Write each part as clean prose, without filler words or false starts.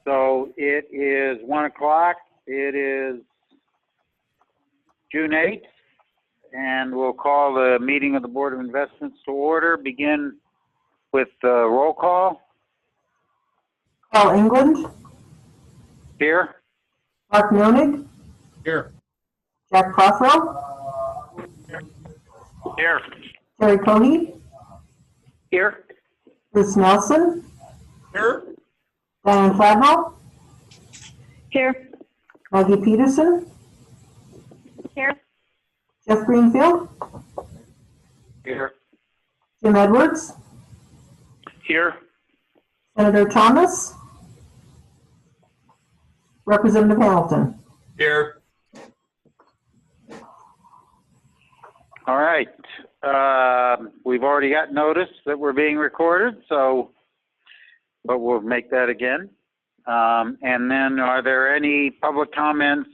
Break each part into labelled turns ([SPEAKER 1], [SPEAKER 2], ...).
[SPEAKER 1] So it is 1 o'clock. It is June 8th, and we'll call the meeting of the Board of Investments to order. Begin with the roll call.
[SPEAKER 2] Carl England,
[SPEAKER 1] Here.
[SPEAKER 2] Mark Nonig,
[SPEAKER 3] Here.
[SPEAKER 2] Jack Prothero,
[SPEAKER 1] Here.
[SPEAKER 2] Terry Cohey,
[SPEAKER 1] Here.
[SPEAKER 2] Bruce Nelson,
[SPEAKER 3] Here.
[SPEAKER 2] Diane Flathall,
[SPEAKER 4] Here.
[SPEAKER 2] Maggie Peterson,
[SPEAKER 4] Here.
[SPEAKER 2] Jeff Greenfield,
[SPEAKER 1] Here.
[SPEAKER 2] Jim Edwards,
[SPEAKER 1] Here.
[SPEAKER 2] Senator Thomas, Representative Hamilton.
[SPEAKER 3] Here.
[SPEAKER 1] All right. We've already got notice that we're being recorded, but we'll make that again. And then are there any public comments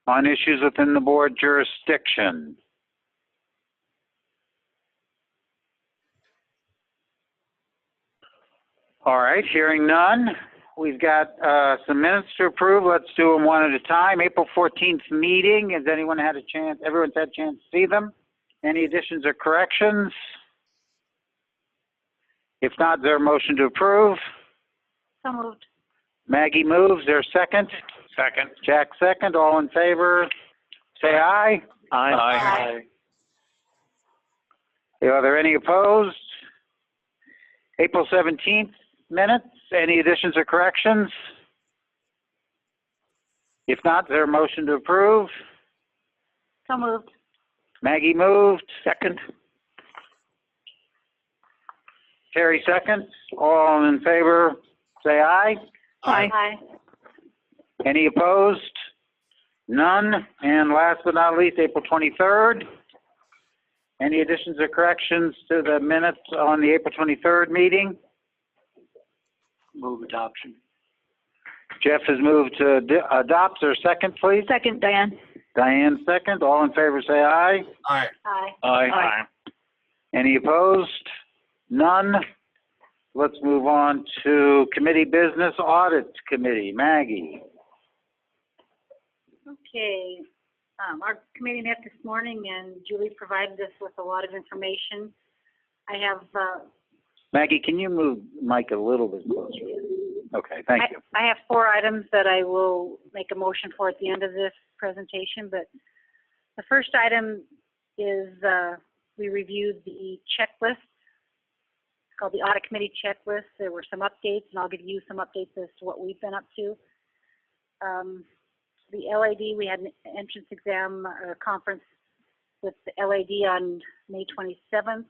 [SPEAKER 1] on issues within the board jurisdiction? All right, hearing none. We've got some minutes to approve. Let's do them one at a time. April 14th meeting. Has anyone had a chance? Everyone's had a chance to see them? Any additions or corrections? If not, is there a motion to approve?
[SPEAKER 4] So moved.
[SPEAKER 1] Maggie moves. There a second?
[SPEAKER 3] Second.
[SPEAKER 1] Jack second. All in favor, say aye.
[SPEAKER 4] Aye.
[SPEAKER 1] Are there any opposed? April 17th minutes. Any additions or corrections? If not, is there a motion to approve?
[SPEAKER 4] So moved.
[SPEAKER 1] Maggie moved. Second. Terry second. All in favor, say aye.
[SPEAKER 4] Aye.
[SPEAKER 1] Any opposed? None. And last but not least, April 23rd. Any additions or corrections to the minutes on the April 23rd meeting? Move adoption. Jeff has moved to adopt. Or second, please?
[SPEAKER 4] Second, Diane.
[SPEAKER 1] Diane second. All in favor, say aye.
[SPEAKER 3] Aye.
[SPEAKER 4] Aye.
[SPEAKER 1] Aye. Any opposed? None. Let's move on to committee business. Audit Committee. Maggie.
[SPEAKER 4] Okay. Our committee met this morning and Julie provided us with a lot of information. I have,
[SPEAKER 1] Maggie, can you move Mike a little bit closer? Okay, thank you.
[SPEAKER 4] I have 4 items that I will make a motion for at the end of this presentation, but the first item is we reviewed the checklist. It's called the Audit Committee Checklist. There were some updates, and I'll give you some updates as to what we've been up to. The LAD, we had an entrance exam or conference with the LAD on May 27th.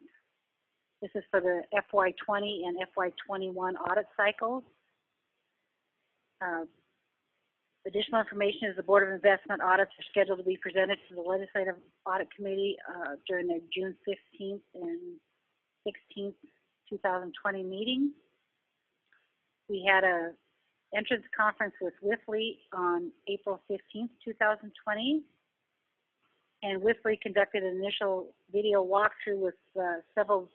[SPEAKER 4] This is for the FY20 and FY21 audit cycles. Additional information is the Board of Investment audits are scheduled to be presented to the Legislative Audit Committee during their June 15th and 16th, 2020 meeting. We had a entrance conference with Wifley on April 15th, 2020. And Wifley conducted an initial video walkthrough with several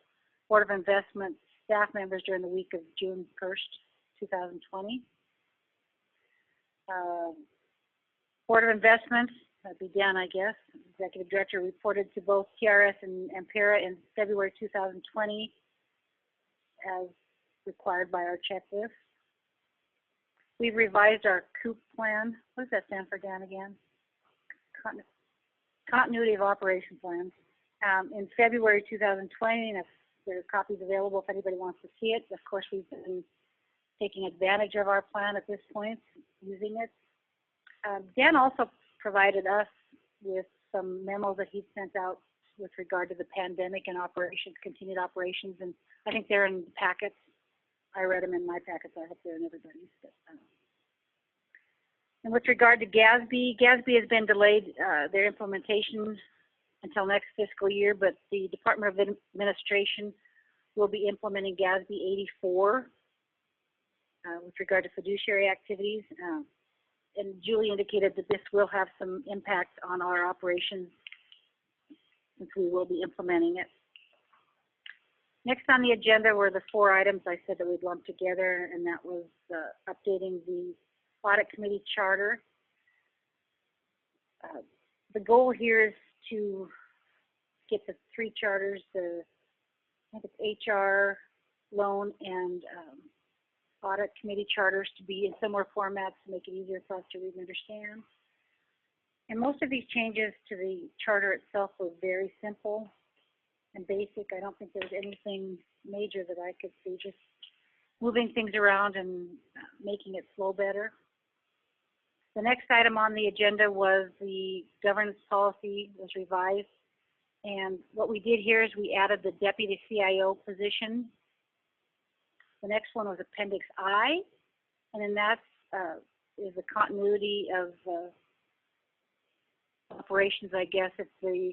[SPEAKER 4] Board of Investment staff members during the week of June 1st, 2020. Board of Investment, that'd be Dan, I guess, Executive Director, reported to both TRS and Ampera in February 2020 as required by our checklist. We've revised our COOP plan. What does that stand for, Dan, again? Continuity of Operation Plan. In February 2020, and if there are copies available if anybody wants to see it. Of course, we've been taking advantage of our plan at this point, using it. Dan also provided us with some memos that he sent out with regard to the pandemic and operations, continued operations, and I think they're in the packets. I read them in my packets. I hope they're in everybody's. And with regard to GASB, GASB has been delayed their implementation until next fiscal year, but the Department of Administration will be implementing GASB 84 with regard to fiduciary activities. And Julie indicated that this will have some impact on our operations since we will be implementing it. Next on the agenda were the 4 items I said that we'd lump together, and that was updating the audit committee charter. The goal here is to get the 3 charters, I think it's HR, loan, and audit committee charters to be in similar formats to make it easier for us to read and understand. And most of these changes to the charter itself were very simple and basic. I don't think there's anything major that I could see, just moving things around and making it flow better. The next item on the agenda was the governance policy was revised. And what we did here is we added the deputy CIO position. The next one was Appendix I, and then that is the continuity of operations, I guess, if the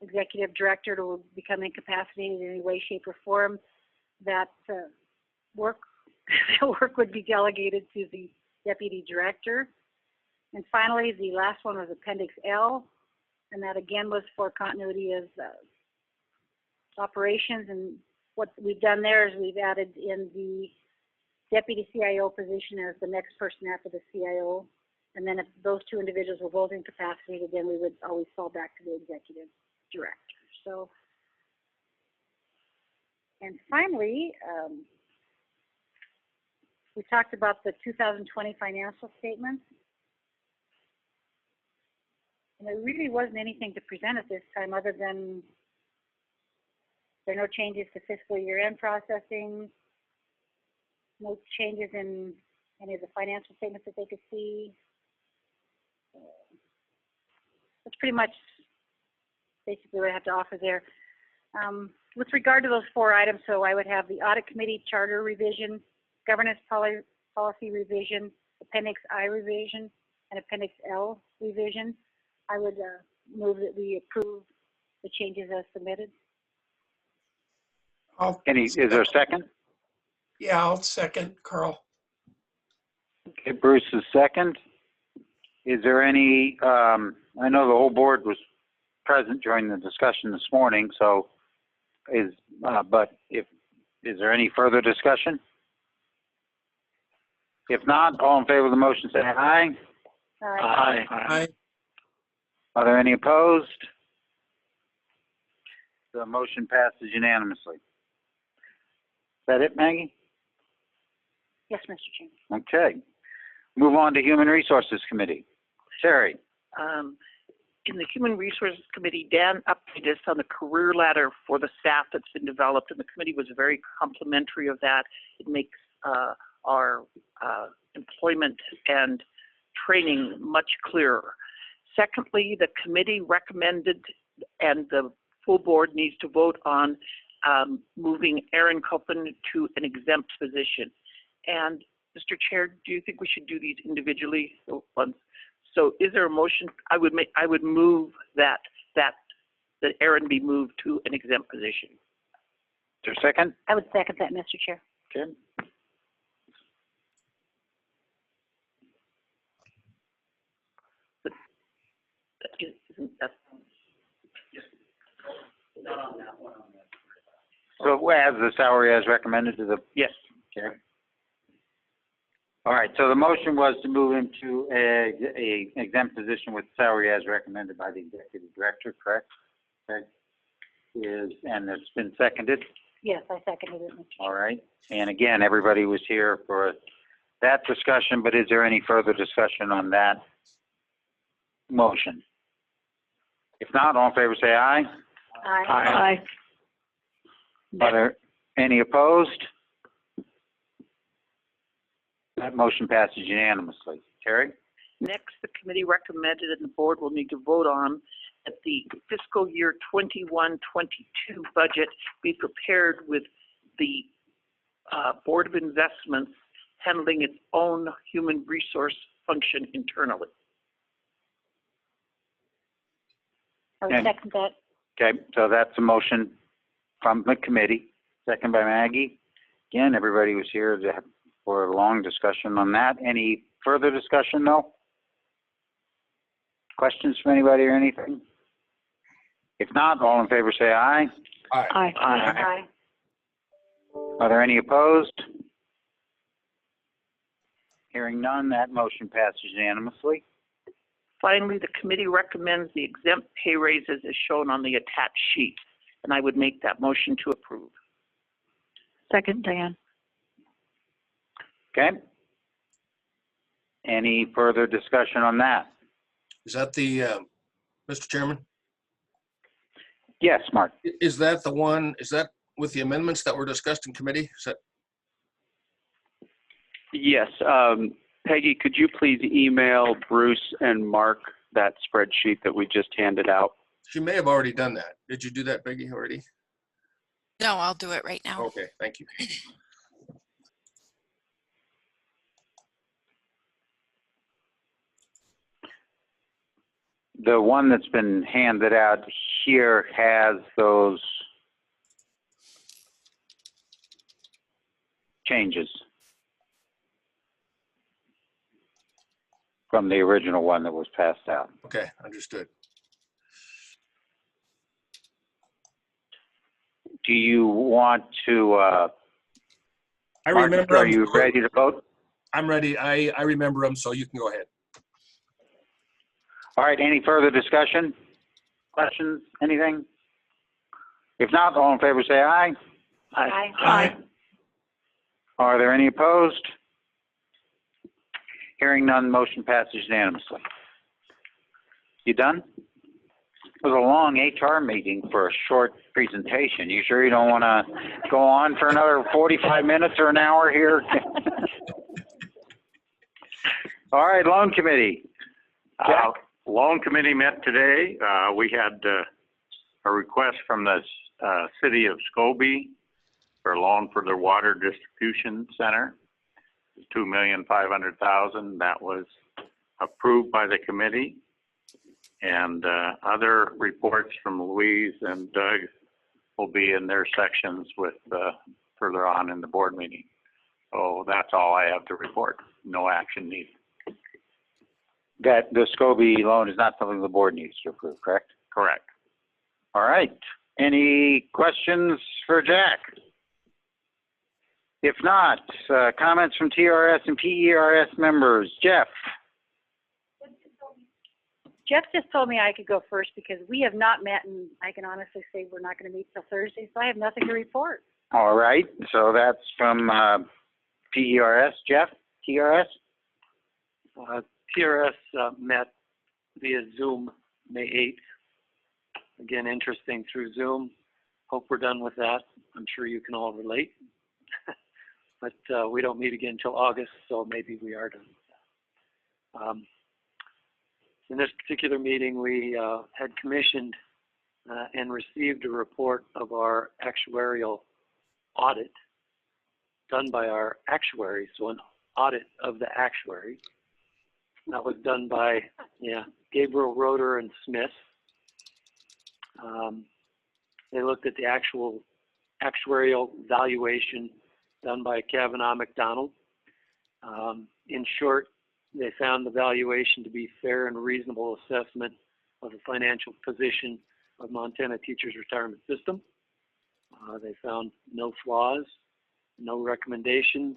[SPEAKER 4] executive director will become incapacitated in any way, shape, or form, that work would be delegated to the deputy director. And finally, the last one was Appendix L, and that again was for continuity of operations. And what we've done there is we've added in the deputy CIO position as the next person after the CIO. And then if those 2 individuals were both incapacitated, then we would always fall back to the executive director. So, and finally, we talked about the 2020 financial statements. And there really wasn't anything to present at this time other than there are no changes to fiscal year-end processing, no changes in any of the financial statements that they could see. That's pretty much basically what I have to offer there. With regard to those 4 items, so I would have the audit committee charter revision, governance policy revision, Appendix I revision, and Appendix L revision. I would move that we approve the changes as submitted.
[SPEAKER 1] Is there a second?
[SPEAKER 3] Yeah, I'll second, Carl.
[SPEAKER 1] Okay, Bruce is second. Is there any, I know the whole board was present during the discussion this morning, so is there any further discussion? If not, all in favor of the motion say aye.
[SPEAKER 3] Aye.
[SPEAKER 1] Are there any opposed? The motion passes unanimously. Is that it, Maggie?
[SPEAKER 4] Yes, Mr. Chairman.
[SPEAKER 1] Okay. Move on to Human Resources Committee. Terry.
[SPEAKER 5] In the Human Resources Committee, Dan updated us on the career ladder for the staff that's been developed, and the committee was very complimentary of that. It makes our employment and training much clearer. Secondly, the committee recommended, and the full board needs to vote on, moving Aaron Copen to an exempt position. And Mr. Chair, do you think we should do these individually? So is there a motion? I would move that Aaron be moved to an exempt position.
[SPEAKER 1] Is there a second?
[SPEAKER 4] I would second that, Mr. Chair.
[SPEAKER 1] Okay. So as the salary as recommended to the,
[SPEAKER 5] Yes.
[SPEAKER 1] okay. All right, so the motion was to move into a exempt position with salary as recommended by the executive director, correct? Okay. And it's been seconded?
[SPEAKER 4] Yes, I seconded it, Mr. Chair.
[SPEAKER 1] All right. And again, everybody was here for that discussion, but is there any further discussion on that motion? If not, all in favor say aye.
[SPEAKER 4] Aye.
[SPEAKER 1] Are there any opposed? That motion passes unanimously. Terry?
[SPEAKER 5] Next, the committee recommended, and the board will need to vote on, that the fiscal year 21-22 budget be prepared with the Board of Investments handling its own human resource function internally.
[SPEAKER 4] I would second that.
[SPEAKER 1] Okay, so that's a motion from the committee, second by Maggie. Again, everybody was here for a long discussion on that. Any further discussion, though? Questions from anybody or anything? If not, all in favor say aye.
[SPEAKER 3] Aye.
[SPEAKER 4] Aye.
[SPEAKER 1] Are there any opposed? Hearing none, that motion passes unanimously.
[SPEAKER 5] Finally, the committee recommends the exempt pay raises as shown on the attached sheet, and I would make that motion to approve.
[SPEAKER 4] Second, Diane.
[SPEAKER 1] Okay. Any further discussion on that?
[SPEAKER 6] Is that the, Mr. Chairman?
[SPEAKER 1] Yes, Mark.
[SPEAKER 6] Is that the one, is that with the amendments that were discussed in committee? Is that,
[SPEAKER 7] Yes. Peggy, could you please email Bruce and Mark that spreadsheet that we just handed out?
[SPEAKER 6] she may have already done that. Did you do that, Peggy, already?
[SPEAKER 8] No, I'll do it right now.
[SPEAKER 6] Okay, thank you.
[SPEAKER 1] The one that's been handed out here has those changes from the original one that was passed out.
[SPEAKER 6] Okay, understood.
[SPEAKER 1] Do you want to,
[SPEAKER 6] I
[SPEAKER 1] Mark,
[SPEAKER 6] remember.
[SPEAKER 1] are you ready to vote?
[SPEAKER 6] I'm ready. I remember them, so you can go ahead.
[SPEAKER 1] All right, any further discussion? Questions, anything? If not, all in favor say aye.
[SPEAKER 4] Aye.
[SPEAKER 3] Aye.
[SPEAKER 1] Are there any opposed? Hearing none, motion passes unanimously. You done? It was a long HR meeting for a short presentation. You sure you don't want to go on for another 45 minutes or an hour here? All right, loan committee. Jack?
[SPEAKER 9] Loan committee met today. We had a request from the city of Scobie for a loan for their water distribution center. $2,500,000. That was approved by the committee. And other reports from Louise and Doug will be in their sections with further on in the board meeting. So that's all I have to report. No action needed.
[SPEAKER 1] That the Scobie loan is not something the board needs to approve, correct?
[SPEAKER 9] Correct.
[SPEAKER 1] All right. Any questions for Jack? If not, comments from TRS and PERS members. Jeff?
[SPEAKER 4] Jeff just told me I could go first because we have not met, and I can honestly say we're not going to meet till Thursday, so I have nothing to report.
[SPEAKER 1] All right. So that's from PERS. Jeff? TRS?
[SPEAKER 10] TRS met via Zoom May 8th. Again, interesting through Zoom. Hope we're done with that. I'm sure you can all relate. But we don't meet again until August, so maybe we are done with that. In this particular meeting, we had commissioned and received a report of our actuarial audit done by our actuary, so an audit of the actuary. That was done by Gabriel Roeder and Smith. They looked at the actual actuarial valuation done by Kavanaugh McDonald. In short, they found the valuation to be fair and reasonable assessment of the financial position of Montana Teachers Retirement System. They found no flaws, no recommendations,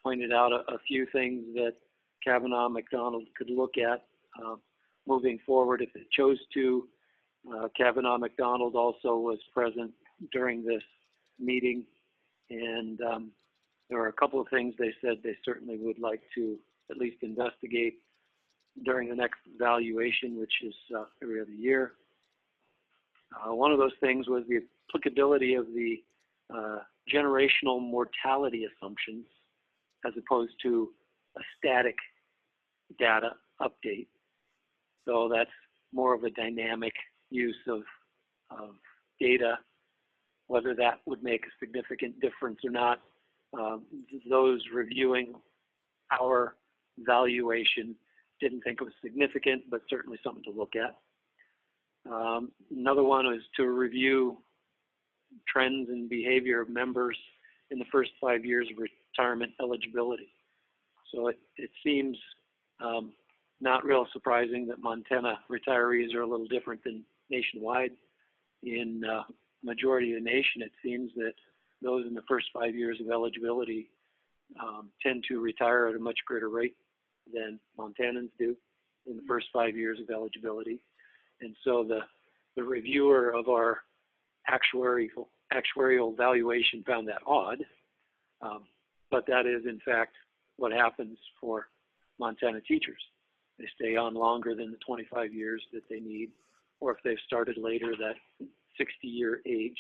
[SPEAKER 10] pointed out a few things that Kavanaugh McDonald could look at moving forward if it chose to. Kavanaugh McDonald also was present during this meeting, and there were a couple of things they said they certainly would like to at least investigate during the next valuation, which is every other year. One of those things was the applicability of the generational mortality assumptions as opposed to a static data update. So that's more of a dynamic use of data. Whether that would make a significant difference or not, those reviewing our valuation didn't think it was significant, but certainly something to look at. Another one is to review trends and behavior of members in the first 5 years of retirement eligibility. So it seems not real surprising that Montana retirees are a little different than nationwide. In majority of the nation, it seems that those in the first 5 years of eligibility tend to retire at a much greater rate than Montanans do in the first 5 years of eligibility. And so the reviewer of our actuarial valuation found that odd, but that is in fact what happens for Montana teachers. They stay on longer than the 25 years that they need, or if they've started later, that 60-year age.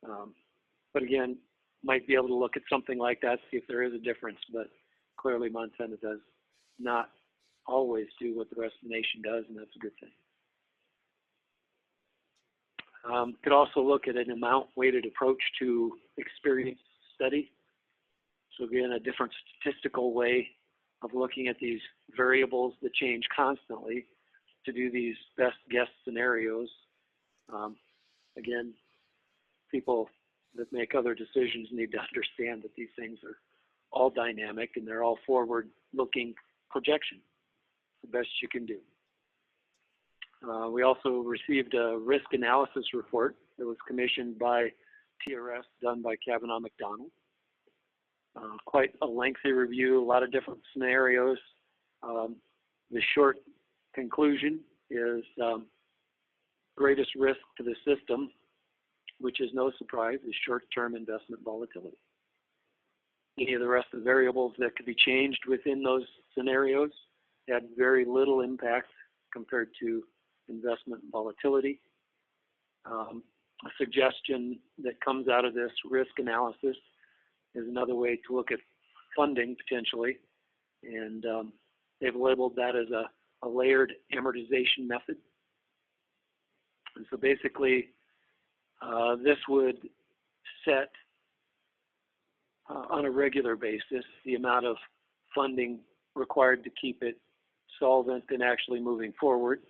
[SPEAKER 10] But again, might be able to look at something like that, see if there is a difference, but clearly Montana does not always do what the rest of the nation does, and that's a good thing. Could also look at an amount-weighted approach to experience study. So again, a different statistical way of looking at these variables that change constantly to do these best guess scenarios. Again, people that make other decisions need to understand that these things are all dynamic and they're all forward-looking projections, the best you can do. We also received a risk analysis report that was commissioned by TRS, done by Kavanaugh McDonald. Quite a lengthy review, a lot of different scenarios. The short conclusion is greatest risk to the system, which is no surprise, is short-term investment volatility. Any of the rest of the variables that could be changed within those scenarios had very little impact compared to investment volatility. A suggestion that comes out of this risk analysis is another way to look at funding potentially, and they've labeled that as a layered amortization method. And so basically, this would set on a regular basis the amount of funding required to keep it solvent and actually moving forward,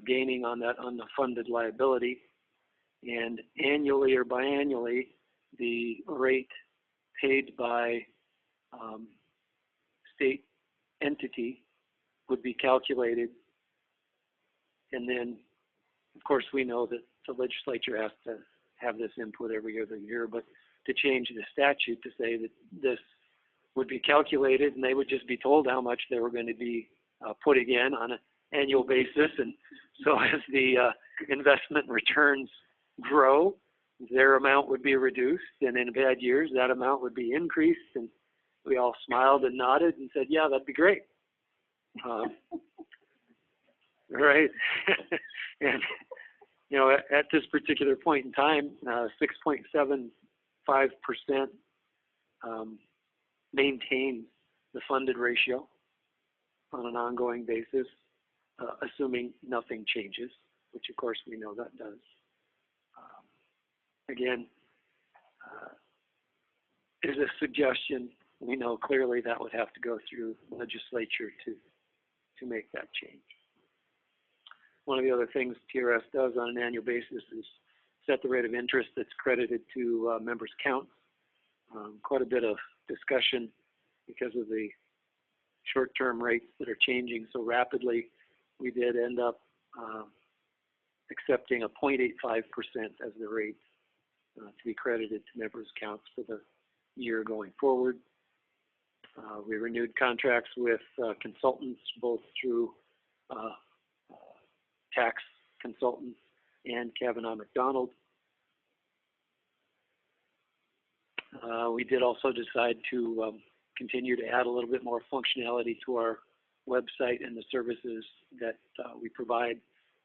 [SPEAKER 10] gaining on that unfunded liability, and annually or biannually the rate paid by state entity would be calculated. And then, of course, we know that the legislature has to have this input every other year, but to change the statute to say that this would be calculated and they would just be told how much they were going to be putting in on an annual basis. And so as the investment returns grow, their amount would be reduced, and in bad years that amount would be increased. And we all smiled and nodded and said, yeah, that'd be great. Right. And you know, at this particular point in time, 6.75% maintains the funded ratio on an ongoing basis, assuming nothing changes, which of course we know that does. Again, is a suggestion. We know clearly that would have to go through legislature to make that change. One of the other things TRS does on an annual basis is set the rate of interest that's credited to members' accounts. Quite a bit of discussion because of the short-term rates that are changing so rapidly. We did end up accepting a 0.85% as the rate to be credited to members' accounts for the year going forward. We renewed contracts with consultants, both through tax consultants and Kavanaugh McDonald. We did also decide to continue to add a little bit more functionality to our website and the services that we provide.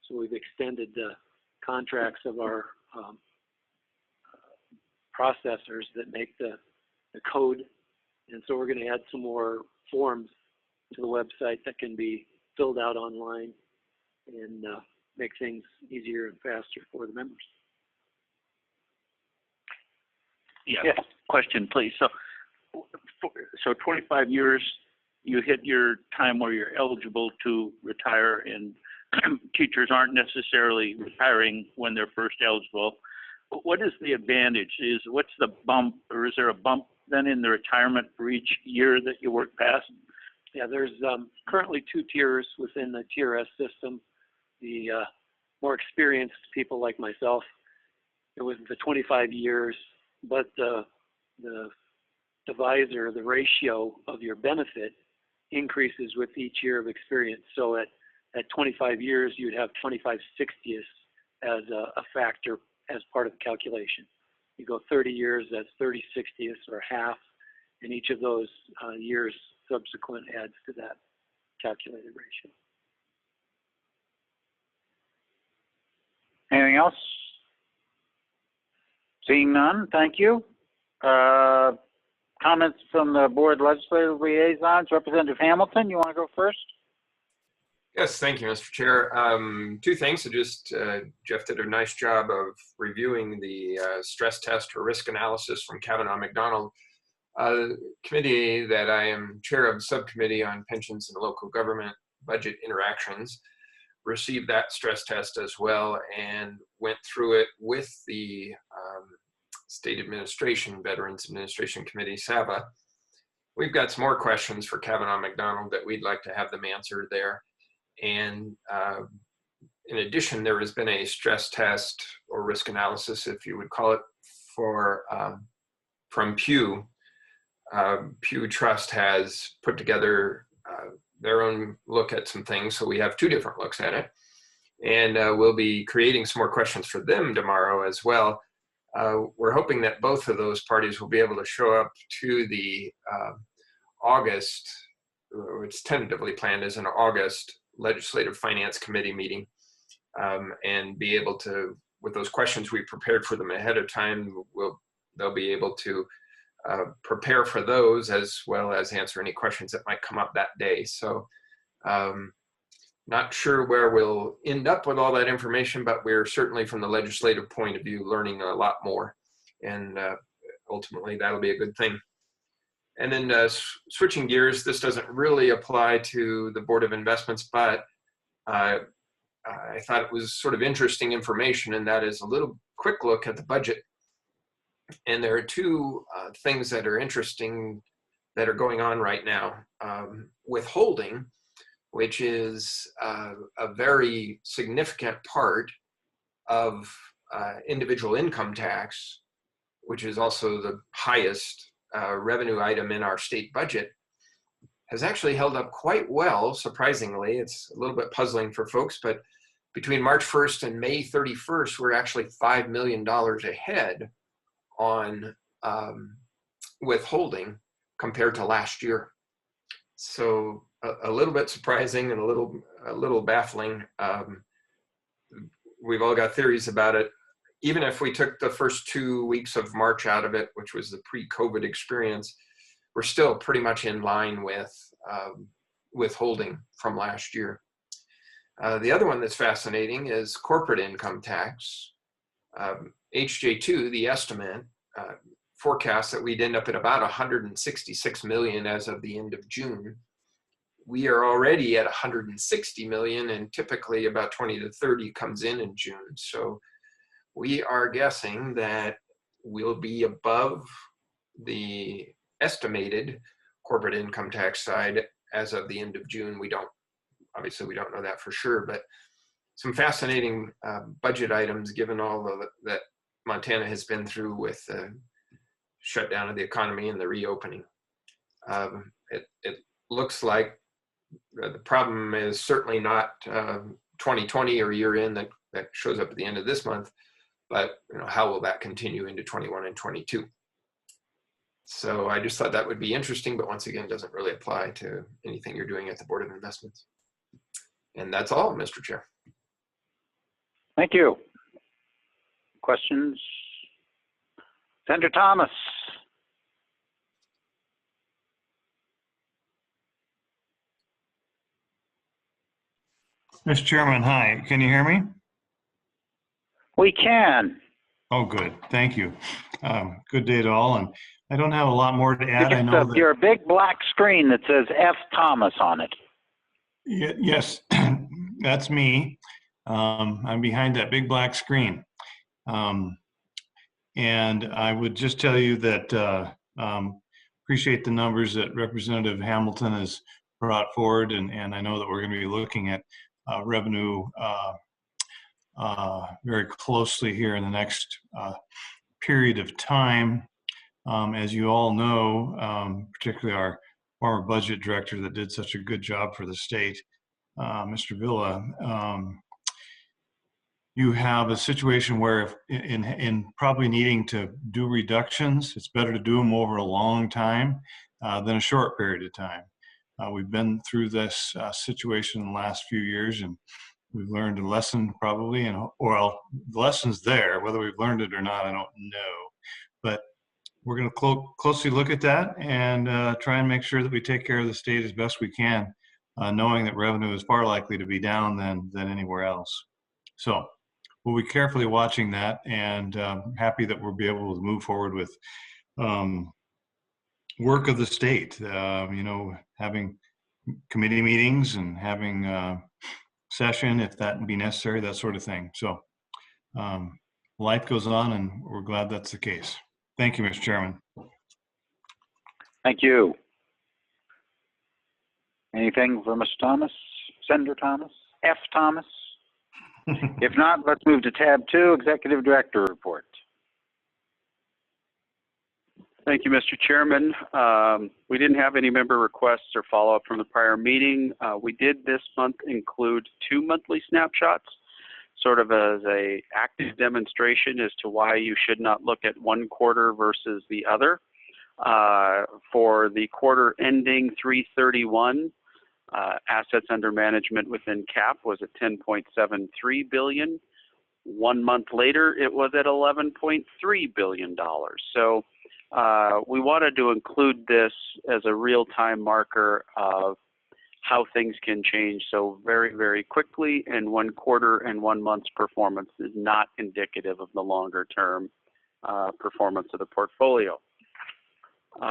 [SPEAKER 10] So we've extended the contracts of our processors that make the code. And so we're going to add some more forms to the website that can be filled out online and make things easier and faster for the members.
[SPEAKER 9] Yeah. Question, please. So 25 years, you hit your time where you're eligible to retire, and teachers aren't necessarily retiring when they're first eligible. What is the advantage? What's the bump, or is there a bump then in the retirement for each year that you work past?
[SPEAKER 10] Yeah, there's currently 2 tiers within the TRS system. The more experienced people like myself, it was the 25 years but the divisor, the ratio of your benefit increases with each year of experience. So at 25 years, you'd have 25/60 as a factor as part of the calculation. You go 30 years, that's 30/60 or half, and each of those years subsequent adds to that calculated ratio.
[SPEAKER 1] Anything else? Seeing none, thank you. Comments from the board legislative liaisons. Representative Hamilton, you want to go first?
[SPEAKER 11] Yes, thank you, Mr. Chair. Two things. So just Jeff did a nice job of reviewing the stress test or risk analysis from Kavanaugh McDonald. Committee that I am chair of, subcommittee on pensions and local government budget interactions, received that stress test as well and went through it with the State Administration, Veterans Administration Committee, SAVA. We've got some more questions for Kavanaugh McDonald that we'd like to have them answered there. And in addition, there has been a stress test or risk analysis, if you would call it, for from Pew. Pew Trust has put together their own look at some things, so we have two different looks at it. And we'll be creating some more questions for them tomorrow as well. We're hoping that both of those parties will be able to show up to the August, it's tentatively planned as an August Legislative Finance Committee meeting, and be able to, with those questions we prepared for them ahead of time, they'll be able to prepare for those as well as answer any questions that might come up that day. So not sure where we'll end up with all that information, but we're certainly from the legislative point of view learning a lot more, and ultimately that'll be a good thing. And then switching gears, this doesn't really apply to the Board of Investments, but I thought it was sort of interesting information, and that is a little quick look at the budget. And there are two things that are interesting that are going on right now. Withholding, which is a very significant part of individual income tax, which is also the highest revenue item in our state budget, has actually held up quite well, surprisingly. It's a little bit puzzling for folks, but between March 1st and May 31st, we're actually $5 million ahead on withholding compared to last year. So a little bit surprising and a little baffling. We've all got theories about it. Even if we took the first 2 weeks of March out of it, which was the pre-COVID experience, we're still pretty much in line with withholding from last year. The other one that's fascinating is corporate income tax. HJ2, the estimate, forecasts that we'd end up at about 166 million as of the end of June. We are already at 160 million, and typically about 20 to 30 comes in June. So we are guessing that we'll be above the estimated corporate income tax side as of the end of June. Obviously we don't know that for sure, but some fascinating budget items given all of that Montana has been through with the shutdown of the economy and the reopening. It looks like the problem is certainly not 2020 or year end that shows up at the end of this month, but how will that continue into 21 and 22? So I just thought that would be interesting, but once again, doesn't really apply to anything you're doing at the Board of Investments. And that's all, Mr. Chair.
[SPEAKER 1] Thank you. Questions? Senator Thomas.
[SPEAKER 12] Mr. Chairman, hi. Can you hear me?
[SPEAKER 1] We can.
[SPEAKER 12] Oh, good. Thank you. Good day to all. And I don't have a lot more to add. I know that
[SPEAKER 1] your big black screen that says F. Thomas on it.
[SPEAKER 12] Yes, that's me. I'm behind that big black screen. And I would just tell you that appreciate the numbers that Representative Hamilton has brought forward. And I know that we're going to be looking at revenue very closely here in the next period of time. As you all know, particularly our former budget director that did such a good job for the state, Mr. Villa, you have a situation where if in probably needing to do reductions, it's better to do them over a long time than a short period of time. We've been through this situation in the last few years, and we've learned a lesson probably, and well, the lesson's there. Whether we've learned it or not, I don't know. But we're going to closely look at that and try and make sure that we take care of the state as best we can, knowing that revenue is far likely to be down than anywhere else. So we'll be carefully watching that, and happy that we'll be able to move forward with work of the state, you know, having committee meetings and having session if that be necessary, that sort of thing. So life goes on, and we're glad that's the case. Thank you, Mr. Chairman.
[SPEAKER 1] Thank you. Anything for Mr. Thomas? Senator Thomas? F. Thomas? If not, let's move to tab 2, Executive Director Report.
[SPEAKER 7] Thank you, Mr. Chairman. We didn't have any member requests or follow-up from the prior meeting. We did this month include 2 monthly snapshots, sort of as a active demonstration as to why you should not look at one quarter versus the other. For the quarter ending 3/31, assets under management within CAP was at $10.73 billion. 1 month later, it was at $11.3 billion. So we wanted to include this as a real-time marker of how things can change so very, very quickly, and 1 quarter and 1 month's performance is not indicative of the longer-term performance of the portfolio.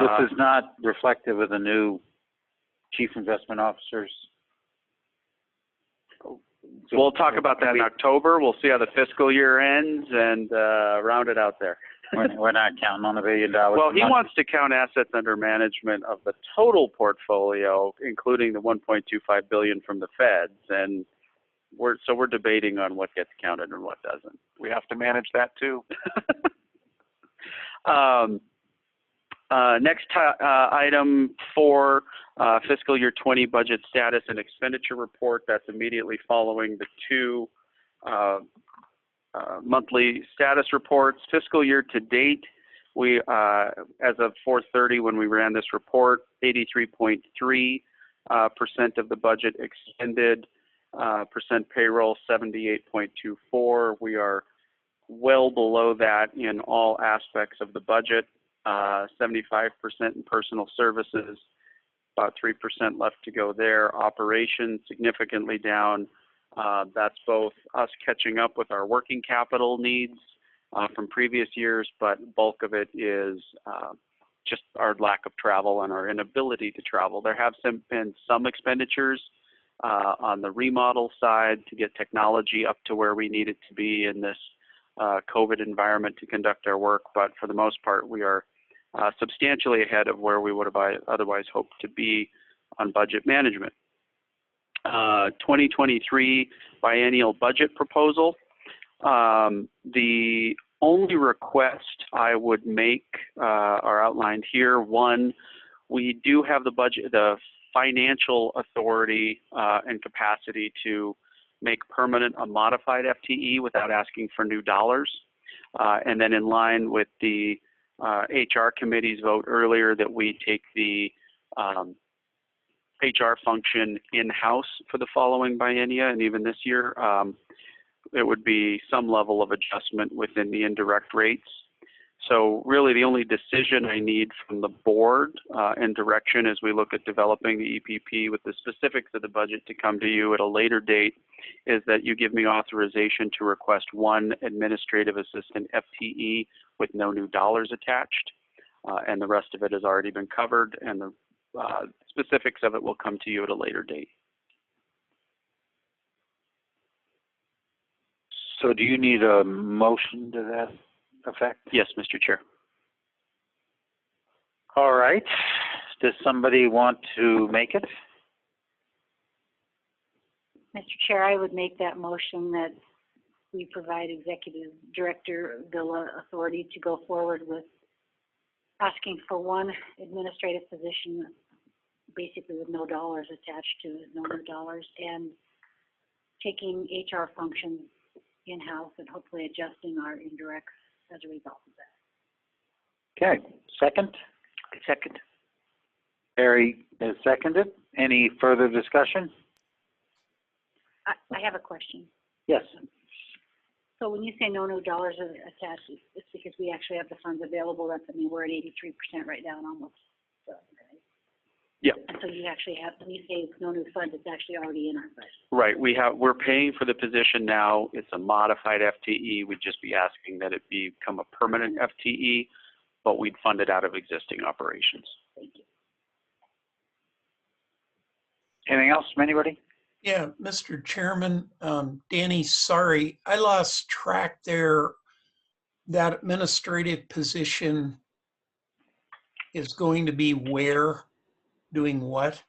[SPEAKER 1] This is not reflective of the new Chief Investment Officers.
[SPEAKER 7] We'll talk about that in October. We'll see how the fiscal year ends and round it out there.
[SPEAKER 1] We're not counting on $1 billion.
[SPEAKER 7] Well, he wants to count assets under management of the total portfolio, including the $1.25 billion from the feds, and we're debating on what gets counted and what doesn't.
[SPEAKER 9] We have to manage that too.
[SPEAKER 7] Next item for fiscal year 20 budget status and expenditure report. That's immediately following the 2 monthly status reports. Fiscal year to date, we, as of 4/30 when we ran this report, 83.3% of the budget expended, percent payroll 78.24. We are well below that in all aspects of the budget. 75% in personal services, about 3% left to go there. Operations significantly down. That's both us catching up with our working capital needs from previous years, but bulk of it is just our lack of travel and our inability to travel. There have been some expenditures on the remodel side to get technology up to where we need it to be in this COVID environment to conduct our work, but for the most part, we are substantially ahead of where we would have otherwise hoped to be on budget management. 2023 biennial budget proposal. The only request I would make are outlined here. One, we do have the financial authority and capacity to make permanent a modified FTE without asking for new dollars. And then in line with the HR committee's vote earlier that we take the HR function in-house for the following biennia, and even this year, it would be some level of adjustment within the indirect rates. So really the only decision I need from the board and direction as we look at developing the EPP with the specifics of the budget to come to you at a later date is that you give me authorization to request 1 administrative assistant FTE with no new dollars attached, and the rest of it has already been covered, and the specifics of it will come to you at a later date.
[SPEAKER 1] So do you need a motion to that effect?
[SPEAKER 7] Yes, Mr. Chair.
[SPEAKER 1] All right. Does somebody want to make it?
[SPEAKER 4] Mr. Chair, I would make that motion that we provide Executive Director Villa authority to go forward with asking for one administrative position, basically with no dollars attached to it, no dollars, and taking HR functions in-house and hopefully adjusting our indirects as a result of that.
[SPEAKER 1] Okay, second?
[SPEAKER 5] Second.
[SPEAKER 1] Barry is seconded. Any further discussion?
[SPEAKER 4] I have a question.
[SPEAKER 1] Yes.
[SPEAKER 4] So when you say no dollars are attached, it's because we actually have the funds available. That's, I mean, we're at 83% right now and almost. So, okay.
[SPEAKER 7] Yeah.
[SPEAKER 4] And so you actually have, when you say it's no new funds, it's actually already in our budget.
[SPEAKER 7] Right. We're paying for the position now. It's a modified FTE. We'd just be asking that it become a permanent FTE, but we'd fund it out of existing operations.
[SPEAKER 4] Thank you.
[SPEAKER 1] Anything else from anybody?
[SPEAKER 3] Yeah, Mr. Chairman, Danny, sorry, I lost track there. That administrative position is going to be where, doing what?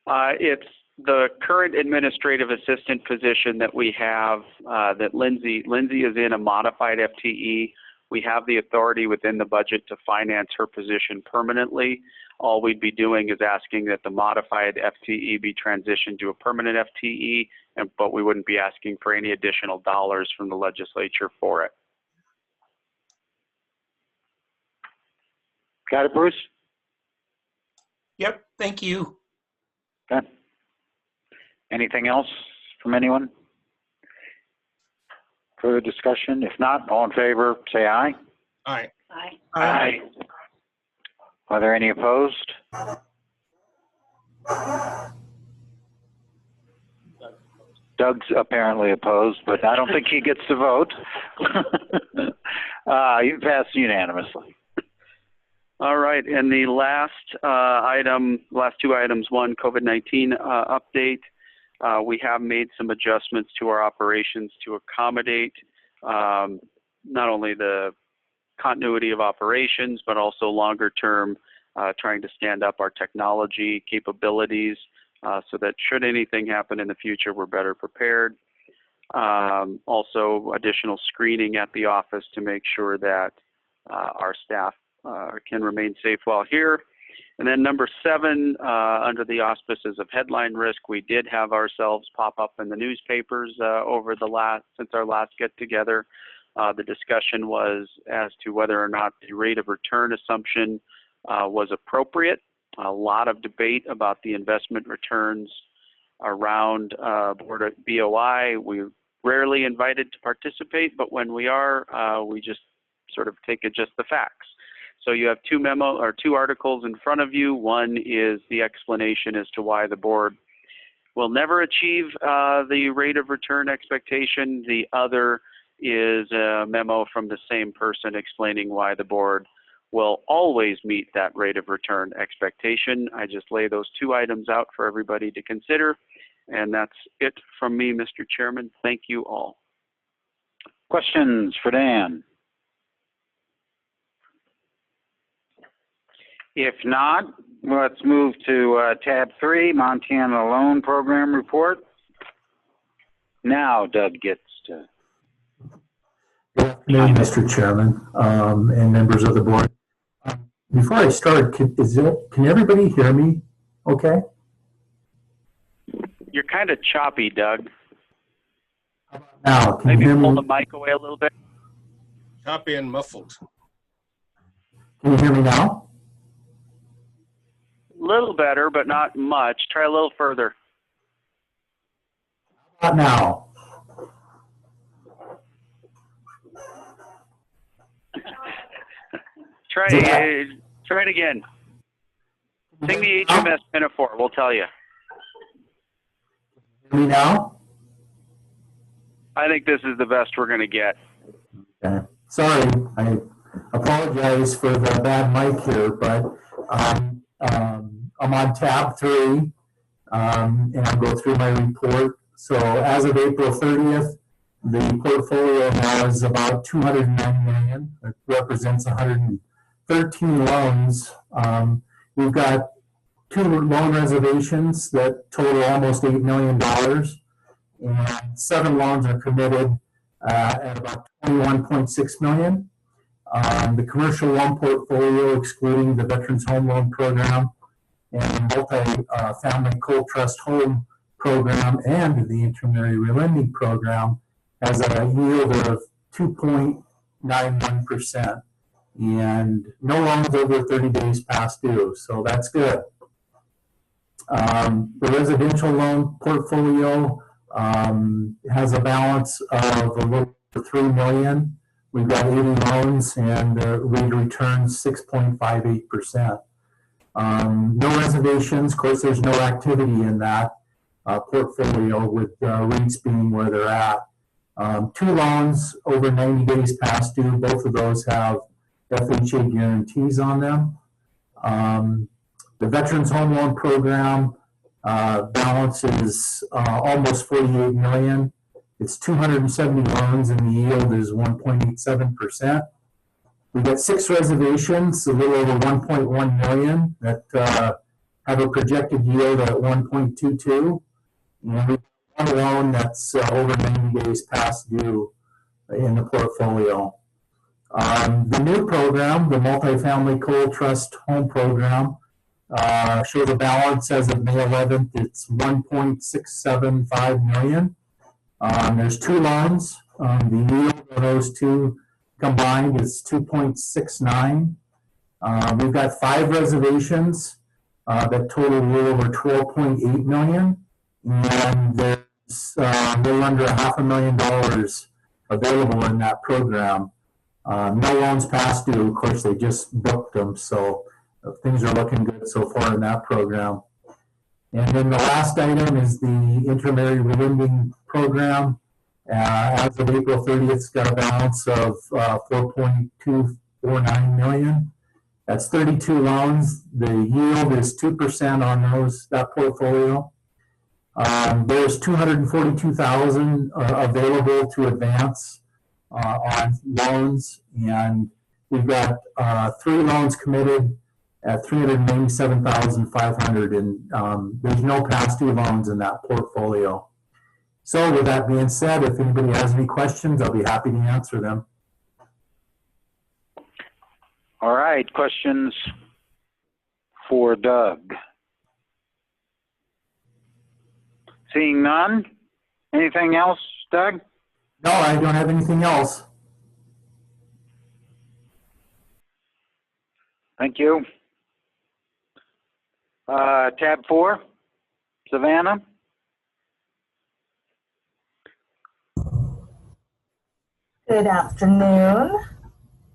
[SPEAKER 7] It's the current administrative assistant position that we have, that Lindsay is in a modified FTE. We have the authority within the budget to finance her position permanently. All we'd be doing is asking that the modified FTE be transitioned to a permanent FTE, but we wouldn't be asking for any additional dollars from the legislature for it.
[SPEAKER 1] Got it, Bruce?
[SPEAKER 3] Yep, thank you.
[SPEAKER 1] Okay. Anything else from anyone? Further discussion? If not, all in favor, say aye.
[SPEAKER 6] Aye.
[SPEAKER 4] Aye.
[SPEAKER 1] Aye. Are there any opposed? Doug's apparently opposed, but I don't think he gets to vote. You passed unanimously.
[SPEAKER 7] All right, and the last two items, one, COVID-19 update. We have made some adjustments to our operations to accommodate not only the continuity of operations, but also longer term, trying to stand up our technology capabilities so that should anything happen in the future, we're better prepared. Also, additional screening at the office to make sure that our staff can remain safe while here. And then number 7, under the auspices of headline risk, we did have ourselves pop up in the newspapers since our last get together. The discussion was as to whether or not the rate of return assumption was appropriate. A lot of debate about the investment returns around board at BOI. We're rarely invited to participate, but when we are, we just sort of take it just the facts. So you have two articles in front of you. One is the explanation as to why the board will never achieve the rate of return expectation. The other is a memo from the same person explaining why the board will always meet that rate of return expectation. I just lay those 2 items out for everybody to consider. And that's it from me, Mr. Chairman. Thank you all.
[SPEAKER 1] Questions for Dan? If not, let's move to tab 3, Montana Loan Program Report. Now Doug gets to.
[SPEAKER 13] Good afternoon, Mr. Chairman, and members of the board. Before I start, can everybody hear me okay?
[SPEAKER 7] You're kind of choppy, Doug.
[SPEAKER 13] Now, can
[SPEAKER 7] Maybe
[SPEAKER 13] you hear
[SPEAKER 7] pull
[SPEAKER 13] me?
[SPEAKER 7] the mic away a little bit.
[SPEAKER 6] Choppy and muffled.
[SPEAKER 13] Can you hear me now?
[SPEAKER 7] A little better, but not much. Try a little further.
[SPEAKER 13] Not now.
[SPEAKER 7] Try it again. Sing the HMS Pinafore. We'll tell you.
[SPEAKER 13] Hear me now?
[SPEAKER 7] I think this is the best we're going to get.
[SPEAKER 13] Okay. Sorry, I apologize for the bad mic here, but I'm on tab 3, and I'll go through my report. So as of April 30th, the portfolio has about $209 million. It represents 113 loans. We've got 2 loan reservations that total almost $8 million. and 7 loans are committed at about $21.6 million. The commercial loan portfolio, excluding the Veterans Home Loan Program and multi-family cold trust home program and the intermediary relending program, has a yield of 2.91% and no loans over 30 days past due, so that's good. The residential loan portfolio has a balance of a little over $3 million. We've got 80 loans and the rate of return 6.58%. No reservations. Of course, there's no activity in that portfolio with rates being where they're at. 2 loans over 90 days past due. Both of those have FHA guarantees on them. The Veterans Home Loan Program balance is almost $48 million. It's 270 loans and the yield is 1.87%. We got 6 reservations, a little over 1.1 million that have a projected yield at 1.22. And we have 1 loan that's over 90 days past due in the portfolio. The new program, the Multifamily Cold Trust Home Program, shows a balance as of May 11th. It's 1.675 million. There's 2 loans. The yield of those 2 combined is 2.69. We've got 5 reservations that total a little over 12.8 million. And there's a little under $500,000 available in that program. No loans past due. Of course, they just booked them, so things are looking good so far in that program. And then the last item is the intermediary relending program. As of April 30th, it's got a balance of 4.249 million. That's 32 loans. The yield is 2% on that portfolio. There's 242,000 available to advance on loans, and we've got 3 loans committed at 397,500, and there's no past due loans in that portfolio. So with that being said, if anybody has any questions, I'll be happy to answer them.
[SPEAKER 1] All right, questions for Doug? Seeing none? Anything else, Doug?
[SPEAKER 13] No, I don't have anything else.
[SPEAKER 1] Thank you. Tab 4, Savannah.
[SPEAKER 14] Good afternoon,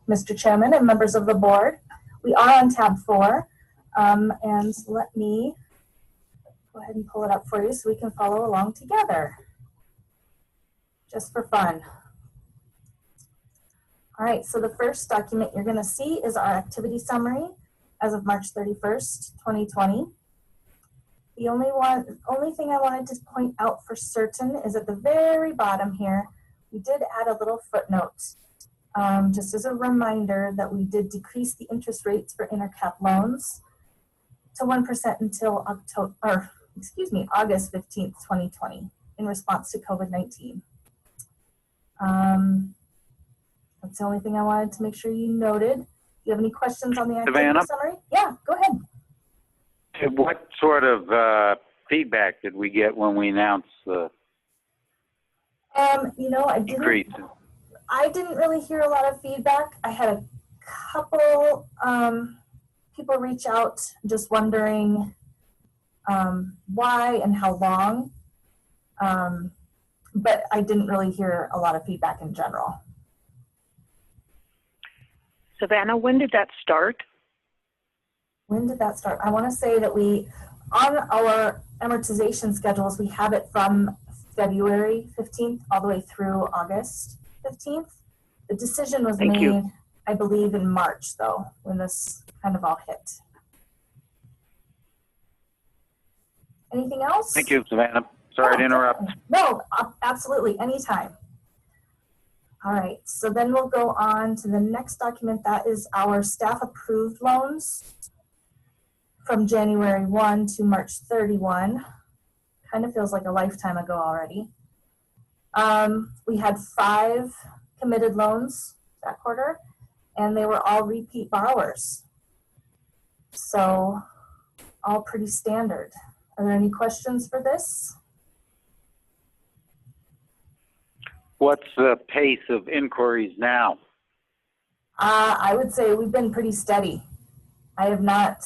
[SPEAKER 14] Mr. Chairman and members of the board. We are on tab 4, and let me go ahead and pull it up for you so we can follow along together, just for fun. All right, so the first document you're going to see is our activity summary as of March 31st, 2020. The only thing I wanted to point out for certain is at the very bottom here, we did add a little footnote, just as a reminder that we did decrease the interest rates for intercap loans to 1% until August 15th, 2020, in response to COVID-19. That's the only thing I wanted to make sure you noted. Do you have any questions on the activity
[SPEAKER 1] Savannah?
[SPEAKER 14] summary? Yeah, go ahead.
[SPEAKER 1] What sort of feedback did we get when we announced the
[SPEAKER 14] You know,
[SPEAKER 1] increase?
[SPEAKER 14] I didn't really hear a lot of feedback. I had a couple people reach out just wondering why and how long, but I didn't really hear a lot of feedback in general.
[SPEAKER 5] Savannah, when did that start?
[SPEAKER 14] When did that start? I want to say that on our amortization schedules, we have it from February 15th all the way through August 15th. The decision was made, I believe, in March, though, when this kind of all hit. Anything else?
[SPEAKER 1] Thank you, Savannah. Sorry to interrupt.
[SPEAKER 14] No, absolutely, anytime. All right, so then we'll go on to the next document. That is our staff approved loans from January 1 to March 31. Kind of feels like a lifetime ago already. We had 5 committed loans that quarter, and they were all repeat borrowers. So all pretty standard. Are there any questions for this?
[SPEAKER 1] What's the pace of inquiries now?
[SPEAKER 14] I would say we've been pretty steady. I have not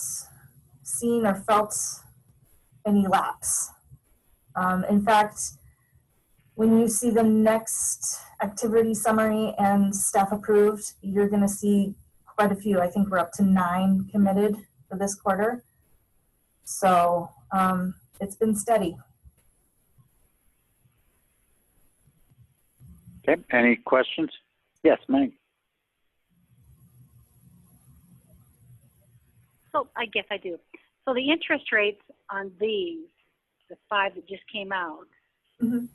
[SPEAKER 14] seen or felt any lapse. In fact, when you see the next activity summary and staff approved, you're going to see quite a few. I think we're up to 9 committed for this quarter. So it's been steady.
[SPEAKER 1] Okay, any questions? Yes, Mike.
[SPEAKER 4] So I guess I do. So the interest rates on these, the 5 that just came out,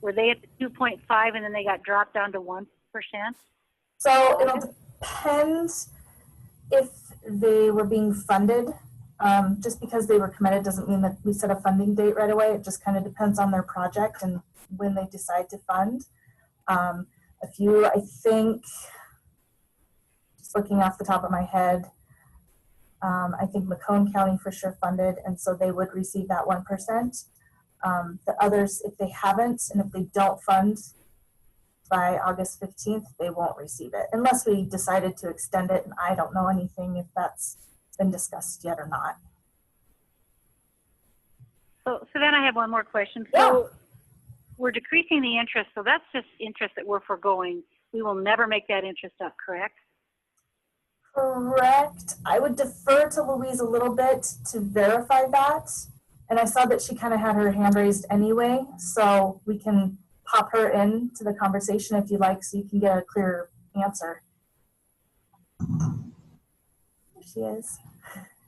[SPEAKER 4] were they at the 2.5 and then they got dropped down to 1%?
[SPEAKER 14] So it'll depend if they were being funded. Just because they were committed doesn't mean that we set a funding date right away. It just kind of depends on their project and when they decide to fund. A few, I think, just looking off the top of my head, I think Macomb County for sure funded, and so they would receive that 1%. The others, if they haven't, and if they don't fund by August 15th, they won't receive it, unless we decided to extend it, and I don't know anything if that's been discussed yet or not.
[SPEAKER 4] So then I have one more question. So we're decreasing the interest, so that's just interest that we're foregoing. We will never make that interest up, correct?
[SPEAKER 14] Correct. I would defer to Louise a little bit to verify that. And I saw that she kind of had her hand raised anyway, so we can pop her into the conversation if you like, so you can get a clear answer. There she is.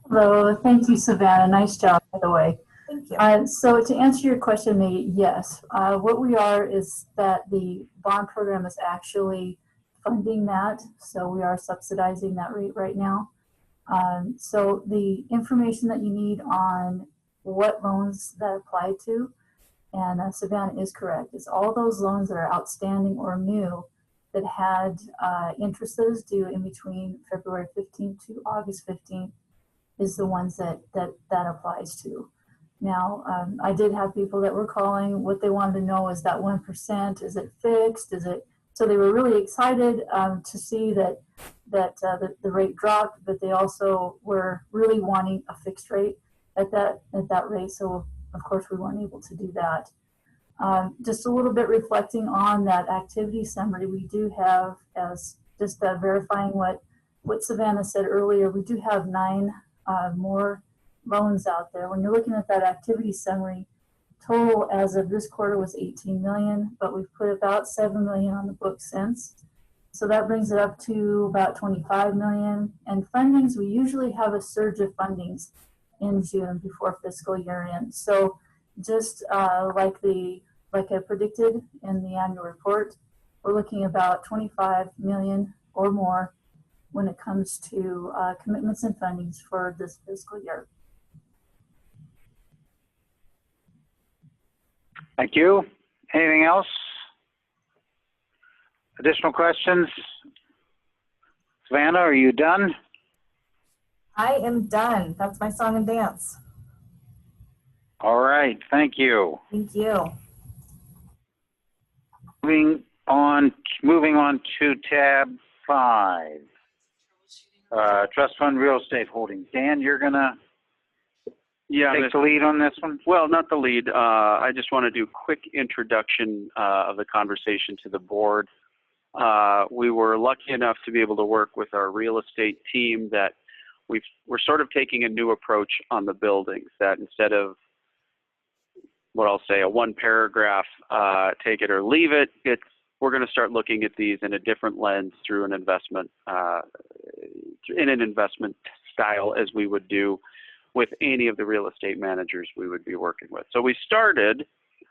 [SPEAKER 15] Hello, thank you, Savannah. Nice job, by the way.
[SPEAKER 14] Thank you.
[SPEAKER 15] So to answer your question, yes. What we are is that the bond program is actually funding that, so we are subsidizing that rate right now. So the information that you need on what loans that apply to, and Savannah is correct, is all those loans that are outstanding or new that had interest that is due in between February 15th to August 15th is the ones that applies to. Now, I did have people that were calling. What they wanted to know is that 1%, is it fixed? Is it? So they were really excited to see that the rate dropped, but they also were really wanting a fixed rate at that rate. So of course we weren't able to do that. Just a little bit reflecting on that activity summary, we do have, as just verifying what Savannah said earlier, we do have 9 more loans out there. When you're looking at that activity summary, total as of this quarter was 18 million, but we've put about 7 million on the books since. So that brings it up to about 25 million. And fundings, we usually have a surge of fundings in June before fiscal year end. So just like I predicted in the annual report, we're looking about 25 million or more when it comes to commitments and fundings for this fiscal year.
[SPEAKER 1] Thank you. Anything else? Additional questions? Savannah, are you done?
[SPEAKER 14] I am done. That's my song and dance.
[SPEAKER 1] All right, thank you.
[SPEAKER 14] Thank you.
[SPEAKER 1] Moving on to tab 5. Trust fund real estate holdings. Dan, you're gonna take the lead on this one?
[SPEAKER 7] Well, not the lead. I just want to do a quick introduction of the conversation to the board. We were lucky enough to be able to work with our real estate team that we're sort of taking a new approach on the buildings, that instead of what I'll say a 1 paragraph, take it or leave it, we're going to start looking at these in a different lens through an investment, in an investment style as we would do with any of the real estate managers we would be working with. So we started,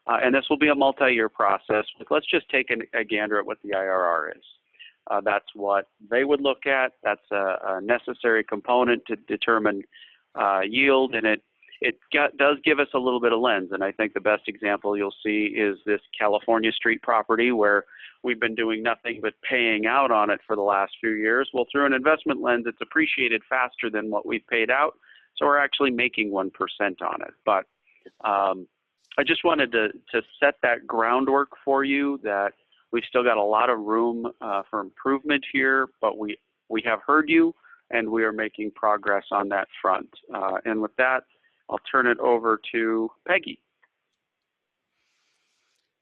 [SPEAKER 7] and this will be a multi-year process, but let's just take a gander at what the IRR is. That's what they would look at. That's a necessary component to determine yield, and does give us a little bit of lens. And I think the best example you'll see is this California Street property where we've been doing nothing but paying out on it for the last few years. Well, through an investment lens, it's appreciated faster than what we've paid out. So we're actually making 1% on it. But I just wanted to set that groundwork for you that we've still got a lot of room for improvement here, but we have heard you and we are making progress on that front. And with that, I'll turn it over to Peggy.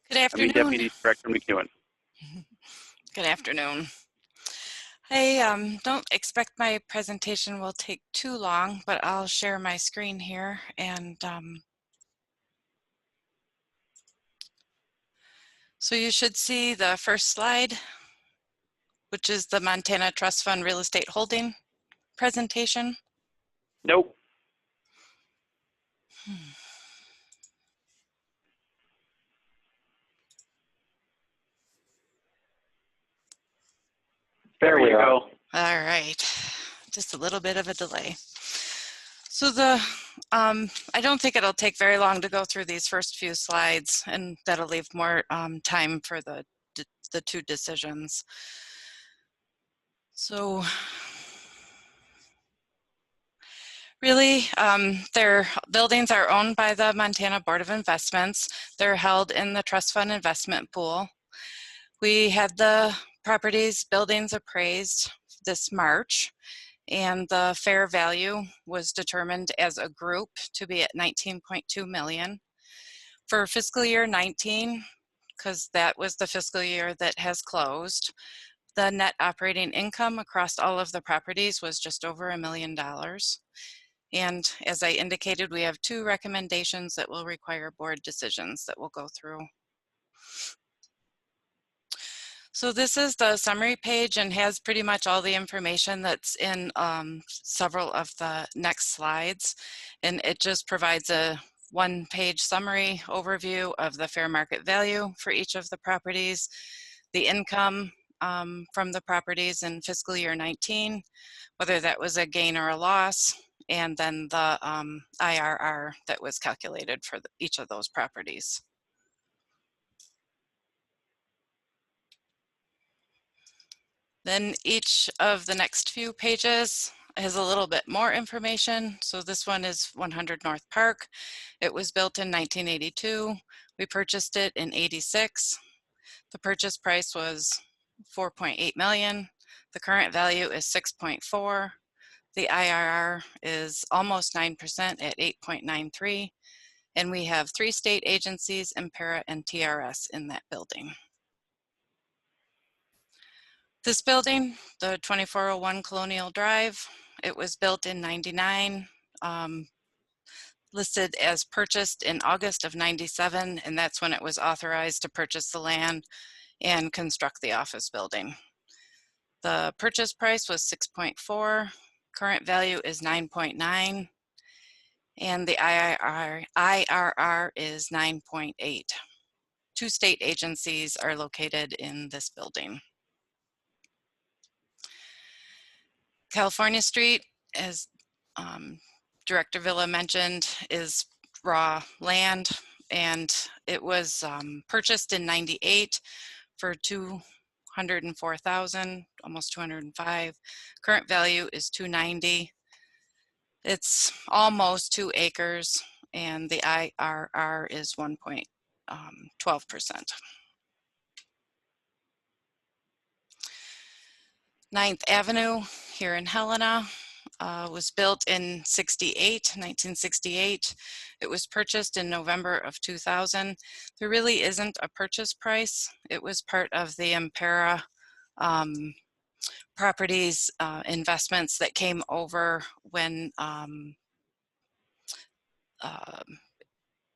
[SPEAKER 8] Good afternoon.
[SPEAKER 7] Deputy Director McEwen.
[SPEAKER 8] Good afternoon. I don't expect my presentation will take too long, but I'll share my screen here. And so you should see the first slide, which is the Montana Trust Fund Real Estate Holding presentation.
[SPEAKER 7] Nope. There you go.
[SPEAKER 8] All right, just a little bit of a delay. So I don't think it'll take very long to go through these first few slides, and that'll leave more time for the two decisions. So really, their buildings are owned by the Montana Board of Investments. They're held in the trust fund investment pool. We had the buildings appraised this March, and the fair value was determined as a group to be at $19.2 million. For fiscal year 19, because that was the fiscal year that has closed, the net operating income across all of the properties was just over $1 million. And as I indicated, we have two recommendations that will require board decisions that we'll go through. So this is the summary page and has pretty much all the information that's in several of the next slides. And it just provides a one-page summary overview of the fair market value for each of the properties, the income from the properties in fiscal year 19, whether that was a gain or a loss, and then the IRR that was calculated for each of those properties. Then each of the next few pages has a little bit more information. So this one is 100 North Park. It was built in 1982. We purchased it in 86. The purchase price was $4.8 million. The current value is 6.4. The IRR is almost 9% at 8.93. And we have 3 state agencies, Impera and TRS, in that building. This building, the 2401 Colonial Drive, it was built in 99, listed as purchased in August of 97, and that's when it was authorized to purchase the land and construct the office building. The purchase price was 6.4, current value is 9.9, and the IRR is 9.8. 2 state agencies are located in this building. California Street, as Director Villa mentioned, is raw land, and it was purchased in 98 for $204,000, almost 205. Current value is 290. It's almost 2 acres, and the IRR is 1.12%. 9th Avenue here in Helena was built in 1968. It was purchased in November of 2000. There really isn't a purchase price. It was part of the Impera properties investments that came over when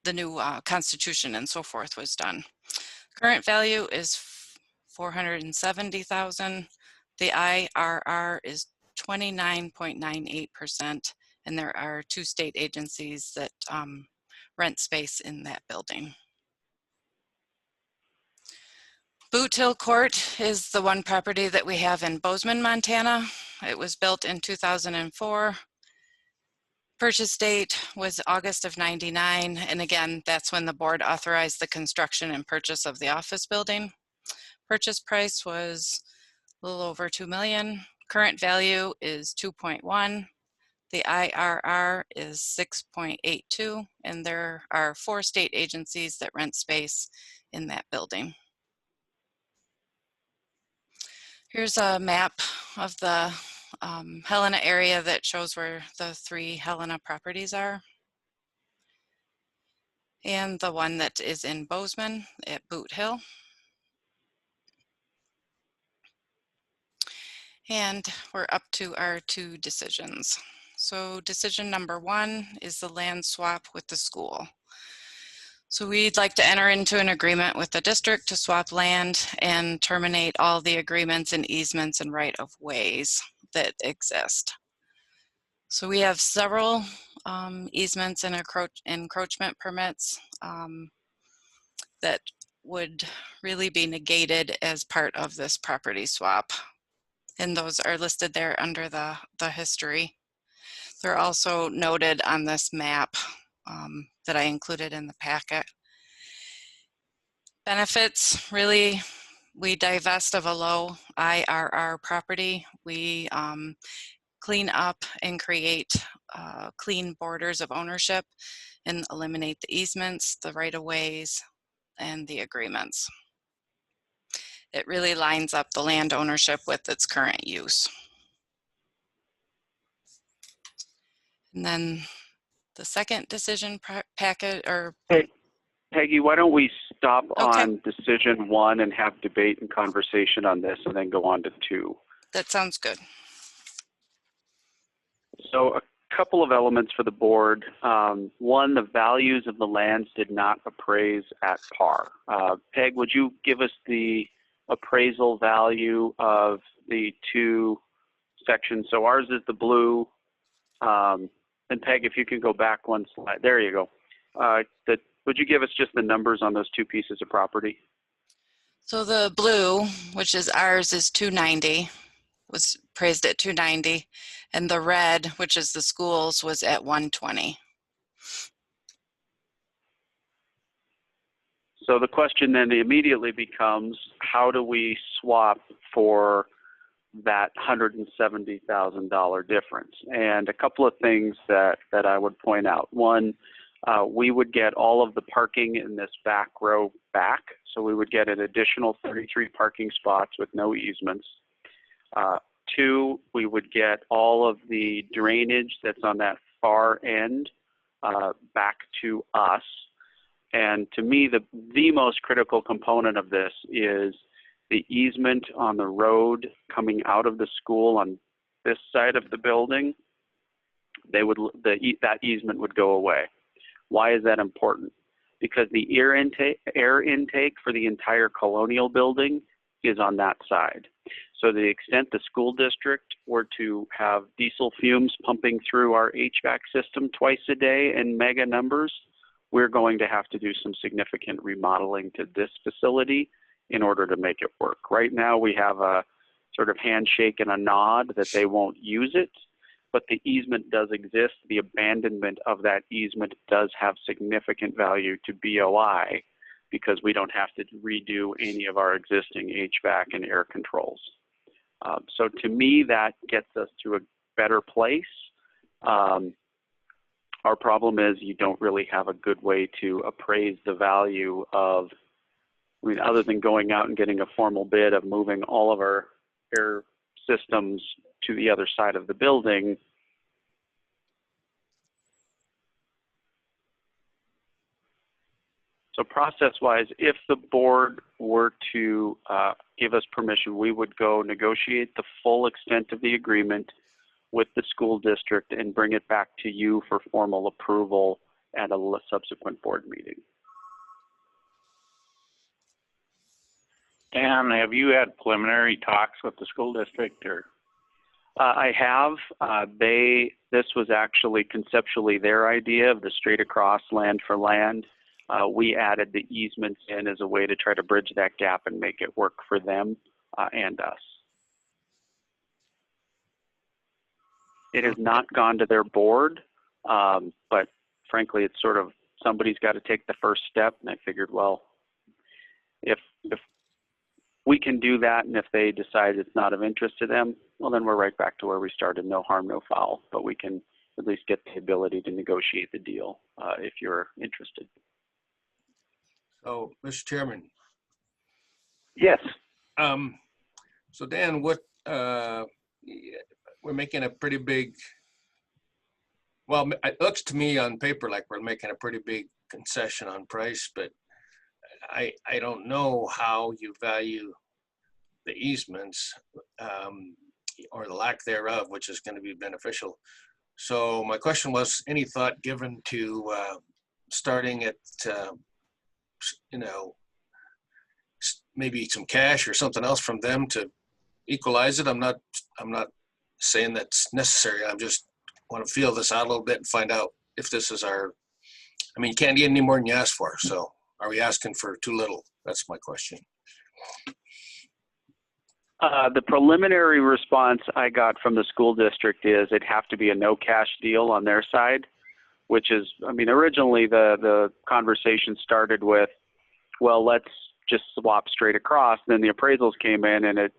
[SPEAKER 8] the new constitution and so forth was done. Current value is $470,000. The IRR is 29.98%, and there are 2 state agencies that rent space in that building. Boot Hill Court is the one property that we have in Bozeman, Montana. It was built in 2004. Purchase date was August of '99, and again, that's when the board authorized the construction and purchase of the office building. Purchase price was a little over $2 million. Current value is 2.1. The IRR is 6.82, and there are 4 state agencies that rent space in that building. Here's a map of the Helena area that shows where the 3 Helena properties are. And the one that is in Bozeman at Boot Hill. And we're up to our 2 decisions. So decision number 1 is the land swap with the school. So we'd like to enter into an agreement with the district to swap land and terminate all the agreements and easements and right-of-ways that exist. So we have several easements and encroachment permits that would really be negated as part of this property swap. And those are listed there under the history. They're also noted on this map that I included in the packet. Benefits, really, we divest of a low IRR property. We clean up and create clean borders of ownership and eliminate the easements, the right-of-ways, and the agreements. It really lines up the land ownership with its current use. And then the second decision packet, or
[SPEAKER 7] Hey, Peggy, why don't we stop on decision 1 and have debate and conversation on this and then go on to 2.
[SPEAKER 8] That sounds good.
[SPEAKER 7] So a couple of elements for the board. 1, the values of the lands did not appraise at par. Peg, would you give us the appraisal value of the 2 sections? So ours is the blue. And Peg, if you can go back 1 slide. There you go. Would you give us just the numbers on those 2 pieces of property?
[SPEAKER 8] So the blue, which is ours, is 290, was appraised at 290, and the red, which is the schools, was at 120.
[SPEAKER 7] So the question then immediately becomes, how do we swap for that $170,000 difference? And a couple of things that I would point out. 1, we would get all of the parking in this back row back. So we would get an additional 33 parking spots with no easements. 2, we would get all of the drainage that's on that far end back to us. And to me, the most critical component of this is the easement on the road coming out of the school on this side of the building. That easement would go away. Why is that important? Because the air intake for the entire Colonial building is on that side. So to the extent the school district were to have diesel fumes pumping through our HVAC system twice a day in mega numbers, we're going to have to do some significant remodeling to this facility in order to make it work. Right now we have a sort of handshake and a nod that they won't use it, but the easement does exist. The abandonment of that easement does have significant value to BOI because we don't have to redo any of our existing HVAC and air controls. So to me, that gets us to a better place. Our problem is you don't really have a good way to appraise the value of, I mean, other than going out and getting a formal bid of moving all of our air systems to the other side of the building. So process-wise, if the board were to give us permission, we would go negotiate the full extent of the agreement with the school district and bring it back to you for formal approval at a subsequent board meeting.
[SPEAKER 9] Dan, have you had preliminary talks with the school district, or?
[SPEAKER 7] I have. This was actually conceptually their idea of the straight across land for land. We added the easements in as a way to try to bridge that gap and make it work for them and us. It has not gone to their board. But frankly, it's sort of, somebody's got to take the first step. And I figured, well, if we can do that, and if they decide it's not of interest to them, well, then we're right back to where we started. No harm, no foul. But we can at least get the ability to negotiate the deal if you're interested.
[SPEAKER 6] So, Mr. Chairman.
[SPEAKER 7] Yes.
[SPEAKER 6] So Dan, what we're making a pretty big, well, it looks to me on paper like we're making a pretty big concession on price, but I don't know how you value the easements or the lack thereof, which is going to be beneficial. So my question was, any thought given to starting at, maybe some cash or something else from them to equalize it? I'm not saying that's necessary. I just want to feel this out a little bit and find out if this is our, I mean, you can't get any more than you ask for. So are we asking for too little? That's my question.
[SPEAKER 7] The preliminary response I got from the school district is it'd have to be a no cash deal on their side, which is, I mean, originally the conversation started with, well, let's just swap straight across. Then the appraisals came in and it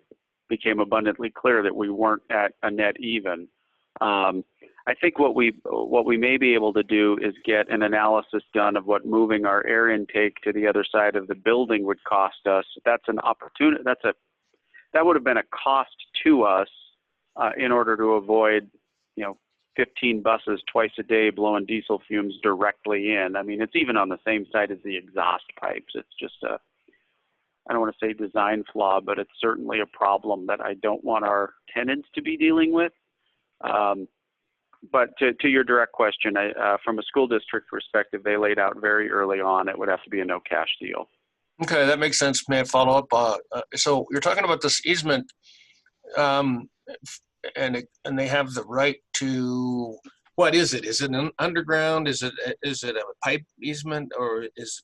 [SPEAKER 7] became abundantly clear that we weren't at a net even. I think what we may be able to do is get an analysis done of what moving our air intake to the other side of the building would cost us. That's an opportunity. That would have been a cost to us in order to avoid, 15 buses twice a day blowing diesel fumes directly in. I mean, it's even on the same side as the exhaust pipes. It's just I don't want to say design flaw, but it's certainly a problem that I don't want our tenants to be dealing with. But to your direct question, from a school district perspective, they laid out very early on it would have to be a no cash deal.
[SPEAKER 6] Okay, that makes sense. May I follow up? So you're talking about this easement, and they have the right to, what is it? Is it an underground? Is it a pipe easement, or is,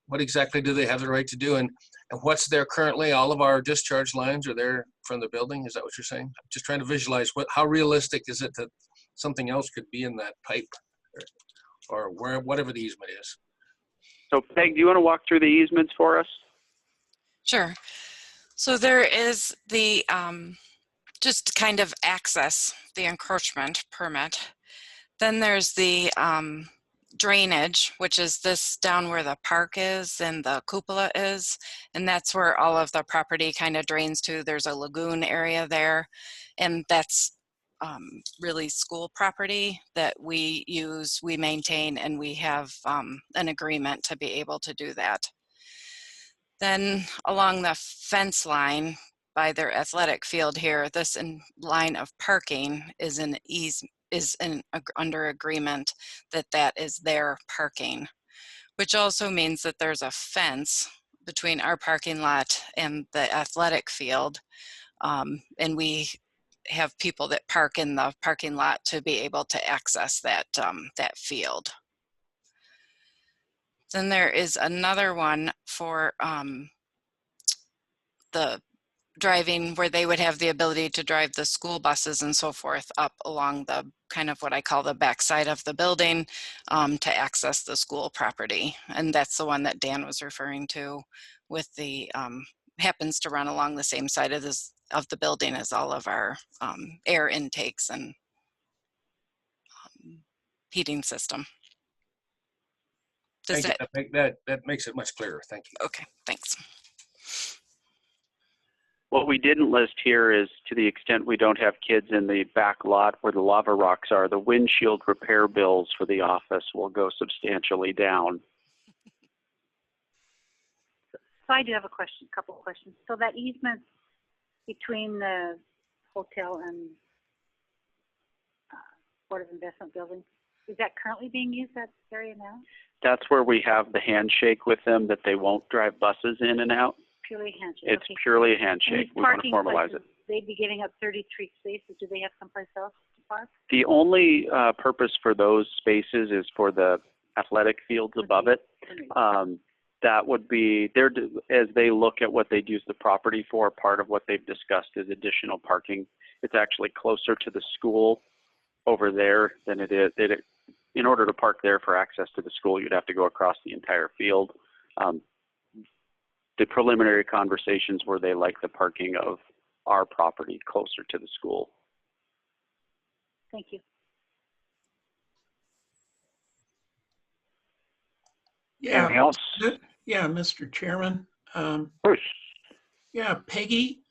[SPEAKER 6] what exactly do they have the right to do? And what's there currently? All of our discharge lines are there from the building. Is that what you're saying? I'm just trying to visualize how realistic is it that something else could be in that pipe or whatever the easement is.
[SPEAKER 7] So Peg, do you want to walk through the easements for us?
[SPEAKER 8] Sure. So there is the, just kind of access, the encroachment permit. Then there's the drainage, which is this down where the park is and the cupola is. And that's where all of the property kind of drains to. There's a lagoon area there. And that's really school property that we use, we maintain, and we have an agreement to be able to do that. Then along the fence line by their athletic field here, this line of parking is under agreement that is their parking, which also means that there's a fence between our parking lot and the athletic field, and we have people that park in the parking lot to be able to access that field. Then there is another one for the driving, where they would have the ability to drive the school buses and so forth up along the kind of what I call the backside of the building to access the school property. And that's the one that Dan was referring to with the, happens to run along the same side of the building as all of our air intakes and heating system. Does
[SPEAKER 6] that makes it much clearer. Thank you.
[SPEAKER 8] Okay, thanks.
[SPEAKER 7] What we didn't list here is, to the extent we don't have kids in the back lot where the lava rocks are, the windshield repair bills for the office will go substantially down.
[SPEAKER 4] So I do have a couple of questions. So that easement between the hotel and Board of Investment building, is that currently being used, that area now?
[SPEAKER 7] That's where we have the handshake with them that they won't drive buses in and out.
[SPEAKER 4] Purely a handshake.
[SPEAKER 7] It's
[SPEAKER 4] okay.
[SPEAKER 7] purely a handshake. We want to formalize it.
[SPEAKER 4] They'd be giving up 33 spaces. Do they have someplace else to park?
[SPEAKER 7] The only purpose for those spaces is for the athletic fields above it. That would be there as they look at what they'd use the property for. Part of what they've discussed is additional parking. It's actually closer to the school over there than it is. In order to park there for access to the school, you'd have to go across the entire field. The preliminary conversations were they like the parking of our property closer to the school.
[SPEAKER 4] Thank you.
[SPEAKER 3] Yeah.
[SPEAKER 1] Anything else?
[SPEAKER 3] Yeah, Mr. Chairman.
[SPEAKER 1] Bruce?
[SPEAKER 3] Yeah, Peggy.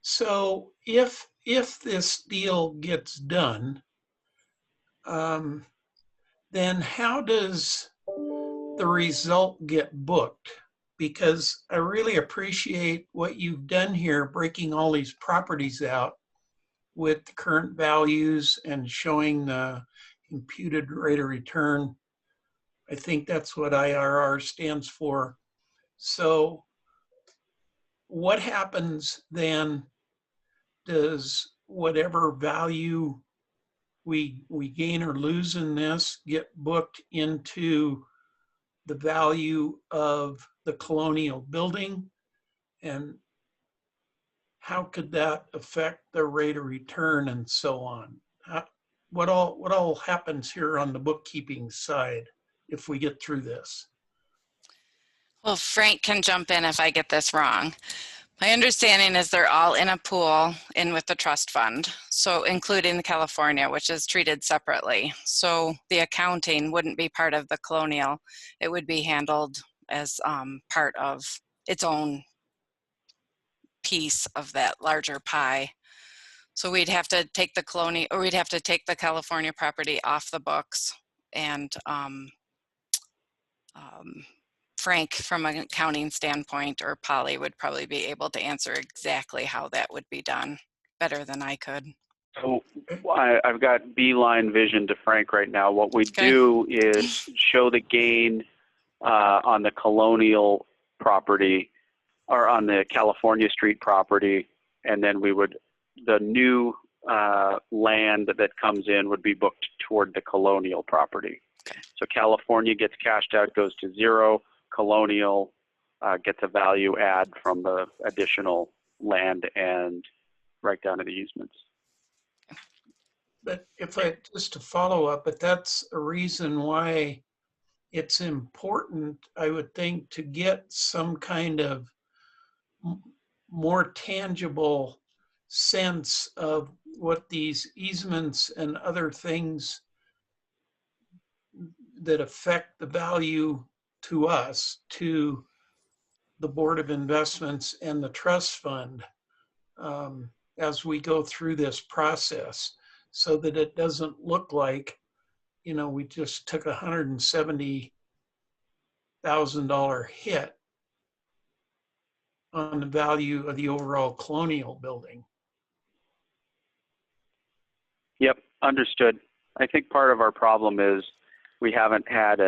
[SPEAKER 3] So if this deal gets done, then how does the result get booked? Because I really appreciate what you've done here, breaking all these properties out with the current values and showing the imputed rate of return. I think that's what IRR stands for. So what happens then? Does whatever value we gain or lose in this get booked into the value of the colonial building? And how could that affect the rate of return and so on? What all happens here on the bookkeeping side if we get through this?
[SPEAKER 8] Well, Frank can jump in if I get this wrong. My understanding is they're all in a pool in with the trust fund, so including the California, which is treated separately. So the accounting wouldn't be part of the colonial. It would be handled as part of its own piece of that larger pie. So we'd have to take the colonial, or we'd have to take the California property off the books, and Frank, from an accounting standpoint, or Polly would probably be able to answer exactly how that would be done better than I could.
[SPEAKER 7] So I've got beeline vision to Frank right now. What we do is show the gain on the colonial property or on the California Street property, and then we would, the new land that comes in would be booked toward the colonial property. So California gets cashed out, goes to zero. Colonial gets a value add from the additional land and right down to the easements.
[SPEAKER 3] But if I, just to follow up, but that's a reason why it's important, I would think, to get some kind of more tangible sense of what these easements and other things that affect the value to us, to the Board of Investments and the trust fund as we go through this process, so that it doesn't look like, you know, we just took $170,000 hit on the value of the overall colonial building.
[SPEAKER 7] Yep, understood. I think part of our problem is we haven't had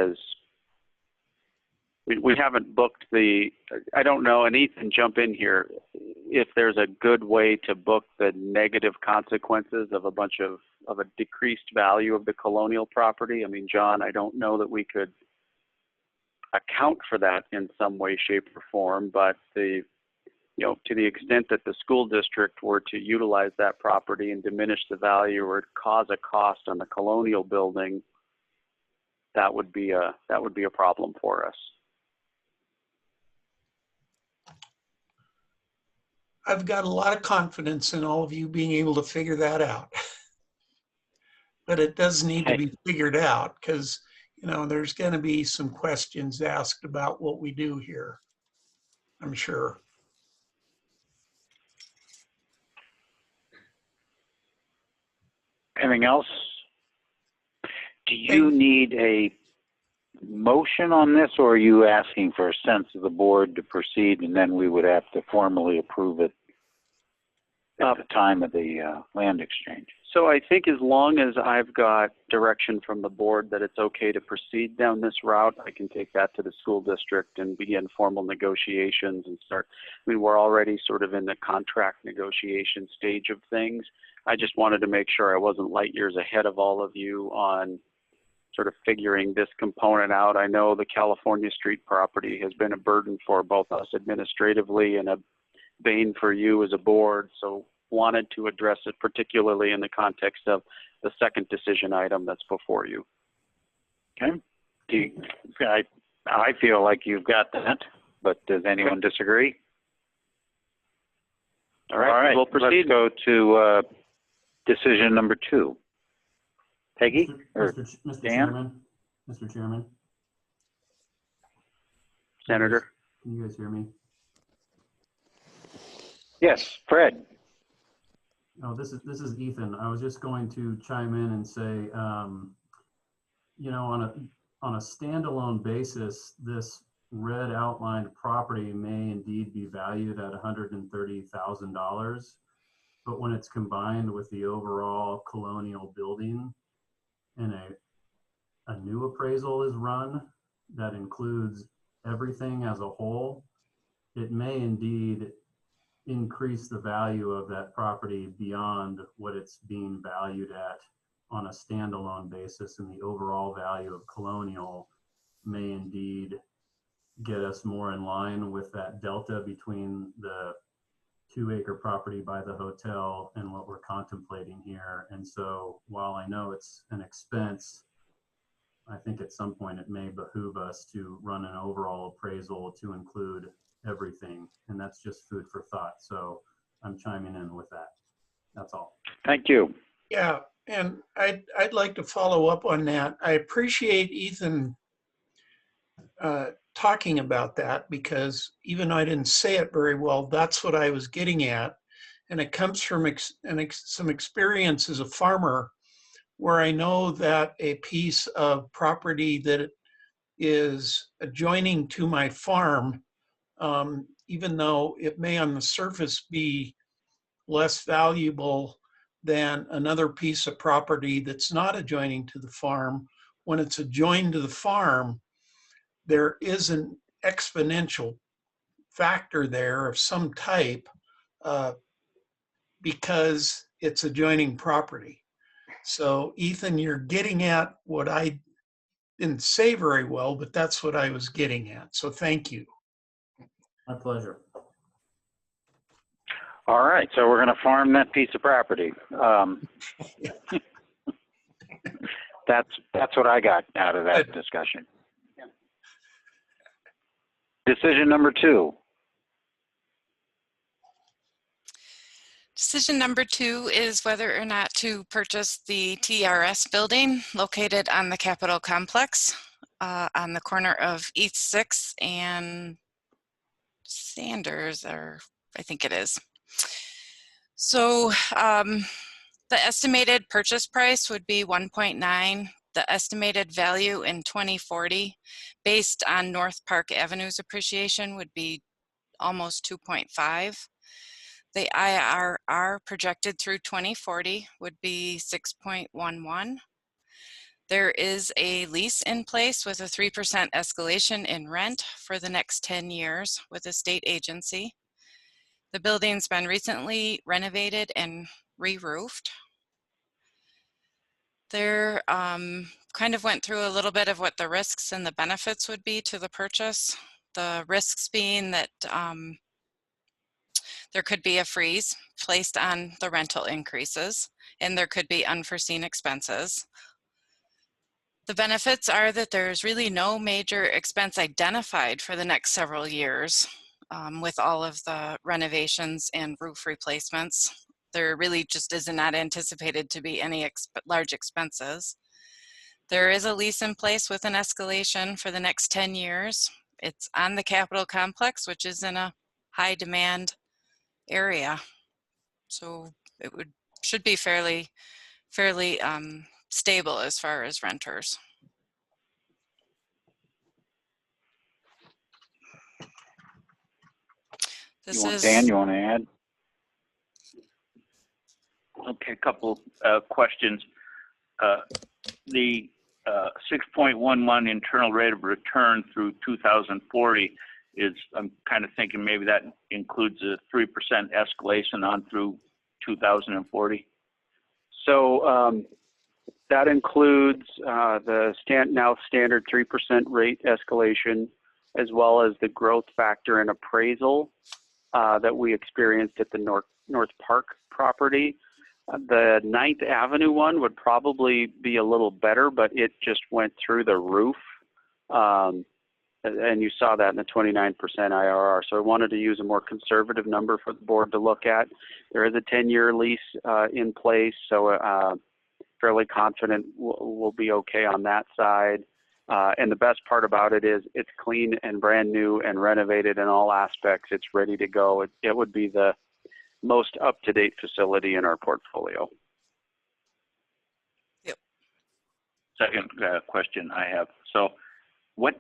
[SPEAKER 7] we haven't booked the, I don't know, and Ethan, jump in here, if there's a good way to book the negative consequences of a decreased value of the colonial property. I mean, John, I don't know that we could account for that in some way, shape, or form, but to the extent that the school district were to utilize that property and diminish the value or cause a cost on the colonial building, that would be a problem for us.
[SPEAKER 3] I've got a lot of confidence in all of you being able to figure that out. But it does need to be figured out, because, you know, there's going to be some questions asked about what we do here, I'm sure.
[SPEAKER 1] Anything else? Do you need a motion on this, or are you asking for a sense of the board to proceed, and then we would have to formally approve it at the time of the land exchange?
[SPEAKER 7] So I think as long as I've got direction from the board that it's okay to proceed down this route, I can take that to the school district and begin formal negotiations and start. I mean, we're already sort of in the contract negotiation stage of things. I just wanted to make sure I wasn't light years ahead of all of you on sort of figuring this component out. I know the California Street property has been a burden for both us administratively and a bane for you as a board. So wanted to address it, particularly in the context of the second decision item that's before you.
[SPEAKER 1] Okay. I feel like you've got that, but does anyone disagree?
[SPEAKER 7] All right, we'll proceed.
[SPEAKER 1] Let's go to decision number 2. Peggy or
[SPEAKER 16] Mr.
[SPEAKER 1] Dan?
[SPEAKER 16] Chairman, Mr. Chairman,
[SPEAKER 7] Senator.
[SPEAKER 16] can you guys hear me?
[SPEAKER 1] Yes, Fred.
[SPEAKER 16] Oh, this is Ethan. I was just going to chime in and say, you know, on a standalone basis, this red outlined property may indeed be valued at $130,000, but when it's combined with the overall colonial building and a new appraisal is run that includes everything as a whole, it may indeed increase the value of that property beyond what it's being valued at on a standalone basis, and the overall value of colonial may indeed get us more in line with that delta between the 2-acre property by the hotel and what we're contemplating here. And so while I know it's an expense, I think at some point it may behoove us to run an overall appraisal to include everything, and that's just food for thought. So I'm chiming in with that. That's all.
[SPEAKER 1] Thank you.
[SPEAKER 3] Yeah, and I'd like to follow up on that. I appreciate Ethan talking about that, because even though I didn't say it very well, that's what I was getting at. And it comes from some experience as a farmer, where I know that a piece of property that is adjoining to my farm, even though it may on the surface be less valuable than another piece of property that's not adjoining to the farm, when it's adjoined to the farm, there is an exponential factor there of some type because it's adjoining property. So Ethan, you're getting at what I didn't say very well, but that's what I was getting at. So thank you.
[SPEAKER 16] My pleasure.
[SPEAKER 1] All right, so we're going to farm that piece of property. That's what I got out of that discussion. Decision number 2.
[SPEAKER 8] Decision number 2 is whether or not to purchase the TRS building located on the Capitol Complex on the corner of East 6th and Sanders, or I think it is. So the estimated purchase price would be 1.9. The estimated value in 2040, based on North Park Avenue's appreciation, would be almost 2.5. The IRR projected through 2040 would be 6.11. There is a lease in place with a 3% escalation in rent for the next 10 years with a state agency. The building's been recently renovated and re-roofed. There kind of went through a little bit of what the risks and the benefits would be to the purchase. The risks being that there could be a freeze placed on the rental increases, and there could be unforeseen expenses. The benefits are that there's really no major expense identified for the next several years with all of the renovations and roof replacements. There really just is not anticipated to be any large expenses. There is a lease in place with an escalation for the next 10 years. It's on the Capitol Complex, which is in a high demand area. So it should be fairly stable as far as renters.
[SPEAKER 1] Dan, you want to add?
[SPEAKER 17] Okay, a couple questions. The 6.11 internal rate of return through 2040 is, I'm kind of thinking maybe that includes a 3% escalation on through 2040.
[SPEAKER 7] So that includes the now standard 3% rate escalation, as well as the growth factor and appraisal that we experienced at the North North Park property. The 9th Avenue one would probably be a little better, but it just went through the roof. And you saw that in the 29% IRR. So I wanted to use a more conservative number for the board to look at. There is a 10-year lease in place, so fairly confident we'll be okay on that side. And the best part about it is it's clean and brand new and renovated in all aspects. It's ready to go. It would be the most up-to-date facility in our portfolio.
[SPEAKER 17] Second question I have. So what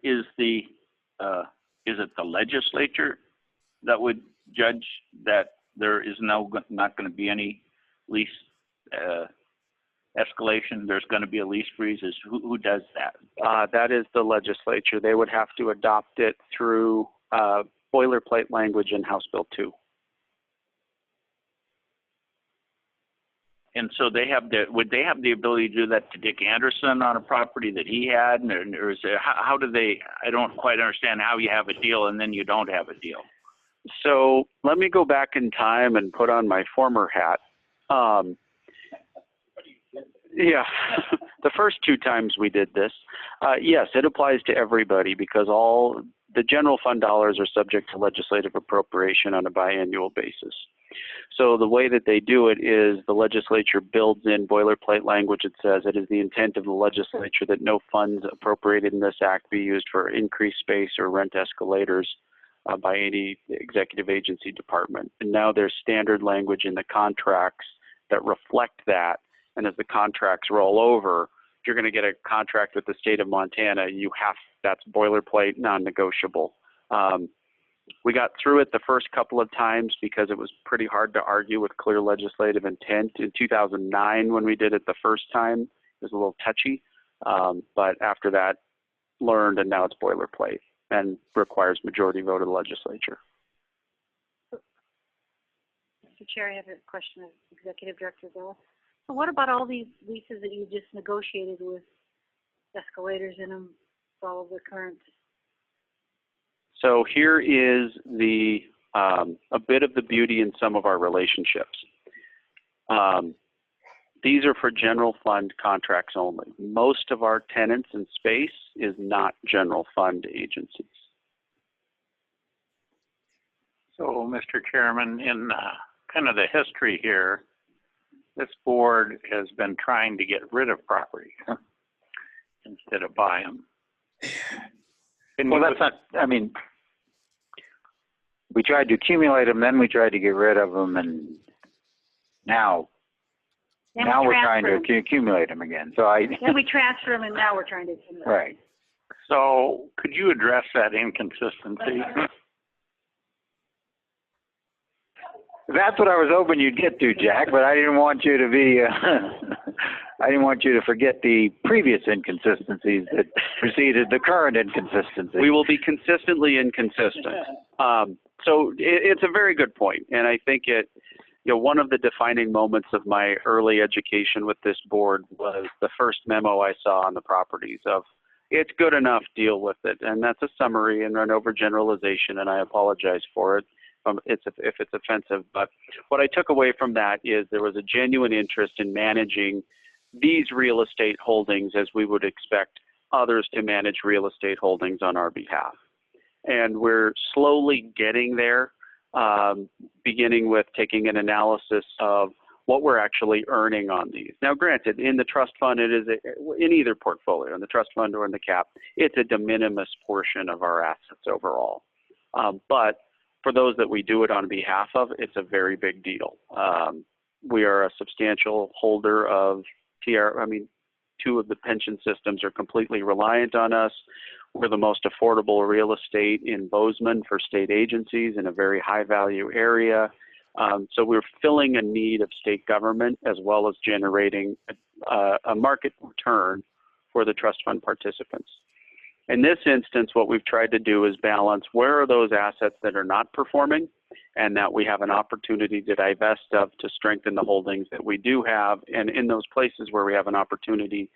[SPEAKER 17] is the, is it the legislature that would judge that there is not going to be any lease escalation? There's going to be a lease freeze? Who does that?
[SPEAKER 7] That is the legislature. They would have to adopt it through boilerplate language in House Bill 2.
[SPEAKER 17] And so would they have the ability to do that to Dick Anderson on a property that he had? Or is it, how do they, I don't quite understand how you have a deal and then you don't have a deal.
[SPEAKER 7] So let me go back in time and put on my former hat. Yeah, the first 2 times we did this, yes, it applies to everybody because all the general fund dollars are subject to legislative appropriation on a biannual basis. So the way that they do it is the legislature builds in boilerplate language that says it is the intent of the legislature that no funds appropriated in this act be used for increased space or rent escalators by any executive agency department. And now there's standard language in the contracts that reflect that. And as the contracts roll over, if you're going to get a contract with the state of Montana, that's boilerplate, non-negotiable. We got through it the first couple of times because it was pretty hard to argue with clear legislative intent. In 2009, when we did it the first time, it was a little touchy. But after that, learned, and now it's boilerplate and requires majority vote of the legislature.
[SPEAKER 4] Mr. Chair, I have a question of Executive Director Bill. So what about all these leases that you just negotiated with escalators in them for all of the current?
[SPEAKER 7] So here is a bit of the beauty in some of our relationships. These are for general fund contracts only. Most of our tenants in space is not general fund agencies.
[SPEAKER 9] So, Mr. Chairman, in kind of the history here, this board has been trying to get rid of property instead of buy them.
[SPEAKER 1] Well, that's not, I mean, we tried to accumulate them, then we tried to get rid of them, and now we're trying to accumulate them again. So
[SPEAKER 4] Then we transfer them, and now we're trying to accumulate.
[SPEAKER 1] Right.
[SPEAKER 9] So could you address that inconsistency?
[SPEAKER 1] That's what I was hoping you'd get to, Jack, but I didn't want you to be, I didn't want you to forget the previous inconsistencies that preceded the current inconsistency.
[SPEAKER 7] We will be consistently inconsistent. So it's a very good point, and I think one of the defining moments of my early education with this board was the first memo I saw on the properties of, it's good enough, deal with it. And that's a summary and an overgeneralization, and I apologize for it if it's offensive. But what I took away from that is there was a genuine interest in managing these real estate holdings as we would expect others to manage real estate holdings on our behalf. And we're slowly getting there, beginning with taking an analysis of what we're actually earning on these. Now, granted, in the trust fund, it is in either portfolio, in the trust fund or in the cap, it's a de minimis portion of our assets overall. But for those that we do it on behalf of, it's a very big deal. We are a substantial holder of two of the pension systems are completely reliant on us. We're the most affordable real estate in Bozeman for state agencies in a very high value area. So we're filling a need of state government as well as generating a market return for the trust fund participants. In this instance, what we've tried to do is balance where are those assets that are not performing and that we have an opportunity to divest of to strengthen the holdings that we do have. And in those places where we have an opportunity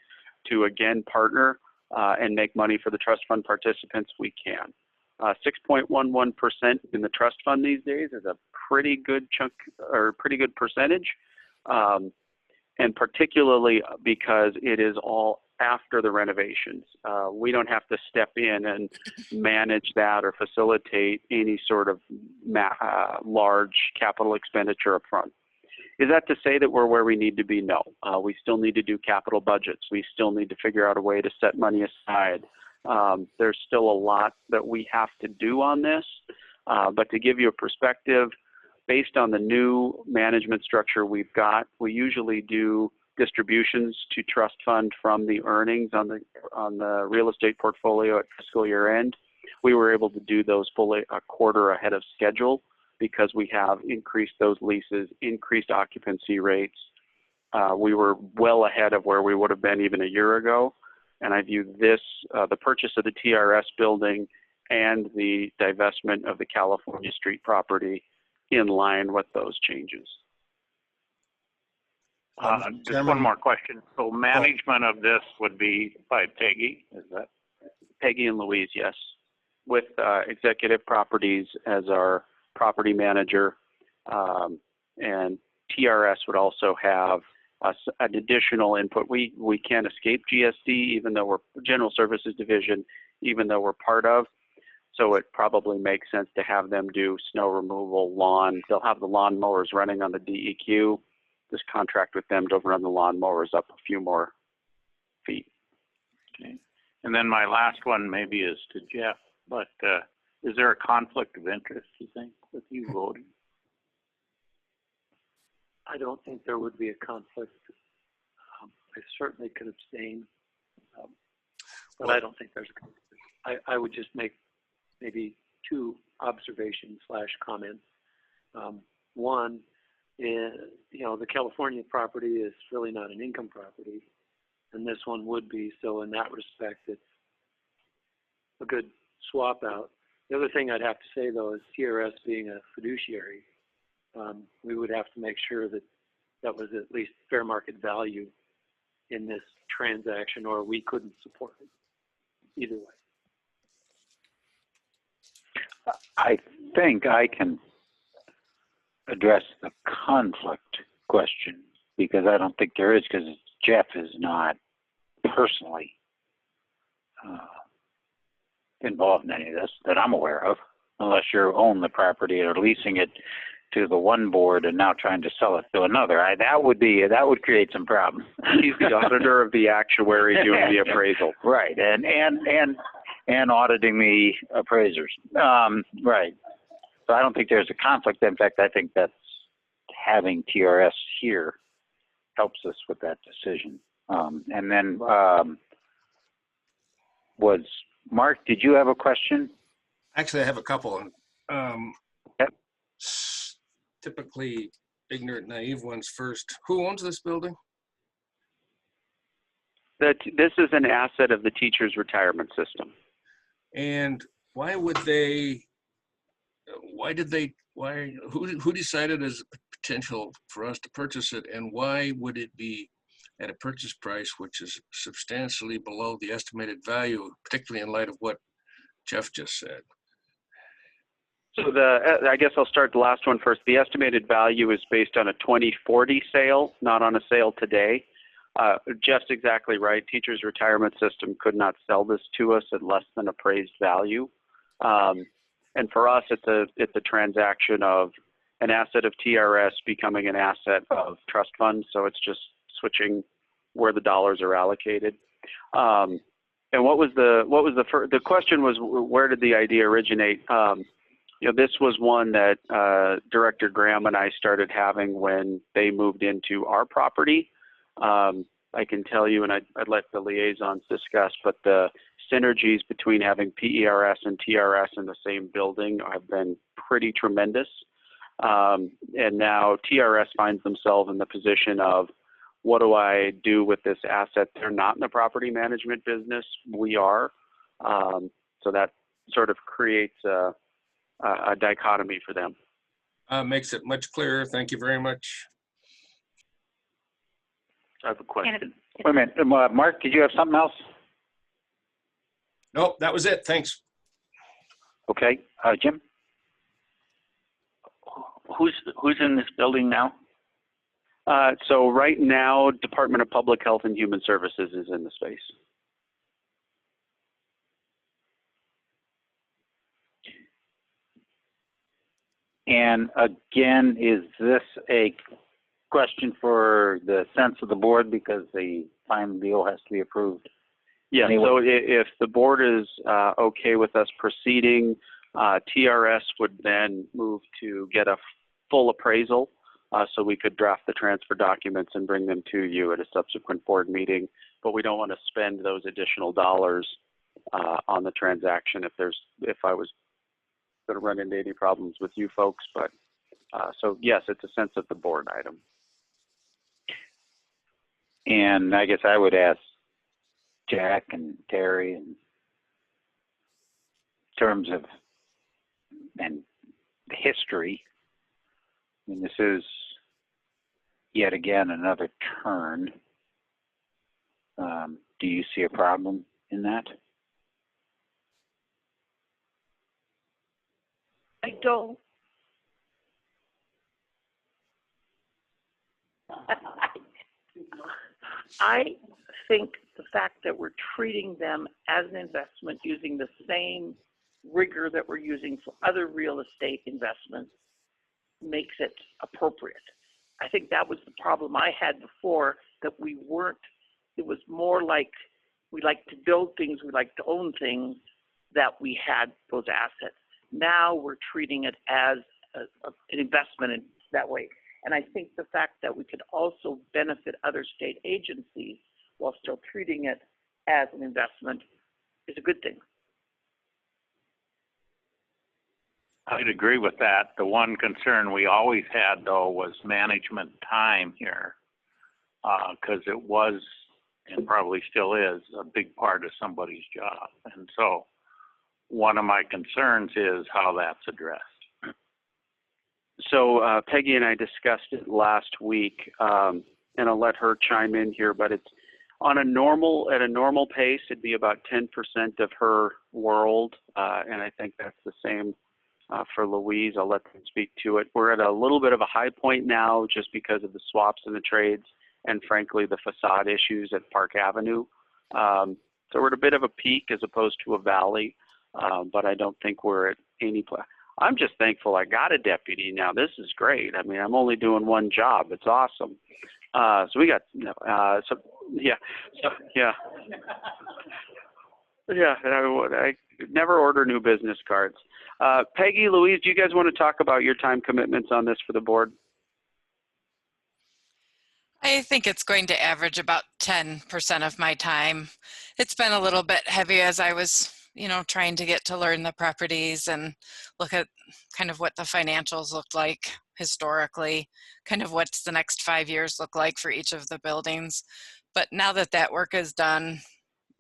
[SPEAKER 7] to, again, partner and make money for the trust fund participants, we can. 6.11% in the trust fund these days is a pretty good chunk or pretty good percentage. And particularly because it is all after the renovations. We don't have to step in and manage that or facilitate any sort of large capital expenditure up front. Is that to say that we're where we need to be? No. We still need to do capital budgets. We still need to figure out a way to set money aside. There's still a lot that we have to do on this. But to give you a perspective, based on the new management structure we've got, we usually do distributions to trust fund from the earnings on the real estate portfolio at fiscal year end. We were able to do those fully a quarter ahead of schedule because we have increased those leases, increased occupancy rates. We were well ahead of where we would have been even a year ago. And I view this, the purchase of the TRS building and the divestment of the California Street property in line with those changes.
[SPEAKER 9] Just one more question. So management of this would be by Peggy, is that?
[SPEAKER 7] Peggy and Louise, yes. With Executive Properties as our property manager. And TRS would also have an additional input. We can't escape GSD, even though we're General Services Division, even though we're part of. So it probably makes sense to have them do snow removal, lawn. They'll have the lawn mowers running on the DEQ. Just contract with them to run the lawn mowers up a few more feet.
[SPEAKER 9] Okay. And then my last one maybe is to Jeff, but is there a conflict of interest, you think, with you voting?
[SPEAKER 10] I don't think there would be a conflict. I certainly could abstain, but I don't think there's a conflict. I would just make maybe two observations / comments. One is, the California property is really not an income property, and this one would be. So in that respect, it's a good swap out. The other thing I'd have to say, though, is TRS being a fiduciary, we would have to make sure that that was at least fair market value in this transaction, or we couldn't support it either way.
[SPEAKER 1] I think I can address the conflict question because I don't think there is, because Jeff is not personally involved in any of this that I'm aware of, unless you own the property or leasing it to the one board and now trying to sell it to another. That would create some problems.
[SPEAKER 7] He's the auditor of the actuary doing the appraisal.
[SPEAKER 1] Right, and auditing the appraisers. Right. So I don't think there's a conflict. In fact, I think that's having TRS here helps us with that decision. And then was Mark, did you have a question?
[SPEAKER 6] Actually, I have a couple. Typically ignorant, naive ones first. Who owns this building?
[SPEAKER 7] This is an asset of the teachers' retirement system.
[SPEAKER 6] And who decided as a potential for us to purchase it, and why would it be at a purchase price which is substantially below the estimated value, particularly in light of what Jeff just said?
[SPEAKER 7] So I guess I'll start the last one first. The estimated value is based on a 2040 sale, not on a sale today. Jeff's exactly right. Teachers' retirement system could not sell this to us at less than appraised value. And for us, it's a transaction of an asset of TRS becoming an asset of trust funds. So it's just switching where the dollars are allocated. And the question was, where did the idea originate? This was one that Director Graham and I started having when they moved into our property. I can tell you, and I'd let the liaisons discuss, but the synergies between having PERS and TRS in the same building have been pretty tremendous. And now TRS finds themselves in the position of, what do I do with this asset? They're not in the property management business. We are. So that sort of creates a dichotomy for them.
[SPEAKER 6] Makes it much clearer. Thank you very much.
[SPEAKER 7] I have a question.
[SPEAKER 1] Wait a minute, Mark, did you have something else?
[SPEAKER 6] Nope, that was it. Thanks.
[SPEAKER 1] Okay, Jim?
[SPEAKER 17] Who's in this building now?
[SPEAKER 7] So right now, Department of Public Health and Human Services is in the space.
[SPEAKER 1] And again, is this a question for the sense of the board because the final deal has to be approved?
[SPEAKER 7] Yeah,
[SPEAKER 1] Anyway.
[SPEAKER 7] so if the board is okay with us proceeding, TRS would then move to get a full appraisal so we could draft the transfer documents and bring them to you at a subsequent board meeting. But we don't want to spend those additional dollars on the transaction if I was going to run into any problems with you folks. But so yes, it's a sense of the board item.
[SPEAKER 1] And I guess I would ask Jack and Terry in terms of and the history. I mean, this is yet again another turn. Do you see a problem in that?
[SPEAKER 5] I don't. I think the fact that we're treating them as an investment using the same rigor that we're using for other real estate investments makes it appropriate. I think that was the problem I had before, that we weren't, it was more like we like to build things, we like to own things, that we had those assets. Now we're treating it as an investment in that way. And I think the fact that we could also benefit other state agencies while still treating it as an investment is a good thing.
[SPEAKER 9] I'd agree with that. The one concern we always had, though, was management time here, because it was, and probably still is, a big part of somebody's job. And so one of my concerns is how that's addressed.
[SPEAKER 7] So Peggy and I discussed it last week, and I'll let her chime in here, but it's at a normal pace, it'd be about 10% of her world, and I think that's the same for Louise. I'll let them speak to it. We're at a little bit of a high point now just because of the swaps and the trades and frankly the facade issues at Park Avenue. So we're at a bit of a peak as opposed to a valley, but I don't think we're at any place. I'm just thankful I got a deputy now. This is great. I mean, I'm only doing one job. It's awesome. So we got, I never order new business cards. Peggy, Louise, do you guys want to talk about your time commitments on this for the board?
[SPEAKER 8] I think it's going to average about 10% of my time. It's been a little bit heavy as I was, trying to get to learn the properties and look at kind of what the financials look like historically, kind of what's the next 5 years look like for each of the buildings. But now that that work is done,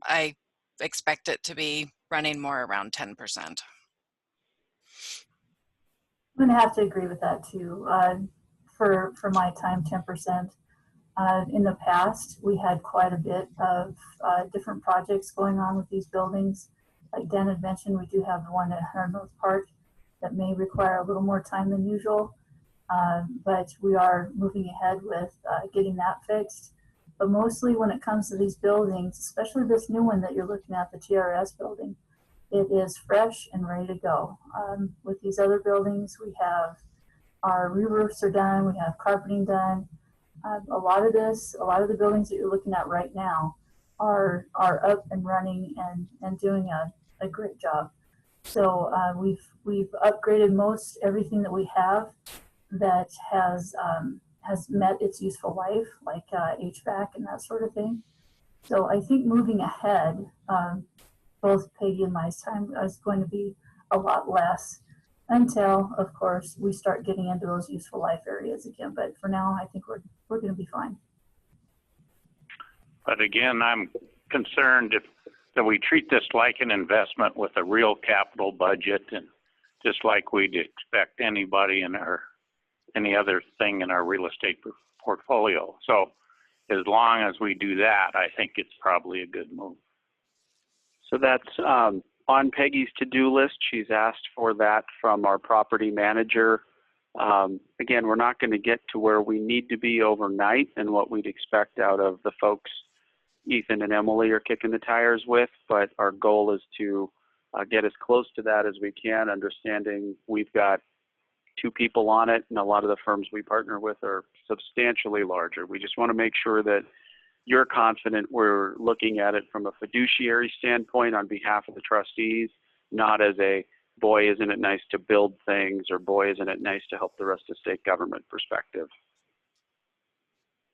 [SPEAKER 8] I expect it to be running more around 10%.
[SPEAKER 15] I'm going to have to agree with that too. For my time, 10%. In the past, we had quite a bit of different projects going on with these buildings. Like Dan had mentioned, we do have the one at 100 North Park that may require a little more time than usual, but we are moving ahead with getting that fixed. But mostly when it comes to these buildings, especially this new one that you're looking at, the TRS building, it is fresh and ready to go. With these other buildings, we have our re-roofs are done, we have carpeting done. A lot of the buildings that you're looking at right now are up and running and doing a great job. So we've upgraded most everything that we have that has met its useful life, like HVAC and that sort of thing. So I think moving ahead, both Peggy and my time is going to be a lot less until, of course, we start getting into those useful life areas again. But for now, I think we're going to be fine.
[SPEAKER 9] But again, I'm concerned that we treat this like an investment with a real capital budget, and just like we'd expect anybody in any other thing in our real estate portfolio. So as long as we do that, I think it's probably a good move.
[SPEAKER 7] So that's on Peggy's to-do list. She's asked for that from our property manager. Again, we're not going to get to where we need to be overnight and what we'd expect out of the folks Ethan and Emily are kicking the tires with, but our goal is to get as close to that as we can, understanding we've got 2 people on it, and a lot of the firms we partner with are substantially larger. We just want to make sure that you're confident we're looking at it from a fiduciary standpoint on behalf of the trustees, not as a, boy, isn't it nice to build things, or boy, isn't it nice to help the rest of state government perspective.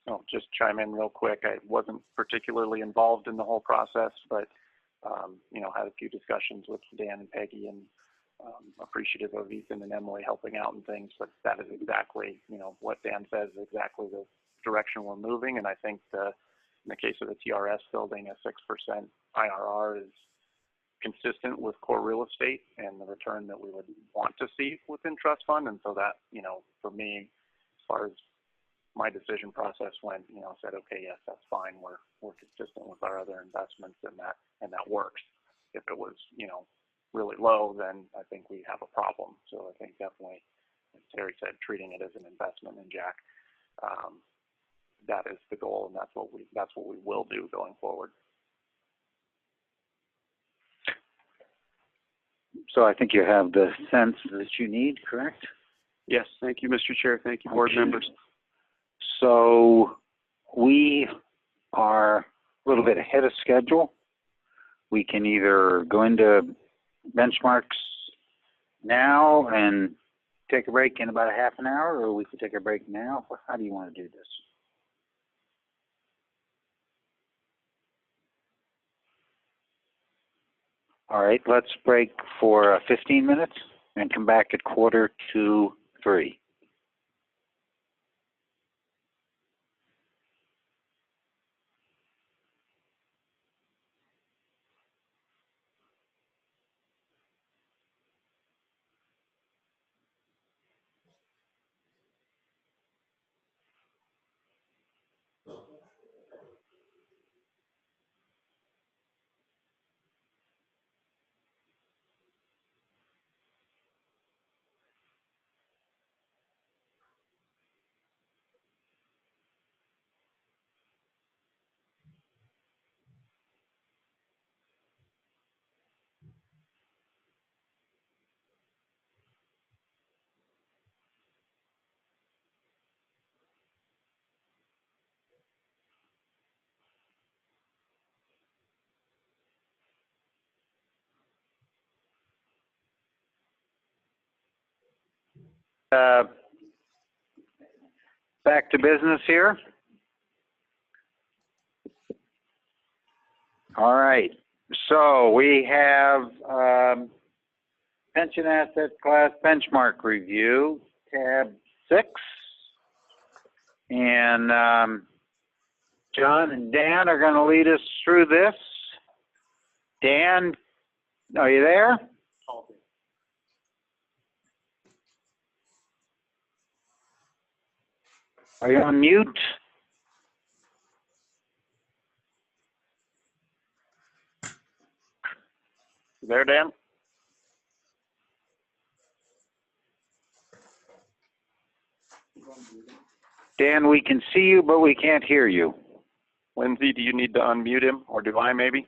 [SPEAKER 18] I'll just chime in real quick. I wasn't particularly involved in the whole process, but you know, had a few discussions with Dan and Peggy, and appreciative of Ethan and Emily helping out and things. But that is exactly, you know, what Dan says is exactly the direction we're moving. And I think in the case of the TRS building, a 6% IRR is consistent with core real estate and the return that we would want to see within trust fund. And so that, you know, for me, as far as my decision process went, you know, said, okay, yes, that's fine. We're consistent with our other investments, and that works. If it was, you know, really low, then I think we have a problem. So I think definitely, as Terry said, treating it as an investment in Jack, that is the goal, and that's what we will do going forward.
[SPEAKER 1] So I think you have the sense that you need, correct?
[SPEAKER 7] Yes, thank you, Mr. Chair. Thank you, board members.
[SPEAKER 1] So we are a little bit ahead of schedule. We can either go into benchmarks now and take a break in about a half an hour, or we could take a break now. How do you want to do this? All right, let's break for 15 minutes and come back at 2:45. Back to business here. All right. So we have pension asset class benchmark review, tab 6. And John and Dan are going to lead us through this. Dan, are you there? Are you on mute?
[SPEAKER 18] You there, Dan?
[SPEAKER 1] Dan, we can see you, but we can't hear you.
[SPEAKER 18] Lindsay, do you need to unmute him, or do I maybe?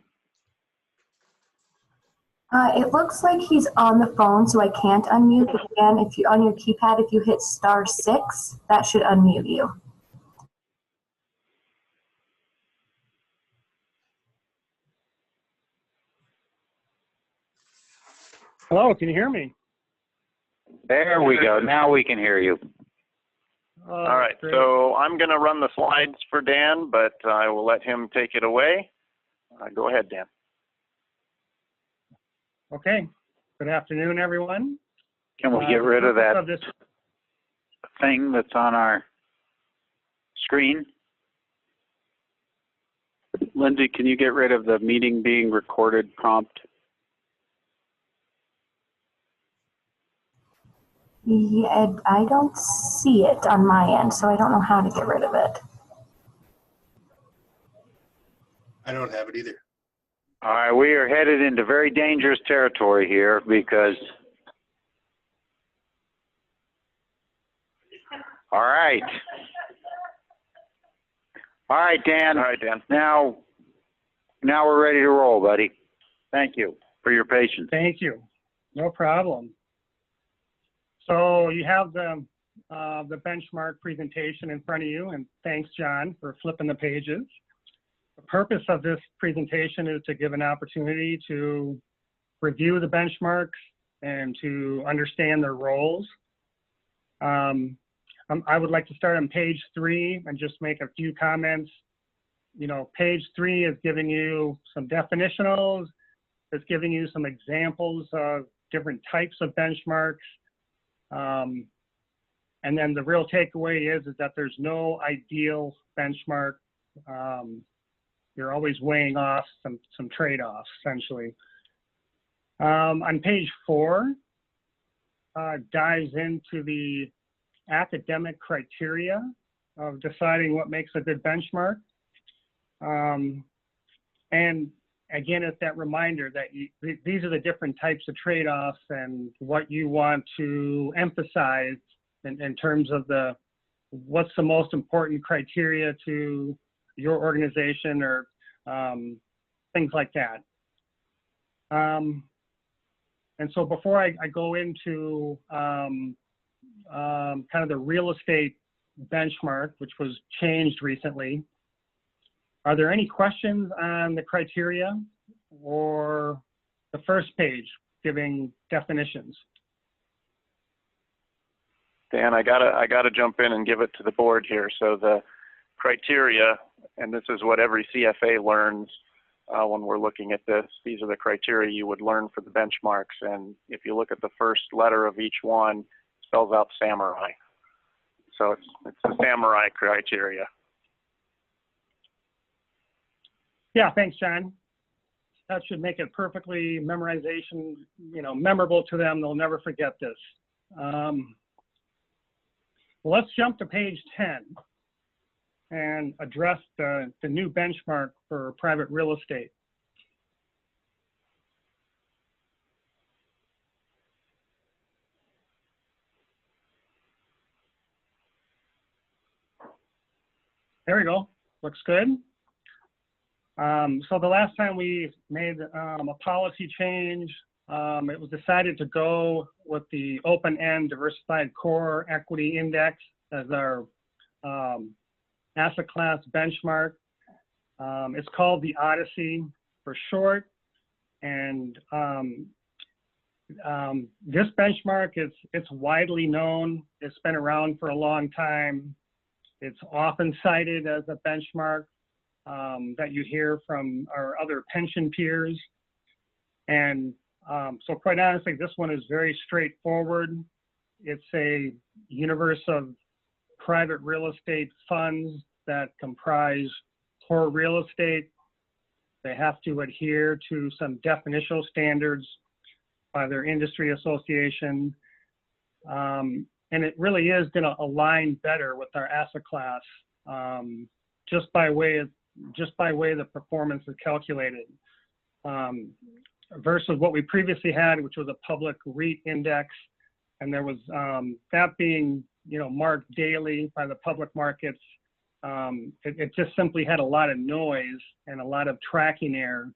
[SPEAKER 14] It looks like he's on the phone, so I can't unmute. But again, if you on your keypad, if you hit *6, that should unmute you.
[SPEAKER 19] Hello, can you hear me?
[SPEAKER 1] There we go. Now we can hear you.
[SPEAKER 18] All right,
[SPEAKER 19] great.
[SPEAKER 18] so I'm going to run the slides for Dan, but I will let him take it away. Go ahead, Dan.
[SPEAKER 19] Okay. Good afternoon, everyone.
[SPEAKER 1] Can we get rid of that
[SPEAKER 19] this
[SPEAKER 1] thing that's on our screen?
[SPEAKER 7] Lindsay, can you get rid of the meeting being recorded prompt?
[SPEAKER 14] Yeah, I don't see it on my end, so I don't know how to get rid of it.
[SPEAKER 20] I don't have it either.
[SPEAKER 1] All right, we are headed into very dangerous territory here because, all right. All right, Dan.
[SPEAKER 18] All right, Dan.
[SPEAKER 1] Now we're ready to roll, buddy. Thank you for your patience.
[SPEAKER 19] Thank you. No problem. So you have the benchmark presentation in front of you, and thanks, John, for flipping the pages. The purpose of this presentation is to give an opportunity to review the benchmarks and to understand their roles. I would like to start on page 3 and just make a few comments. You know, page 3 is giving you some definitionals. It's giving you some examples of different types of benchmarks. And then the real takeaway is that there's no ideal benchmark. You're always weighing off some trade-offs, essentially. On page 4, dives into the academic criteria of deciding what makes a good benchmark. And again, it's that reminder that these are the different types of trade-offs and what you want to emphasize in terms of what's the most important criteria to your organization or things like that. And so before I go into kind of the real estate benchmark, which was changed recently, are there any questions on the criteria or the first page giving definitions?
[SPEAKER 18] Dan, I gotta jump in and give it to the board here. So the criteria, and this is what every CFA learns when we're looking at this, these are the criteria you would learn for the benchmarks. And if you look at the first letter of each one, it spells out samurai. So it's the samurai criteria.
[SPEAKER 19] Yeah, thanks, John. That should make it perfectly memorable to them. They'll never forget this. Let's jump to page 10 and address the new benchmark for private real estate. There we go. Looks good. So the last time we made a policy change, it was decided to go with the open-end diversified core equity index as our asset class benchmark. It's called the Odyssey for short. And this benchmark, it's widely known. It's been around for a long time. It's often cited as a benchmark that you hear from our other pension peers. And so quite honestly, this one is very straightforward. It's a universe of private real estate funds that comprise core real estate. They have to adhere to some definitional standards by their industry association. And it really is going to align better with our asset class just by way the performance is calculated. Versus what we previously had, which was a public REIT index, and there was that being marked daily by the public markets. It just simply had a lot of noise and a lot of tracking error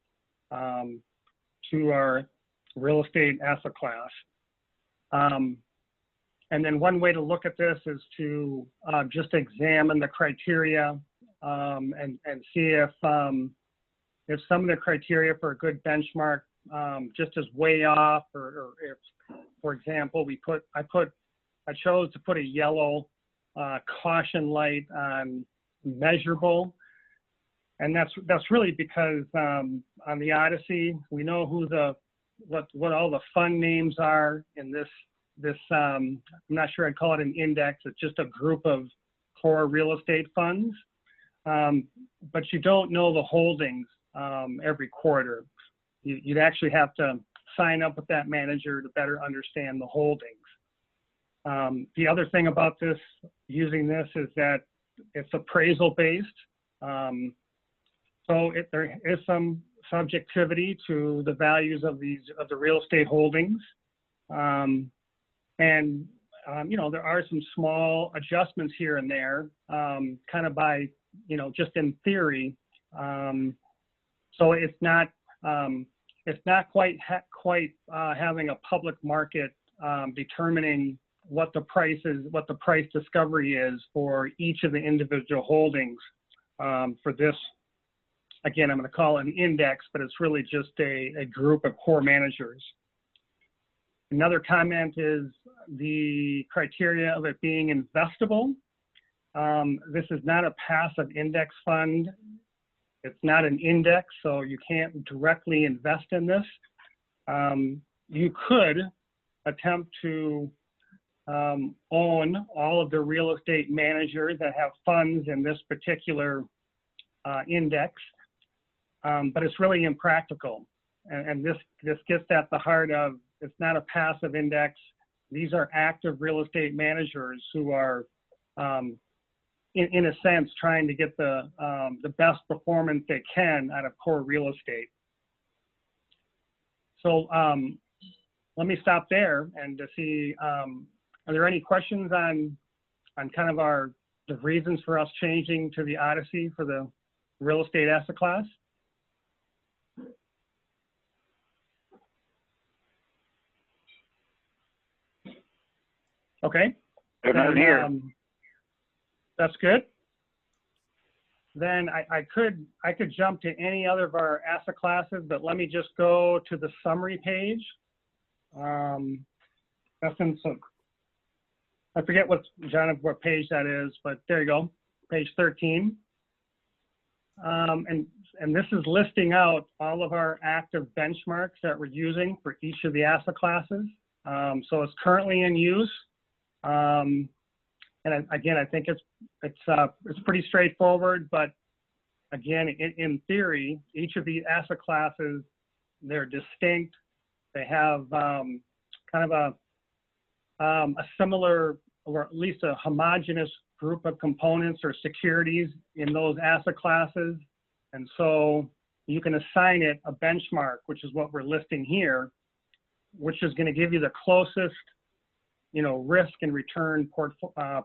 [SPEAKER 19] to our real estate asset class. And then one way to look at this is to just examine the criteria and see if some of the criteria for a good benchmark just is way off, or if, for example, I chose to put a yellow caution light on measurable, and that's really because on the Odyssey we know what all the fund names are in this. I'm not sure I'd call it an index. It's just a group of core real estate funds, but you don't know the holdings every quarter. You'd actually have to sign up with that manager to better understand the holdings. The other thing about using this is that it's appraisal based. So there is some subjectivity to the values of the real estate holdings. You know, there are some small adjustments here and there, kind of by, you know, just in theory. So it's not quite having a public market determining what the price is, what the price discovery is for each of the individual holdings. For this, again, I'm going to call it an index, but it's really just a group of core managers. Another comment is the criteria of it being investable. This is not a passive index fund. It's not an index, so you can't directly invest in this. You could attempt to own all of the real estate managers that have funds in this particular index, but it's really impractical. And this gets at the heart of, it's not a passive index. These are active real estate managers who are, in a sense, trying to get the best performance they can out of core real estate. So let me stop there and to see, are there any questions on kind of the reasons for us changing to the Odyssey for the real estate asset class? Okay.
[SPEAKER 1] Then, here.
[SPEAKER 19] That's good. Then I could jump to any other of our asset classes, but let me just go to the summary page. That's in some, I forget what page that is, but there you go, page 13. And this is listing out all of our active benchmarks that we're using for each of the asset classes. So it's currently in use. And again, I think it's pretty straightforward, but again, in theory, each of the asset classes, they're distinct. They have kind of a similar, or at least a homogeneous group of components or securities in those asset classes. And so you can assign it a benchmark, which is what we're listing here, which is going to give you the closest, you know, risk and return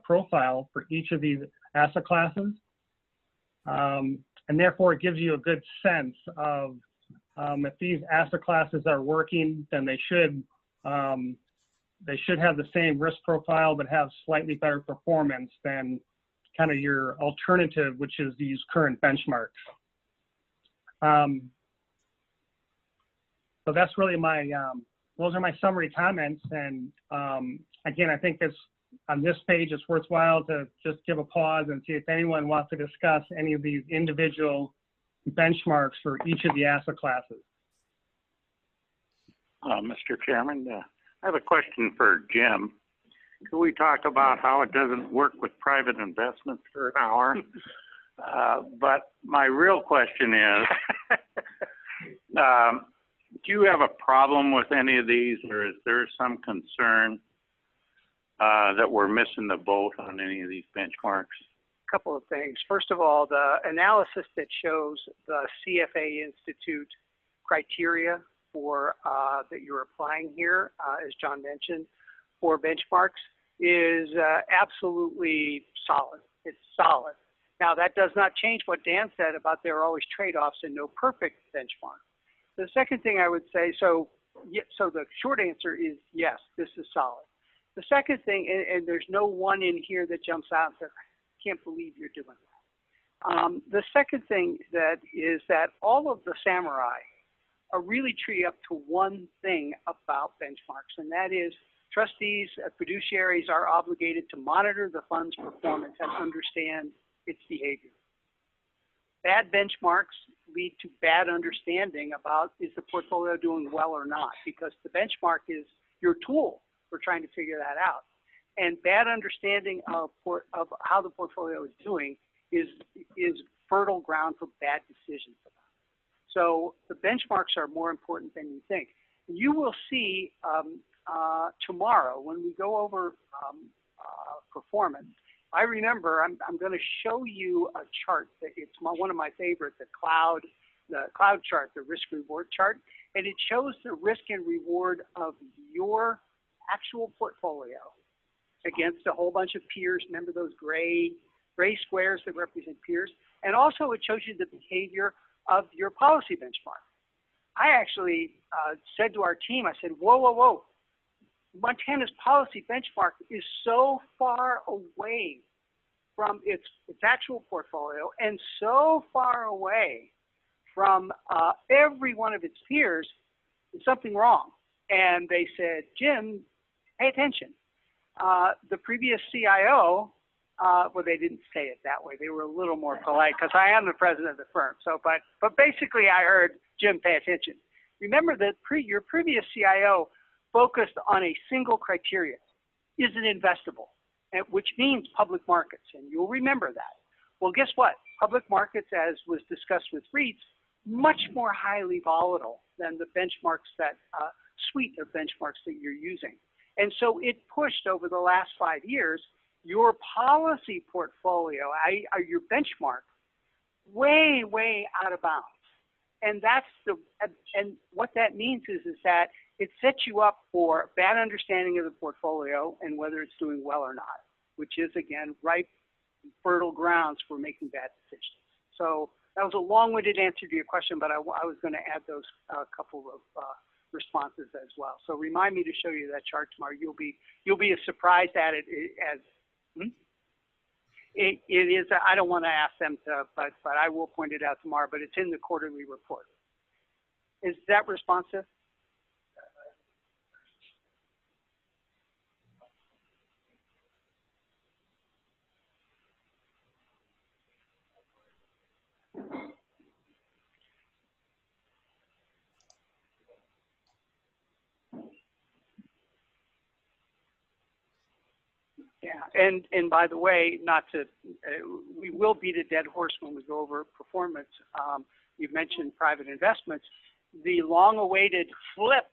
[SPEAKER 19] profile for each of these asset classes. And therefore it gives you a good sense of if these asset classes are working, then they should have the same risk profile, but have slightly better performance than kind of your alternative, which is these current benchmarks. So that's really my, those are my summary comments. And again, I think on this page, it's worthwhile to just give a pause and see if anyone wants to discuss any of these individual benchmarks for each of the asset classes.
[SPEAKER 9] Mr. Chairman, I have a question for Jim. Could we talk about how it doesn't work with private investments for an hour? But my real question is, do you have a problem with any of these, or is there some concern that we're missing the boat on any of these benchmarks?
[SPEAKER 20] Couple of things. First of all, the analysis that shows the CFA Institute criteria for that you're applying here, as John mentioned, for benchmarks is absolutely solid. It's solid. Now, that does not change what Dan said about there are always trade-offs and no perfect benchmark. The second thing I would say, so the short answer is yes, this is solid. The second thing, and there's no one in here that jumps out and says, I can't believe you're doing that. The second thing that is that all of the samurai are really treated up to one thing about benchmarks, and that is trustees, fiduciaries are obligated to monitor the fund's performance and understand its behavior. Bad benchmarks lead to bad understanding about is the portfolio doing well or not, because the benchmark is your tool for trying to figure that out. And bad understanding of how the portfolio is doing is fertile ground for bad decisions. So the benchmarks are more important than you think. You will see tomorrow when we go over performance. I remember I'm going to show you a chart that it's one of my favorites, the cloud the cloud chart, the risk reward chart, and it shows the risk and reward of your actual portfolio against a whole bunch of peers. Remember those gray squares that represent peers? And also it shows you the behavior of your policy benchmark. I actually said to our team, I said, whoa, whoa, whoa. Montana's policy benchmark is so far away from its actual portfolio and so far away from every one of its peers, there's something wrong. And they said, Jim, pay attention. The previous CIO, well, they didn't say it that way. They were a little more polite because I am the president of the firm. So, but basically I heard, Jim, pay attention. Remember that your previous CIO focused on a single criteria. Is it investable? Which means public markets, and you'll remember that. Well, guess what? Public markets, as was discussed with REITs, much more highly volatile than the benchmarks that suite of benchmarks that you're using. And so it pushed over the last 5 years your policy portfolio, your benchmark, way, way out of bounds. And and what that means is that it sets you up for bad understanding of the portfolio and whether it's doing well or not, which is, again, ripe, fertile grounds for making bad decisions. So that was a long-winded answer to your question, but I was going to add those couple of responses as well. So remind me to show you that chart tomorrow. You'll be as surprised at it as it is. I don't want to ask them to, but I will point it out tomorrow. But it's in the quarterly report. Is that responsive? Yeah, and by the way, we will beat a dead horse when we go over performance. You've mentioned private investments. The long-awaited flip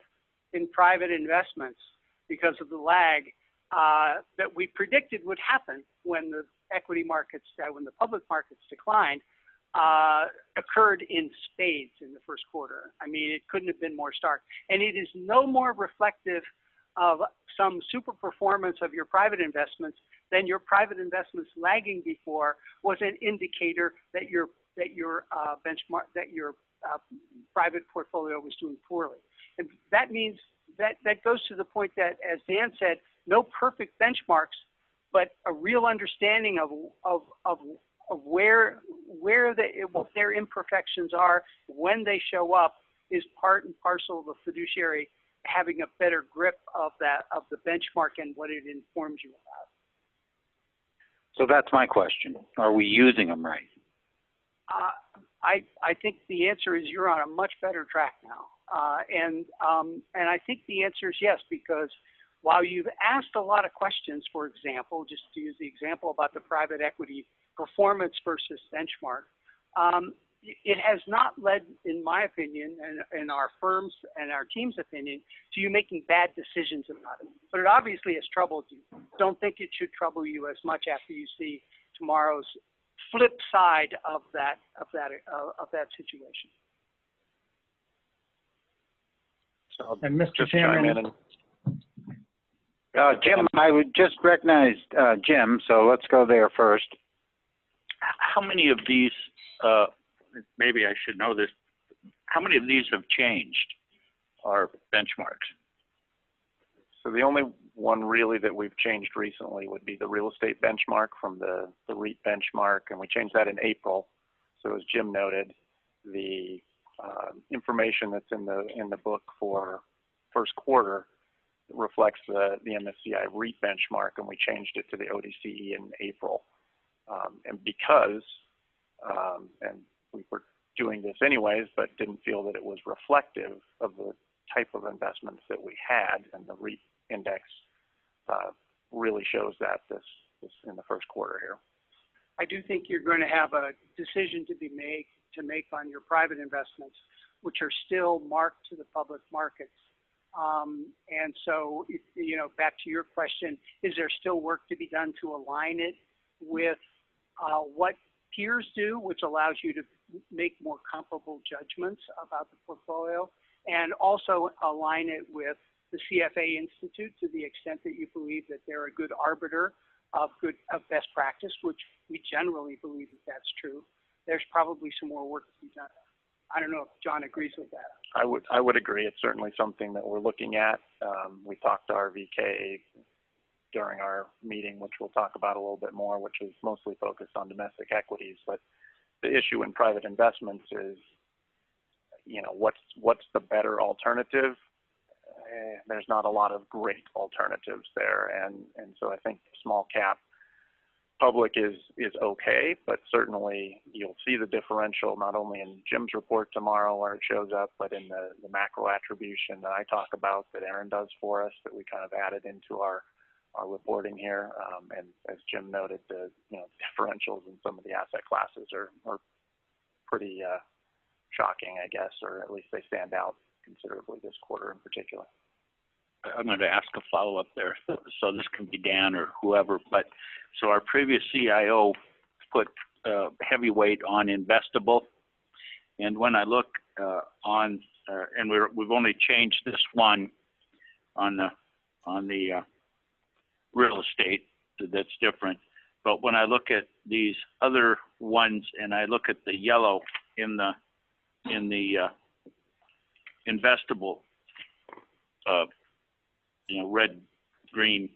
[SPEAKER 20] in private investments because of the lag that we predicted would happen when the equity markets, when the public markets declined, occurred in spades in the first quarter. I mean, it couldn't have been more stark. And it is no more reflective of some super performance of your private investments than your private investments lagging before was an indicator that your benchmark, that your private portfolio was doing poorly. And that means that goes to the point that, as Dan said, no perfect benchmarks, but a real understanding of where what their imperfections are when they show up is part and parcel of a fiduciary having a better grip of the benchmark and what it informs you about.
[SPEAKER 1] So that's my question. Are we using them right?
[SPEAKER 20] I think the answer is you're on a much better track now. And I think the answer is yes, because while you've asked a lot of questions, for example, just to use the example about the private equity performance versus benchmark, it has not led, in my opinion, and in our firm's and our team's opinion, to you making bad decisions about it. But it obviously has troubled you. Don't think it should trouble you as much after you see tomorrow's flip side of that situation.
[SPEAKER 1] So
[SPEAKER 19] And Mr.
[SPEAKER 1] just
[SPEAKER 19] Chairman,
[SPEAKER 1] chime in Jim, I would just recognize Jim, so let's go there first.
[SPEAKER 17] How many of these, maybe I should know this, how many of these have changed our benchmarks?
[SPEAKER 18] So the only one really that we've changed recently would be the real estate benchmark from the REIT benchmark, and we changed that in April. So as Jim noted, the information that's in the book for first quarter reflects the MSCI REIT benchmark, and we changed it to the ODCE in April. And because, and we were doing this anyways, but didn't feel that it was reflective of the type of investments that we had, and the REIT index really shows that this in the first quarter here.
[SPEAKER 20] I do think you're going to have a decision to make on your private investments, which are still marked to the public markets. And so, back to your question, is there still work to be done to align it with what peers do, which allows you to make more comparable judgments about the portfolio, and also align it with the CFA Institute to the extent that you believe that they're a good arbiter of best practice, which we generally believe that that's true. There's probably some more work to be done. I don't know if John agrees with that.
[SPEAKER 18] I would agree. It's certainly something that we're looking at. We talked to RVK during our meeting, which we'll talk about a little bit more, which is mostly focused on domestic equities. But the issue in private investments is, what's the better alternative? There's not a lot of great alternatives there, and so I think small cap public is okay, but certainly you'll see the differential not only in Jim's report tomorrow where it shows up, but in the macro attribution that I talk about that Aaron does for us, that we kind of added into our reporting here. And as Jim noted, the differentials in some of the asset classes are pretty shocking, I guess, or at least they stand out considerably this quarter in particular.
[SPEAKER 17] I'm going to ask a follow-up there. So this can be Dan or whoever, but so our previous CIO put heavy weight on investable, and when I look and we've only changed this one on the real estate that's different, but when I look at these other ones and I look at the yellow in the investable, red, green,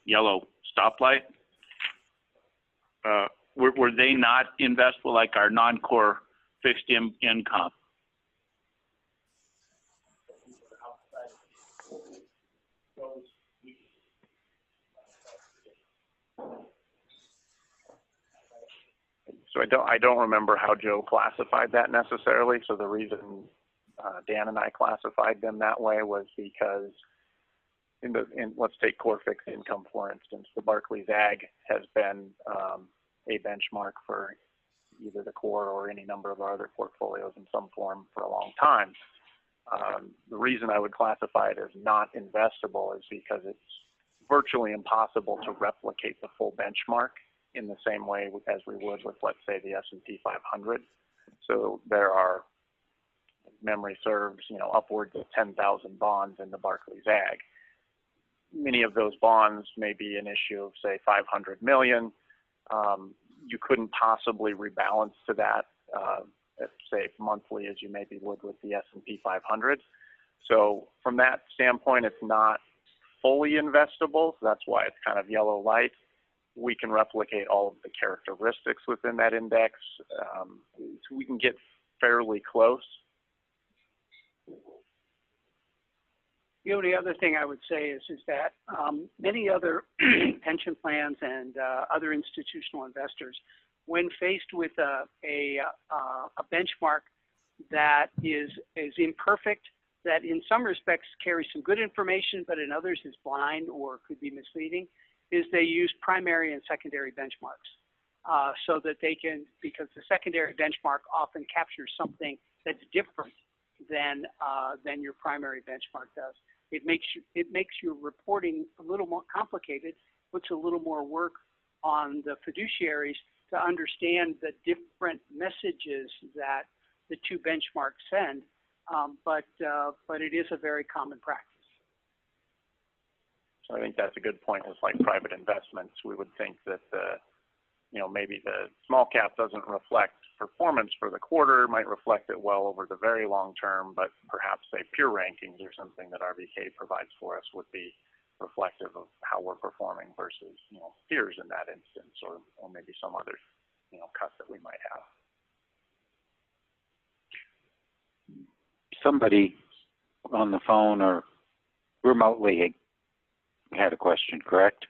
[SPEAKER 17] yellow stoplight, were they not investable like our non-core fixed income?
[SPEAKER 18] So I don't remember how Joe classified that necessarily. So the reason Dan and I classified them that way was because let's take core fixed income, for instance. The Barclays Ag has been a benchmark for either the core or any number of our other portfolios in some form for a long time. The reason I would classify it as not investable is because it's virtually impossible to replicate the full benchmark in the same way as we would with, let's say, the S&P 500. So there are, memory serves, upwards of 10,000 bonds in the Barclays Ag. Many of those bonds may be an issue of, say, 500 million. You couldn't possibly rebalance to that, say, monthly as you maybe would with the S&P 500. So from that standpoint, it's not fully investable. So that's why it's kind of yellow light. We can replicate all of the characteristics within that index. So we can get fairly close.
[SPEAKER 20] The only other thing I would say is that many other pension plans and other institutional investors, when faced with a benchmark that is imperfect, that in some respects carries some good information, but in others is blind or could be misleading, is they use primary and secondary benchmarks so that they can, because the secondary benchmark often captures something that's different than your primary benchmark does. It makes your reporting a little more complicated, puts a little more work on the fiduciaries to understand the different messages that the two benchmarks send, but it is a very common practice.
[SPEAKER 18] So I think that's a good point with like private investments. We would think that maybe the small cap doesn't reflect performance for the quarter, might reflect it well over the very long term, but perhaps say peer rankings or something that RVK provides for us would be reflective of how we're performing versus peers in that instance, or maybe some other cut that we might have.
[SPEAKER 1] Somebody on the phone or remotely had a question, correct?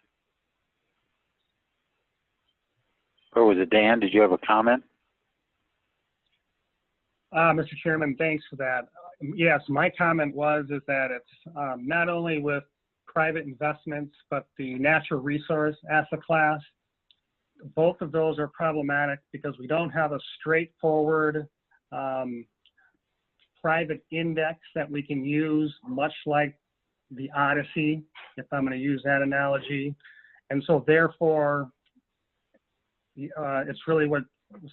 [SPEAKER 1] Or was it Dan? Did you have a comment?
[SPEAKER 19] Mr. Chairman, thanks for that. Yes, my comment is that it's not only with private investments, but the natural resource asset class. Both of those are problematic because we don't have a straightforward private index that we can use, much like the Odyssey, if I'm going to use that analogy. And so therefore, it's really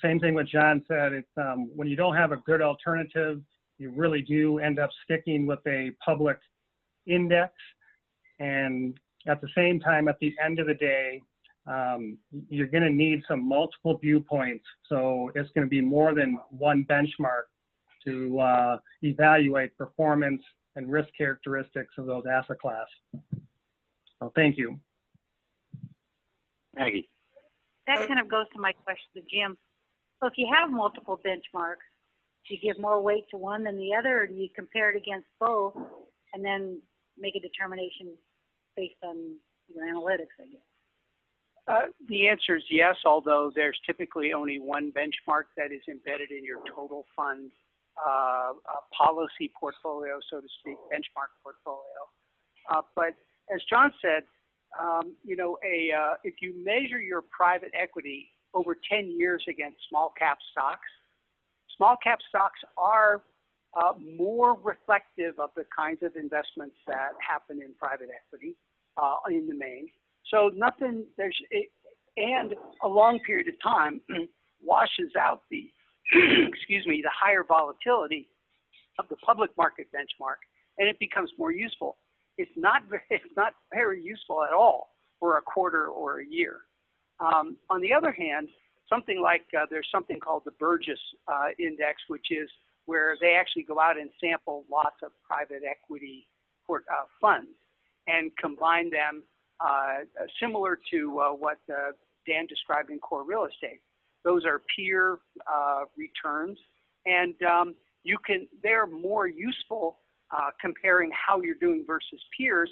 [SPEAKER 19] same thing what John said. It's when you don't have a good alternative, you really do end up sticking with a public index. And at the same time, at the end of the day, you're going to need some multiple viewpoints. So it's going to be more than one benchmark to evaluate performance and risk characteristics of those asset class. So thank you.
[SPEAKER 1] Maggie.
[SPEAKER 4] That kind of goes to my question to Jim. So if you have multiple benchmarks, do you give more weight to one than the other, or do you compare it against both and then make a determination based on your analytics, I guess?
[SPEAKER 20] The answer is yes, although there's typically only one benchmark that is embedded in your total fund policy portfolio, so to speak, benchmark portfolio. But as John said, if you measure your private equity over 10 years against small cap stocks are more reflective of the kinds of investments that happen in private equity in the main. So and a long period of time washes out the, the higher volatility of the public market benchmark, and it becomes more useful. It's not very useful at all for a quarter or a year. On the other hand, something like there's something called the Burgess Index, which is where they actually go out and sample lots of private equity funds and combine them similar to what Dan described in core real estate. Those are peer returns, and they're more useful comparing how you're doing versus peers,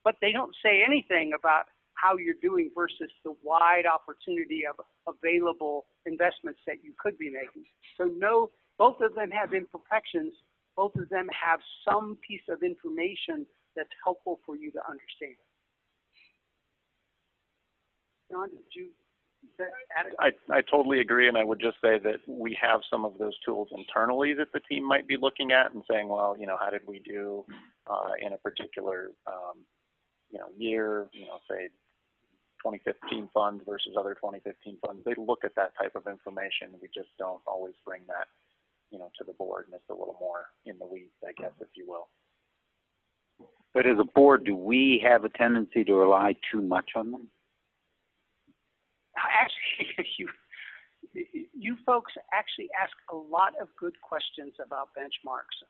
[SPEAKER 20] but they don't say anything about how you're doing versus the wide opportunity of available investments that you could be making. So no, both of them have imperfections. Both of them have some piece of information that's helpful for you to understand. John, did you add?
[SPEAKER 18] I totally agree, and I would just say that we have some of those tools internally that the team might be looking at and saying, well, how did we do in a particular, year, say 2015 fund versus other 2015 funds. They look at that type of information. We just don't always bring that, to the board, and it's a little more in the weeds, I guess, if you will.
[SPEAKER 1] But as a board, do we have a tendency to rely too much on them?
[SPEAKER 20] Actually, you folks actually ask a lot of good questions about benchmarks.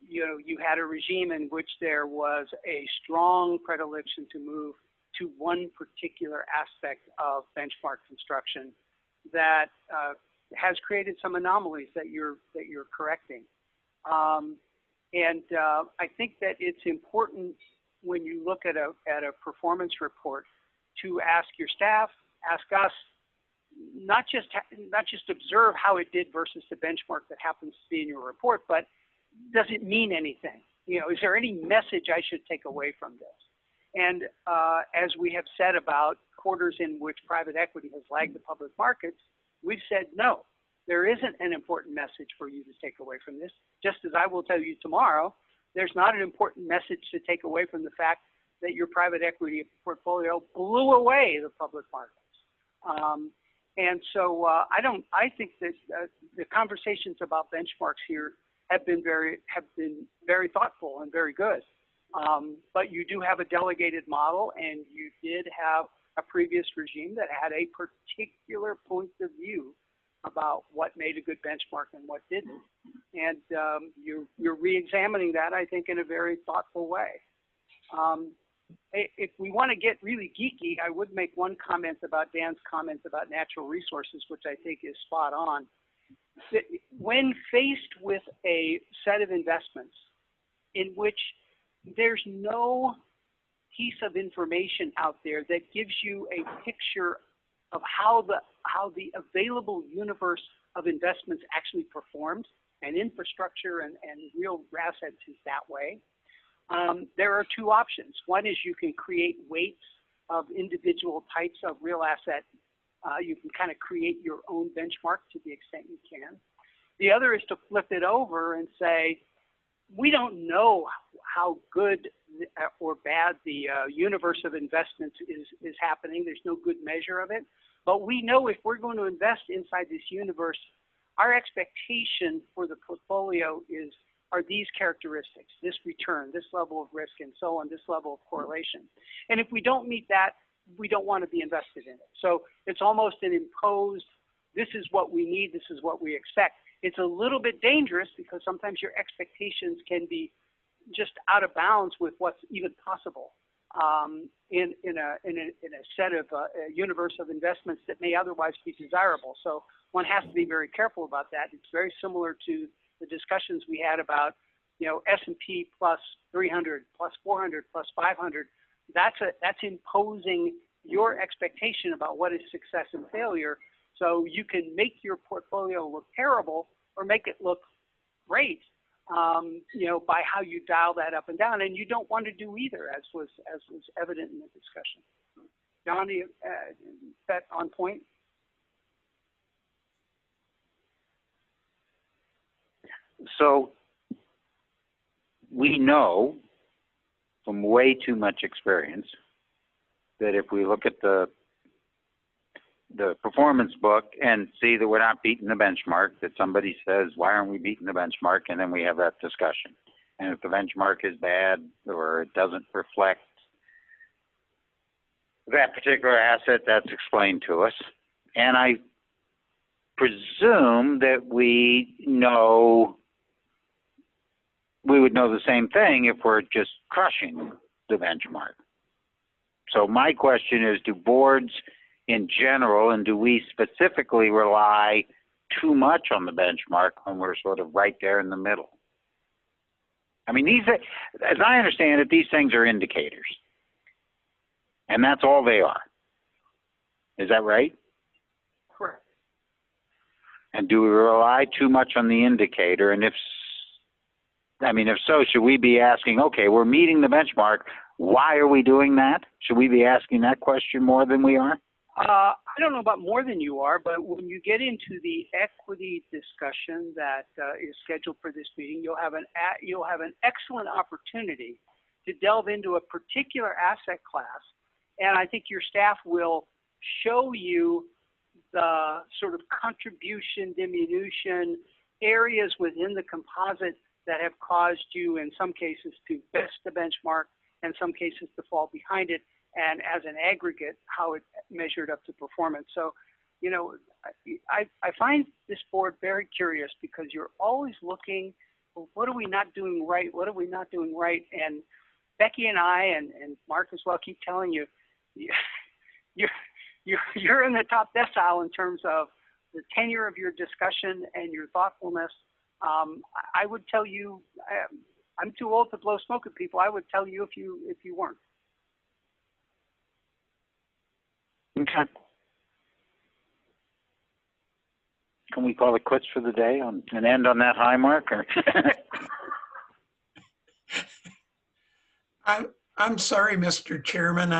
[SPEAKER 20] You had a regime in which there was a strong predilection to move to one particular aspect of benchmark construction that has created some anomalies that you're correcting. I think that it's important when you look at a performance report to ask your staff, ask us, not just observe how it did versus the benchmark that happens to be in your report, but does it mean anything? Is there any message I should take away from this? And as we have said about quarters in which private equity has lagged the public markets, we've said no, there isn't an important message for you to take away from this. Just as I will tell you tomorrow, there's not an important message to take away from the fact that your private equity portfolio blew away the public markets. And so I think that the conversations about benchmarks here have been very thoughtful and very good. But you do have a delegated model, and you did have a previous regime that had a particular point of view about what made a good benchmark and what didn't. And you're re-examining that, I think, in a very thoughtful way. If we want to get really geeky, I would make one comment about Dan's comments about natural resources, which I think is spot on. When faced with a set of investments in which there's no piece of information out there that gives you a picture of how the available universe of investments actually performed, and infrastructure and real assets is that way, there are two options. One is you can create weights of individual types of real asset. You can kind of create your own benchmark to the extent you can. The other is to flip it over and say, we don't know how good or bad the universe of investments is happening. There's no good measure of it. But we know if we're going to invest inside this universe, our expectation for the portfolio are these characteristics, this return, this level of risk, and so on, this level of correlation. And if we don't meet that, we don't want to be invested in it. So it's almost an imposed, this is what we need, this is what we expect. It's a little bit dangerous because sometimes your expectations can be just out of bounds with what's even possible in a set of a universe of investments that may otherwise be desirable. So one has to be very careful about that. It's very similar to the discussions we had about, S&P plus 300, plus 400, plus 500. That's imposing your expectation about what is success and failure. So you can make your portfolio look terrible or make it look great, by how you dial that up and down. And you don't want to do either, as was evident in the discussion. John, is that on point?
[SPEAKER 1] So we know from way too much experience that if we look at the performance book and see that we're not beating the benchmark, that somebody says, why aren't we beating the benchmark? And then we have that discussion. And if the benchmark is bad or it doesn't reflect that particular asset, that's explained to us. And I presume that we would know the same thing if we're just crushing the benchmark. So my question is, do boards in general, and do we specifically rely too much on the benchmark when we're sort of right there in the middle? I mean, as I understand it, these things are indicators. And that's all they are. Is that right?
[SPEAKER 20] Correct.
[SPEAKER 1] And do we rely too much on the indicator? And if so, should we be asking, okay, we're meeting the benchmark, why are we doing that? Should we be asking that question more than we are?
[SPEAKER 20] I don't know about more than you are, but when you get into the equity discussion that is scheduled for this meeting, you'll have an excellent opportunity to delve into a particular asset class, and I think your staff will show you the sort of contribution, diminution, areas within the composite that have caused you, in some cases, to best the benchmark, and some cases to fall behind it, and as an aggregate, how it measured up to performance. So, I find this board very curious because you're always looking, well, what are we not doing right? What are we not doing right? And Becky and I, and Mark as well, keep telling you, you're in the top decile in terms of the tenure of your discussion and your thoughtfulness. I would tell you, I'm too old to blow smoke at people. I would tell you if you weren't.
[SPEAKER 1] Okay. Can we call it quits for the day and end on that high mark? Or
[SPEAKER 3] I'm sorry, Mr. Chairman.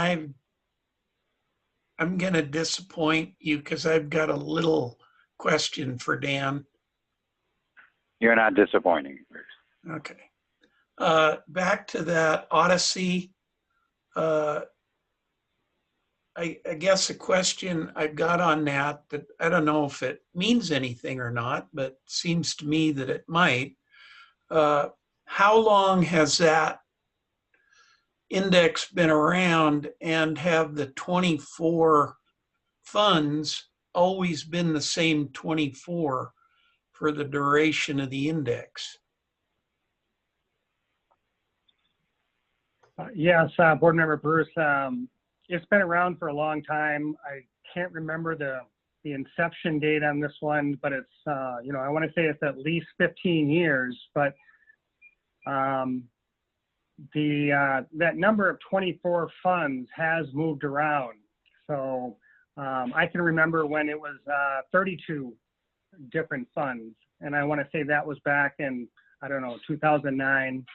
[SPEAKER 3] I'm going to disappoint you because I've got a little question for Dan.
[SPEAKER 1] You're not disappointing.
[SPEAKER 3] Okay. Back to that Odyssey. I guess a question I've got on that I don't know if it means anything or not, but seems to me that it might. How long has that index been around, and have the 24 funds always been the same 24 for the duration of the index?
[SPEAKER 19] Yes, Board Member Bruce. It's been around for a long time. I can't remember the inception date on this one, but it's, I want to say it's at least 15 years, but that number of 24 funds has moved around. So I can remember when it was 32 different funds, and I want to say that was back in, 2009.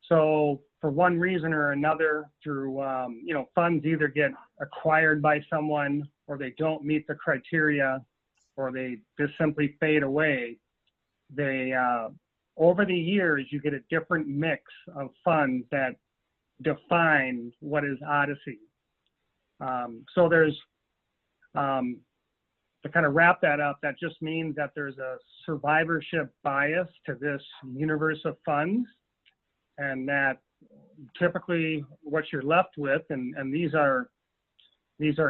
[SPEAKER 19] So for one reason or another, through, funds either get acquired by someone, or they don't meet the criteria, or they just simply fade away. They, over the years, you get a different mix of funds that define what is Odyssey. So there's To kind of wrap that up, that just means that there's a survivorship bias to this universe of funds, and that typically what you're left with, and these are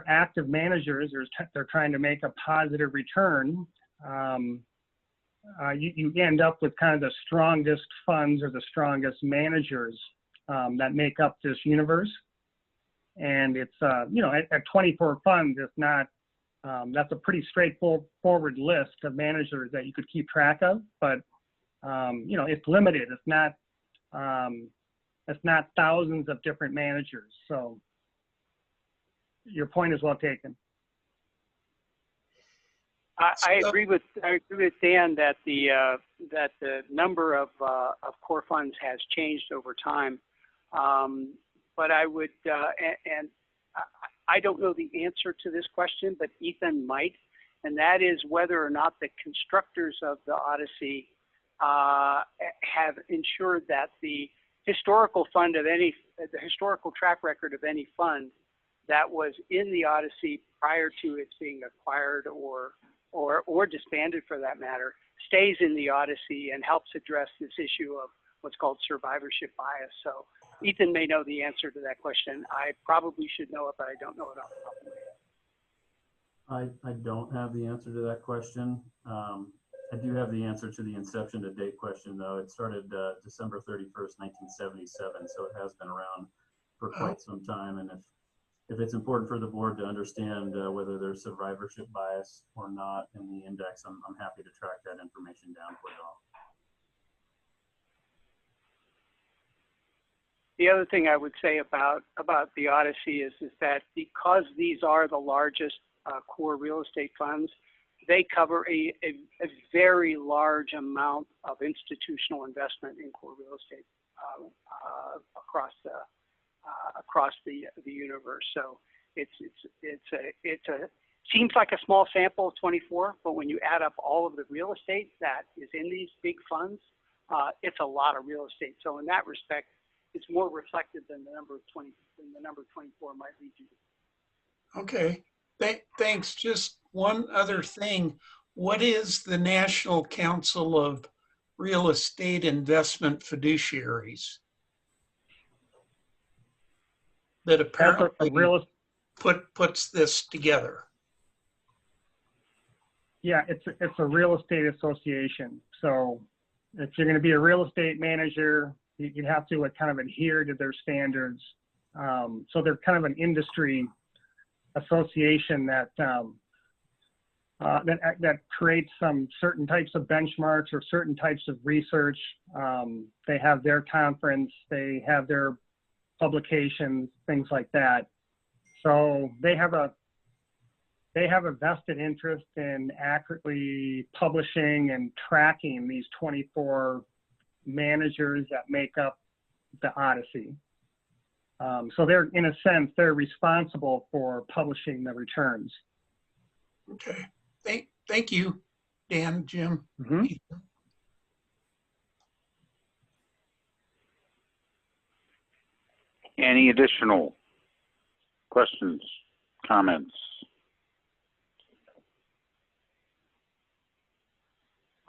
[SPEAKER 19] active managers, they're trying to make a positive return. You end up with kind of the strongest funds or the strongest managers that make up this universe. And it's, at 24 funds, it's not, that's a pretty straightforward list of managers that you could keep track of, but, it's limited. It's not thousands of different managers. So your point is well taken.
[SPEAKER 20] I agree with Dan that the number of core funds has changed over time, but I would and I don't know the answer to this question, but Ethan might, and that is whether or not the constructors of the Odyssey have ensured that the historical track record of any fund that was in the Odyssey prior to its being acquired or disbanded, for that matter, stays in the Odyssey and helps address this issue of what's called survivorship bias. So Ethan may know the answer to that question. I probably should know it, but I don't know it off the top of my head.
[SPEAKER 16] I don't have the answer to that question. I do have the answer to the inception to date question, though. It started December 31st, 1977, so it has been around for quite some time. And if it's important for the board to understand whether there's survivorship bias or not in the index, I'm happy to track that information down for you all.
[SPEAKER 20] The other thing I would say about the Odyssey is that because these are the largest core real estate funds, they cover a very large amount of institutional investment in core real estate across the universe. So it seems like a small sample of 24, but when you add up all of the real estate that is in these big funds, it's a lot of real estate. So in that respect, it's more reflective than the number 24 might lead you to.
[SPEAKER 3] Okay. Thanks. Just one other thing. What is the National Council of Real Estate Investment Fiduciaries? That apparently puts this together.
[SPEAKER 19] Yeah, it's a real estate association. So if you're going to be a real estate manager, you have to kind of adhere to their standards. So they're kind of an industry association that creates some certain types of benchmarks or certain types of research. They have their conference, they have their publications, things like that. So they have a vested interest in accurately publishing and tracking these 24 managers that make up the Odyssey. So they're, in a sense, they're responsible for publishing the returns.
[SPEAKER 3] Okay. Thank you, Dan, Jim.
[SPEAKER 1] Mm-hmm. Any additional questions, comments?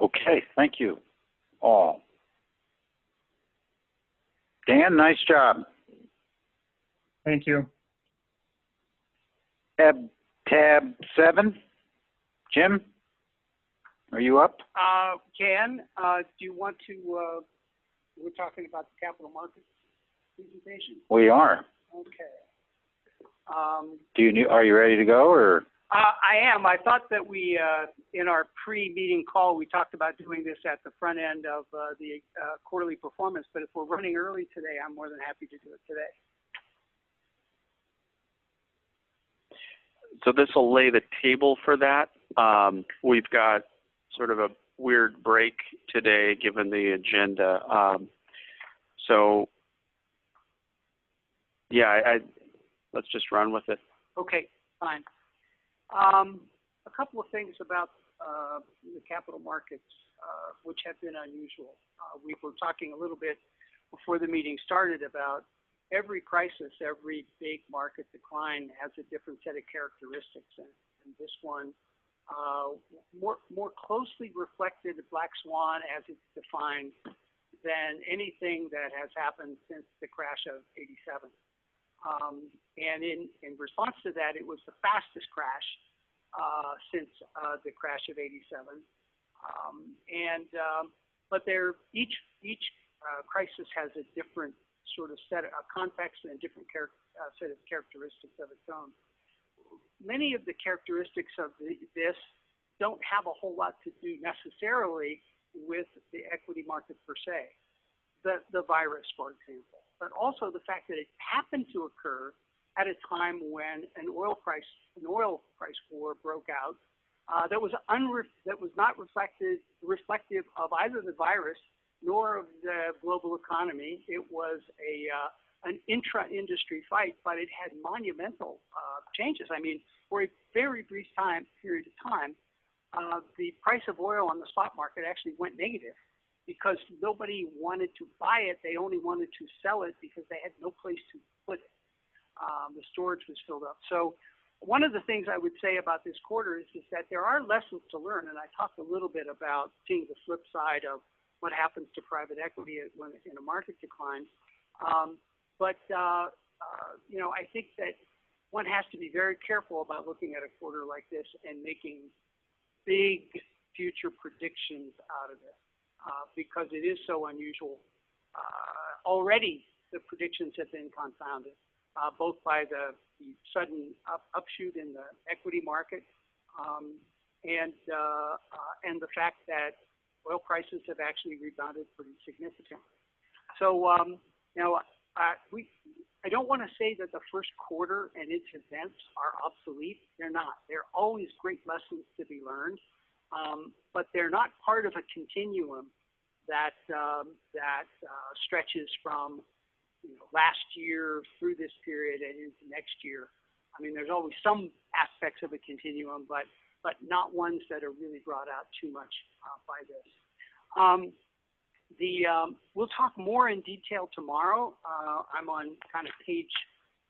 [SPEAKER 1] Okay, thank you all. Dan, nice job.
[SPEAKER 19] Thank you.
[SPEAKER 1] Tab 7. Jim, are you up?
[SPEAKER 20] Ken, do you want to, we're talking about the capital markets presentation?
[SPEAKER 1] We are.
[SPEAKER 20] Okay.
[SPEAKER 1] Are you ready to go, or?
[SPEAKER 20] I am. I thought that we, in our pre-meeting call, we talked about doing this at the front end of the quarterly performance, but if we're running early today, I'm more than happy to do it today.
[SPEAKER 7] So this will lay the table for that. We've got sort of a weird break today given the agenda. So yeah, let's just run with it.
[SPEAKER 20] Okay, fine. A couple of things about the capital markets, which have been unusual. We were talking a little bit before the meeting started about every crisis, every big market decline has a different set of characteristics. And and this one more closely reflected the black swan as it's defined than anything that has happened since the crash of '87. And in response to that, it was the fastest crash since the crash of '87. But each crisis has a different sort of set of context and a different set of characteristics of its own. Many of the characteristics of this don't have a whole lot to do necessarily with the equity market per se, the virus, for example, but also the fact that it happened to occur at a time when an oil price war broke out that was not reflective of either the virus nor of the global economy. It was an intra-industry fight, but it had monumental changes. I mean, for a very brief period of time, the price of oil on the spot market actually went negative because nobody wanted to buy it. They only wanted to sell it because they had no place to put it. The storage was filled up. So one of the things I would say about this quarter is that there are lessons to learn, and I talked a little bit about seeing the flip side of what happens to private equity when in a market decline. I think that one has to be very careful about looking at a quarter like this and making big future predictions out of it because it is so unusual. Already, the predictions have been confounded, both by the sudden upshoot in the equity market and the fact that oil prices have actually rebounded pretty significantly. So I don't want to say that the first quarter and its events are obsolete. They're not. There are always great lessons to be learned, but they're not part of a continuum that stretches from last year through this period and into next year. I mean, there's always some aspects of a continuum, but not ones that are really brought out too much by this. We'll talk more in detail tomorrow. I'm on kind of page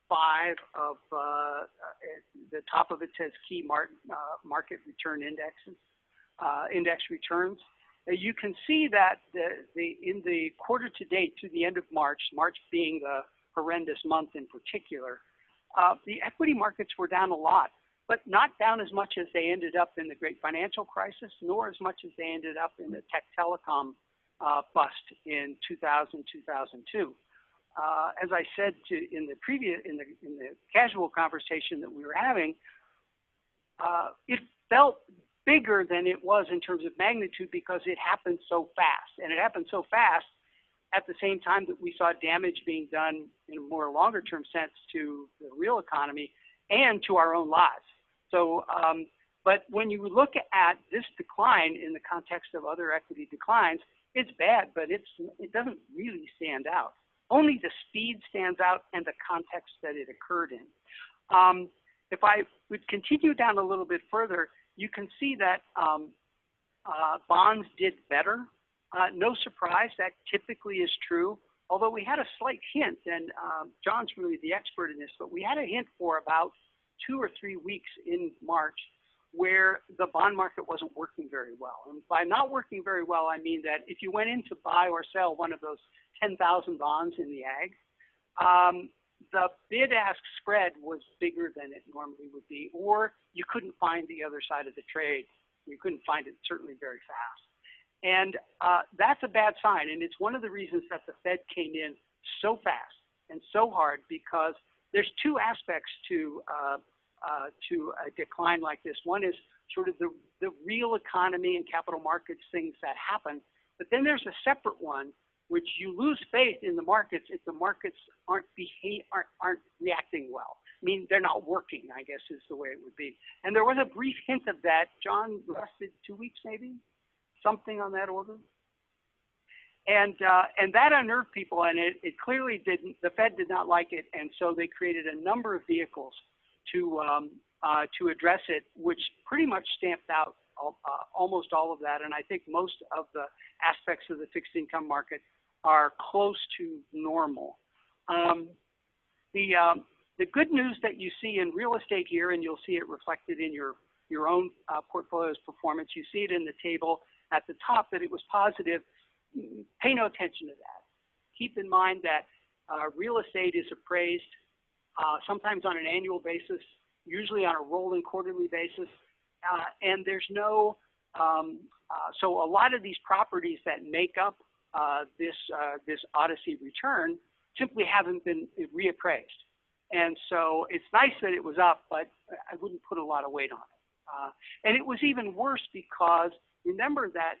[SPEAKER 20] 5 of the top of it says key market return indexes, index returns. You can see that in the quarter to date to the end of March being the horrendous month in particular, the equity markets were down a lot, but not down as much as they ended up in the great financial crisis, nor as much as they ended up in the tech telecom bust in 2000, 2002. As I said in the casual conversation that we were having, it felt bigger than it was in terms of magnitude because it happened so fast, and it happened so fast at the same time that we saw damage being done in a more longer term sense to the real economy and to our own lives. So, but when you look at this decline in the context of other equity declines, it's bad, but it doesn't really stand out. Only the speed stands out and the context that it occurred in. If I would continue down a little bit further, you can see that bonds did better. No surprise, that typically is true, although we had a slight hint, and John's really the expert in this, but we had a hint for about 2 or 3 weeks in March where the bond market wasn't working very well. And by not working very well, I mean that if you went in to buy or sell one of those 10,000 bonds in the ag, the bid-ask spread was bigger than it normally would be, or you couldn't find the other side of the trade. You couldn't find it certainly very fast. And that's a bad sign, and it's one of the reasons that the Fed came in so fast and so hard, because there's 2 aspects to a decline like this. One is sort of the real economy and capital markets things that happen, but then there's a separate one, which you lose faith in the markets if the markets aren't reacting well. I mean, they're not working, I guess is the way it would be. And there was a brief hint of that. John, lasted 2 weeks maybe? Something on that order? And that unnerved people, and it clearly didn't, the Fed did not like it, and so they created a number of vehicles to address it, which pretty much stamped out almost all of that, and I think most of the aspects of the fixed income market are close to normal. The good news that you see in real estate here, and you'll see it reflected in your your own portfolio's performance. You see it in the table at the top that it was positive. Pay no attention to that. Keep in mind that real estate is appraised sometimes on an annual basis, usually on a rolling quarterly basis, and there's no, so a lot of these properties that make up this Odyssey return simply haven't been reappraised. And so it's nice that it was up, but I wouldn't put a lot of weight on it. And it was even worse because remember that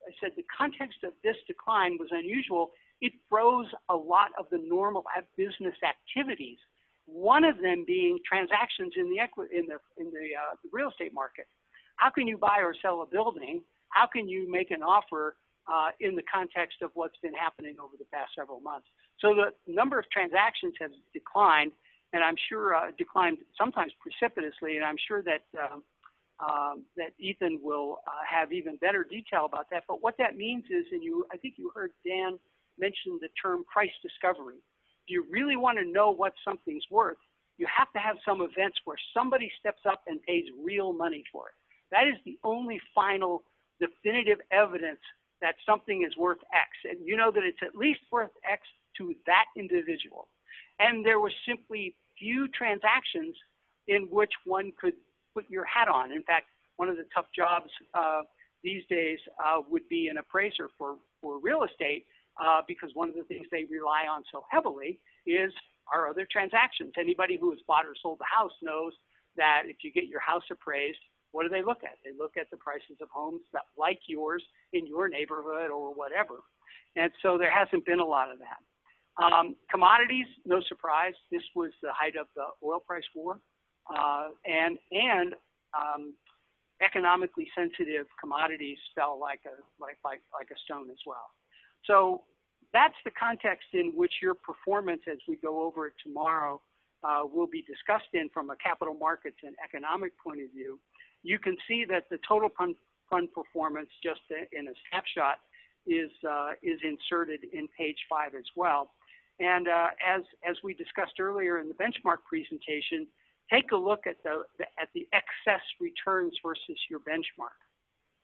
[SPEAKER 20] I said the context of this decline was unusual. It froze a lot of the normal business activities. One of them being transactions in the real estate market. How can you buy or sell a building? How can you make an offer in the context of what's been happening over the past several months? So the number of transactions has declined, and I'm sure declined sometimes precipitously. And I'm sure that that Ethan will have even better detail about that. But what that means is, and I think you heard Dan mention the term price discovery. If you really want to know what something's worth, you have to have some events where somebody steps up and pays real money for it. That is the only final definitive evidence that something is worth X. And you know that it's at least worth X to that individual. And there were simply few transactions in which one could put your hat on. In fact, one of the tough jobs these days would be an appraiser for real estate, because one of the things they rely on so heavily are other transactions. Anybody who has bought or sold a house knows that if you get your house appraised, what do they look at? They look at the prices of homes that, like yours in your neighborhood or whatever. And so there hasn't been a lot of that. Commodities, no surprise. This was the height of the oil price war, and economically sensitive commodities fell like a stone as well. So that's the context in which your performance, as we go over it tomorrow, will be discussed in from a capital markets and economic point of view. You can see that the total fund performance, just in a snapshot, is inserted in page 5 as well. And as we discussed earlier in the benchmark presentation, take a look at the excess returns versus your benchmark.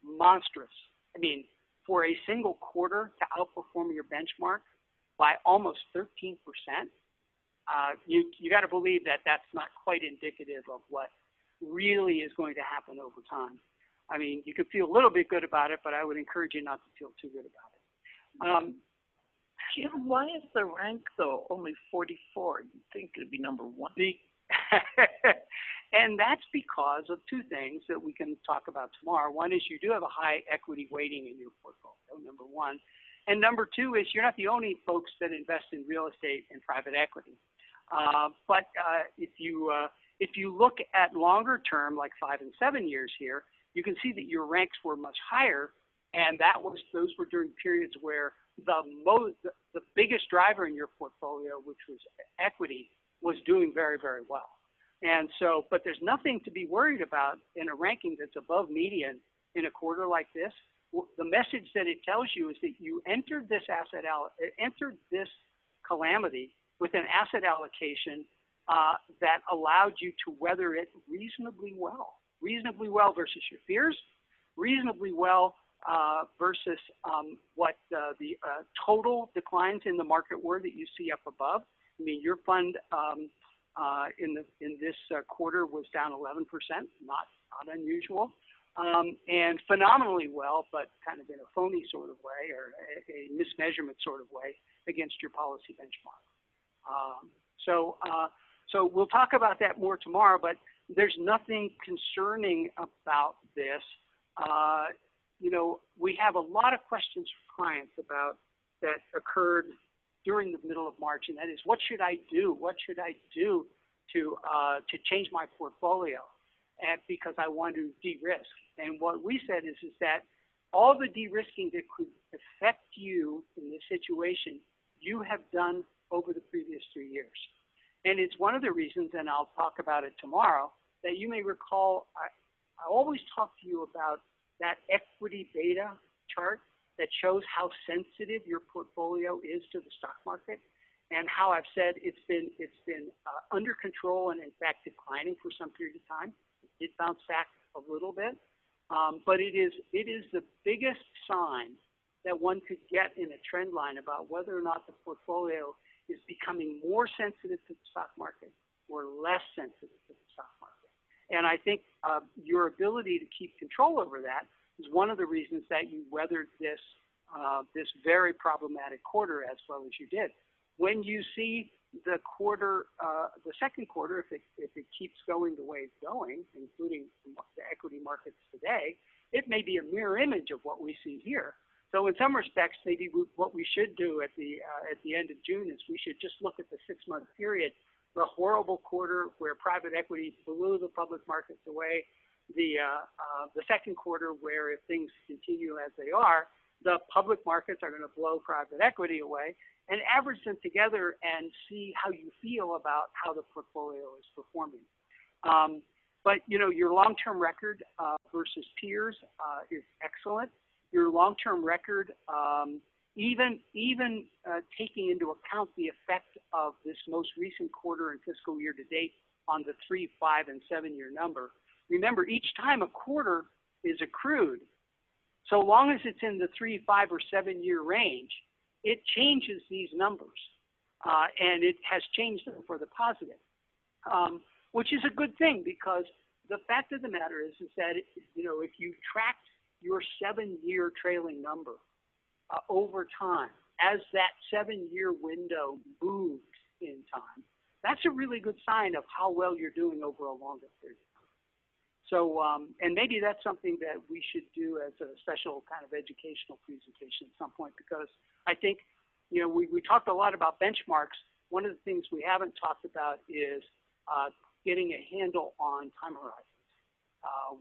[SPEAKER 20] Monstrous. I mean, for a single quarter to outperform your benchmark by almost 13%, you got to believe that that's not quite indicative of what really is going to happen over time. I mean, you could feel a little bit good about it, but I would encourage you not to feel too good about it.
[SPEAKER 5] Jim, why is the rank, though, only 44? You'd think it'd be number 1.
[SPEAKER 20] And that's because of two things that we can talk about tomorrow. One is you do have a high equity weighting in your portfolio, number one. And number two is you're not the only folks that invest in real estate and private equity. But if you look at longer term, like 5 and 7 years here, you can see that your ranks were much higher, and those were during periods where the biggest driver in your portfolio, which was equity, was doing very, very well. And so, but there's nothing to be worried about in a ranking that's above median in a quarter like this. The message that it tells you is that you entered this calamity with an asset allocation that allowed you to weather it reasonably well versus your peers, reasonably well versus what the total declines in the market were that you see up above. I mean, your fund in this quarter was down 11%, not unusual, and phenomenally well, but kind of in a phony sort of way or a mismeasurement sort of way against your policy benchmark. So we'll talk about that more tomorrow, but there's nothing concerning about this. You know, we have a lot of questions from clients about that occurred during the middle of March, and that is, what should I do? What should I do to change my portfolio? And because I want to de-risk. And what we said is that all the de-risking that could affect you in this situation, you have done over the previous 3 years. And it's one of the reasons, and I'll talk about it tomorrow, that you may recall, I always talk to you about that equity beta chart that shows how sensitive your portfolio is to the stock market, and how I've said it's been under control and in fact declining for some period of time. It did bounce back a little bit, but it is the biggest sign that one could get in a trend line about whether or not the portfolio is becoming more sensitive to the stock market or less sensitive to the stock market. And I think your ability to keep control over that is one of the reasons that you weathered this this very problematic quarter as well as you did. When you see the quarter, the second quarter, if it keeps going the way it's going, including the equity markets today, it may be a mirror image of what we see here. So in some respects, maybe what we should do at the end of June is we should just look at the 6-month period, the horrible quarter where private equity blew the public markets away, the second quarter where if things continue as they are, the public markets are going to blow private equity away, and average them together and see how you feel about how the portfolio is performing. But you know, your long-term record versus peers is excellent. Your long-term record, even taking into account the effect of this most recent quarter and fiscal year to date on the 3, 5, and 7-year number. Remember, each time a quarter is accrued, so long as it's in the 3, 5, or 7-year range, it changes these numbers, and it has changed them for the positive, which is a good thing, because the fact of the matter is that, you know, if you tracked your 7-year trailing number over time, as that 7-year window moves in time, that's a really good sign of how well you're doing over a longer period of time. So, and maybe that's something that we should do as a special kind of educational presentation at some point, because I think, you know, we talked a lot about benchmarks. One of the things we haven't talked about is getting a handle on time horizons.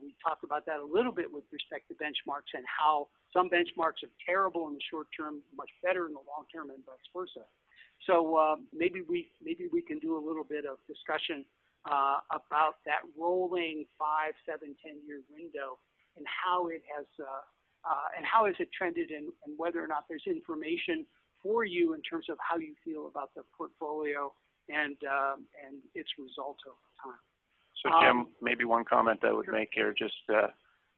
[SPEAKER 20] We talked about that a little bit with respect to benchmarks and how some benchmarks are terrible in the short term, much better in the long term, and vice versa. So maybe we can do a little bit of discussion about that rolling 5, 7, 10-year window and how it has trended, and whether or not there's information for you in terms of how you feel about the portfolio and its results over time.
[SPEAKER 18] So Jim, maybe one comment I would make here just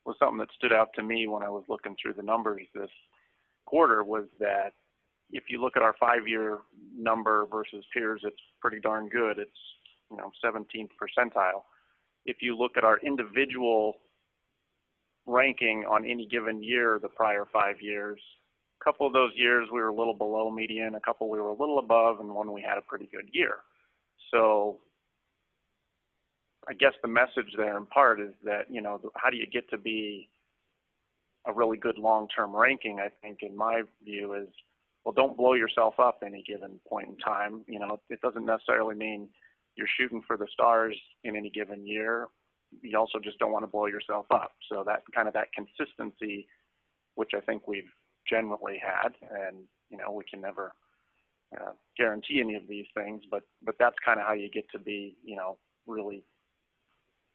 [SPEAKER 18] was something that stood out to me when I was looking through the numbers this quarter, was that if you look at our 5-year number versus peers, it's pretty darn good. It's, you know, 17th percentile. If you look at our individual ranking on any given year, the prior 5 years, a couple of those years we were a little below median, a couple we were a little above, and one we had a pretty good year. So I guess the message there in part is that, you know, how do you get to be a really good long-term ranking, I think, in my view, is, well, don't blow yourself up any given point in time. You know, it doesn't necessarily mean you're shooting for the stars in any given year. You also just don't want to blow yourself up. So that kind of that consistency, which I think we've generally had, and, you know, we can never guarantee any of these things, but that's kind of how you get to be, you know, really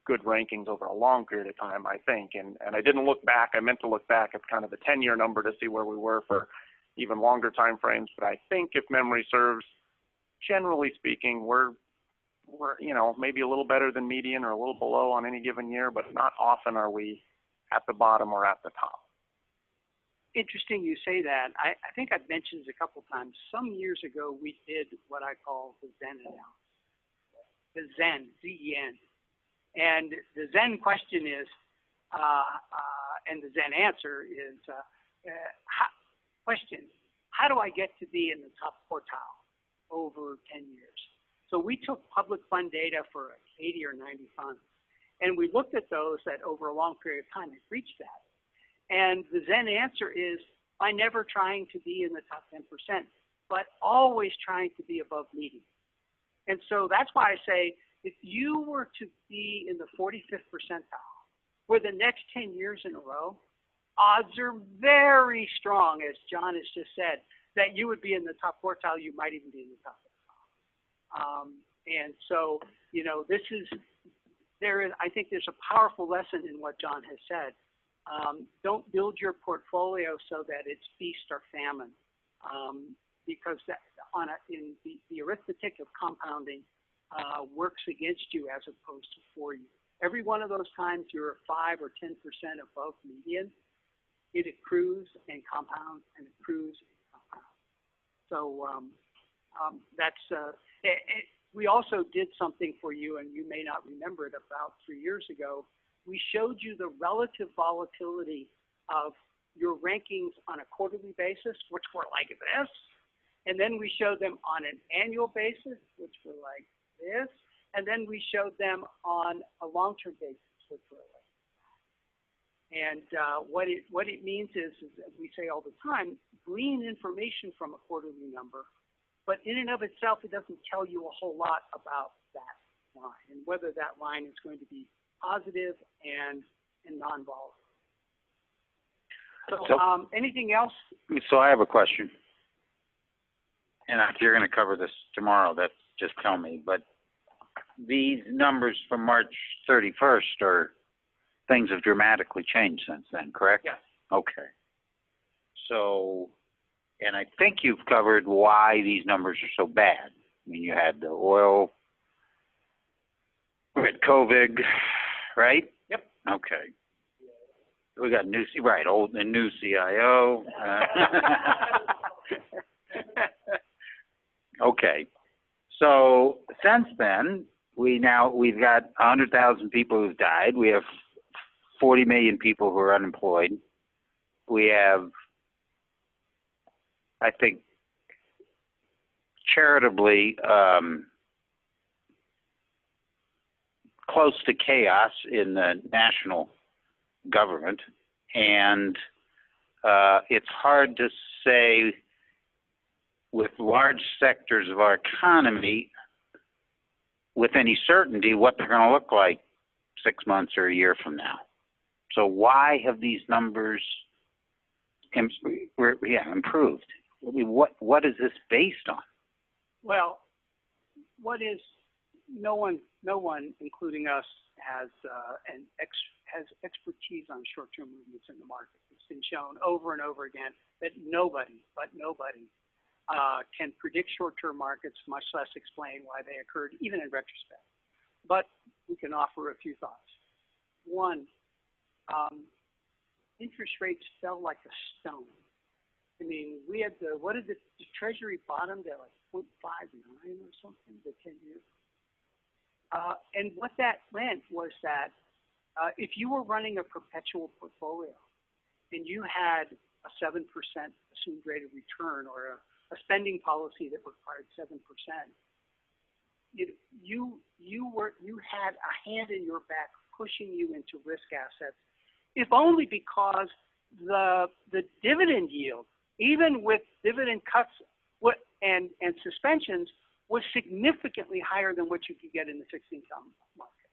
[SPEAKER 18] good rankings over a long period of time, I think. And I didn't look back. I meant to look back at kind of the 10-year number to see where we were for even longer time frames. But I think, if memory serves, generally speaking, we're you know, maybe a little better than median or a little below on any given year, but not often are we at the bottom or at the top.
[SPEAKER 20] Interesting you say that. I think I've mentioned it a couple times. Some years ago, we did what I call the Zen analysis. The Zen, Z-E-N. And the Zen question is, and the Zen answer is, how do I get to be in the top quartile over 10 years? So we took public fund data for 80 or 90 funds, and we looked at those that over a long period of time had reached that. And the Zen answer is by never trying to be in the top 10%, but always trying to be above median. And so that's why I say, if you were to be in the 45th percentile for the next 10 years in a row, odds are very strong, as John has just said, that you would be in the top quartile. You might even be in the top quartile. And so, you know, I think there's a powerful lesson in what John has said. Don't build your portfolio so that it's feast or famine, because that in the arithmetic of compounding works against you as opposed to for you. Every one of those times you're 5 or 10% above median, it accrues and compounds and accrues and compounds. So we also did something for you, and you may not remember it, about 3 years ago. We showed you the relative volatility of your rankings on a quarterly basis, which were like this. And then we showed them on an annual basis, which were like this. And then we showed them on a long-term basis, which were like that. And what it means is, as we say all the time, glean information from a quarterly number, but in and of itself, it doesn't tell you a whole lot about that line and whether that line is going to be positive and non-volatile. So anything else?
[SPEAKER 1] So I have a question. And if you're going to cover this tomorrow, just tell me. But these numbers from March 31st are things have dramatically changed since then, correct?
[SPEAKER 20] Yes.
[SPEAKER 1] Okay. So, and I think you've covered why these numbers are so bad. I mean, you had the oil, we had COVID, right?
[SPEAKER 20] Yep.
[SPEAKER 1] Okay. We got new, right, old and new CIO. Okay. So since then, we've got 100,000 people who've died. We have 40 million people who are unemployed. We have, I think, charitably close to chaos in the national government, and it's hard to say with large sectors of our economy with any certainty what they're going to look like 6 months or a year from now. So why have these numbers improved? I mean, what is this based on?
[SPEAKER 20] Well, no one, including us, has expertise on short-term movements in the market. It's been shown over and over again that nobody can predict short-term markets, much less explain why they occurred, even in retrospect. But we can offer a few thoughts. One, interest rates fell like a stone. I mean, we had the Treasury bottomed at like 0.59 or something, the 10 years. And what that meant was that if you were running a perpetual portfolio and you had a 7% assumed rate of return or a spending policy that required 7%, you had a hand in your back pushing you into risk assets, if only because the dividend yield, even with dividend cuts and suspensions, was significantly higher than what you could get in the fixed income market.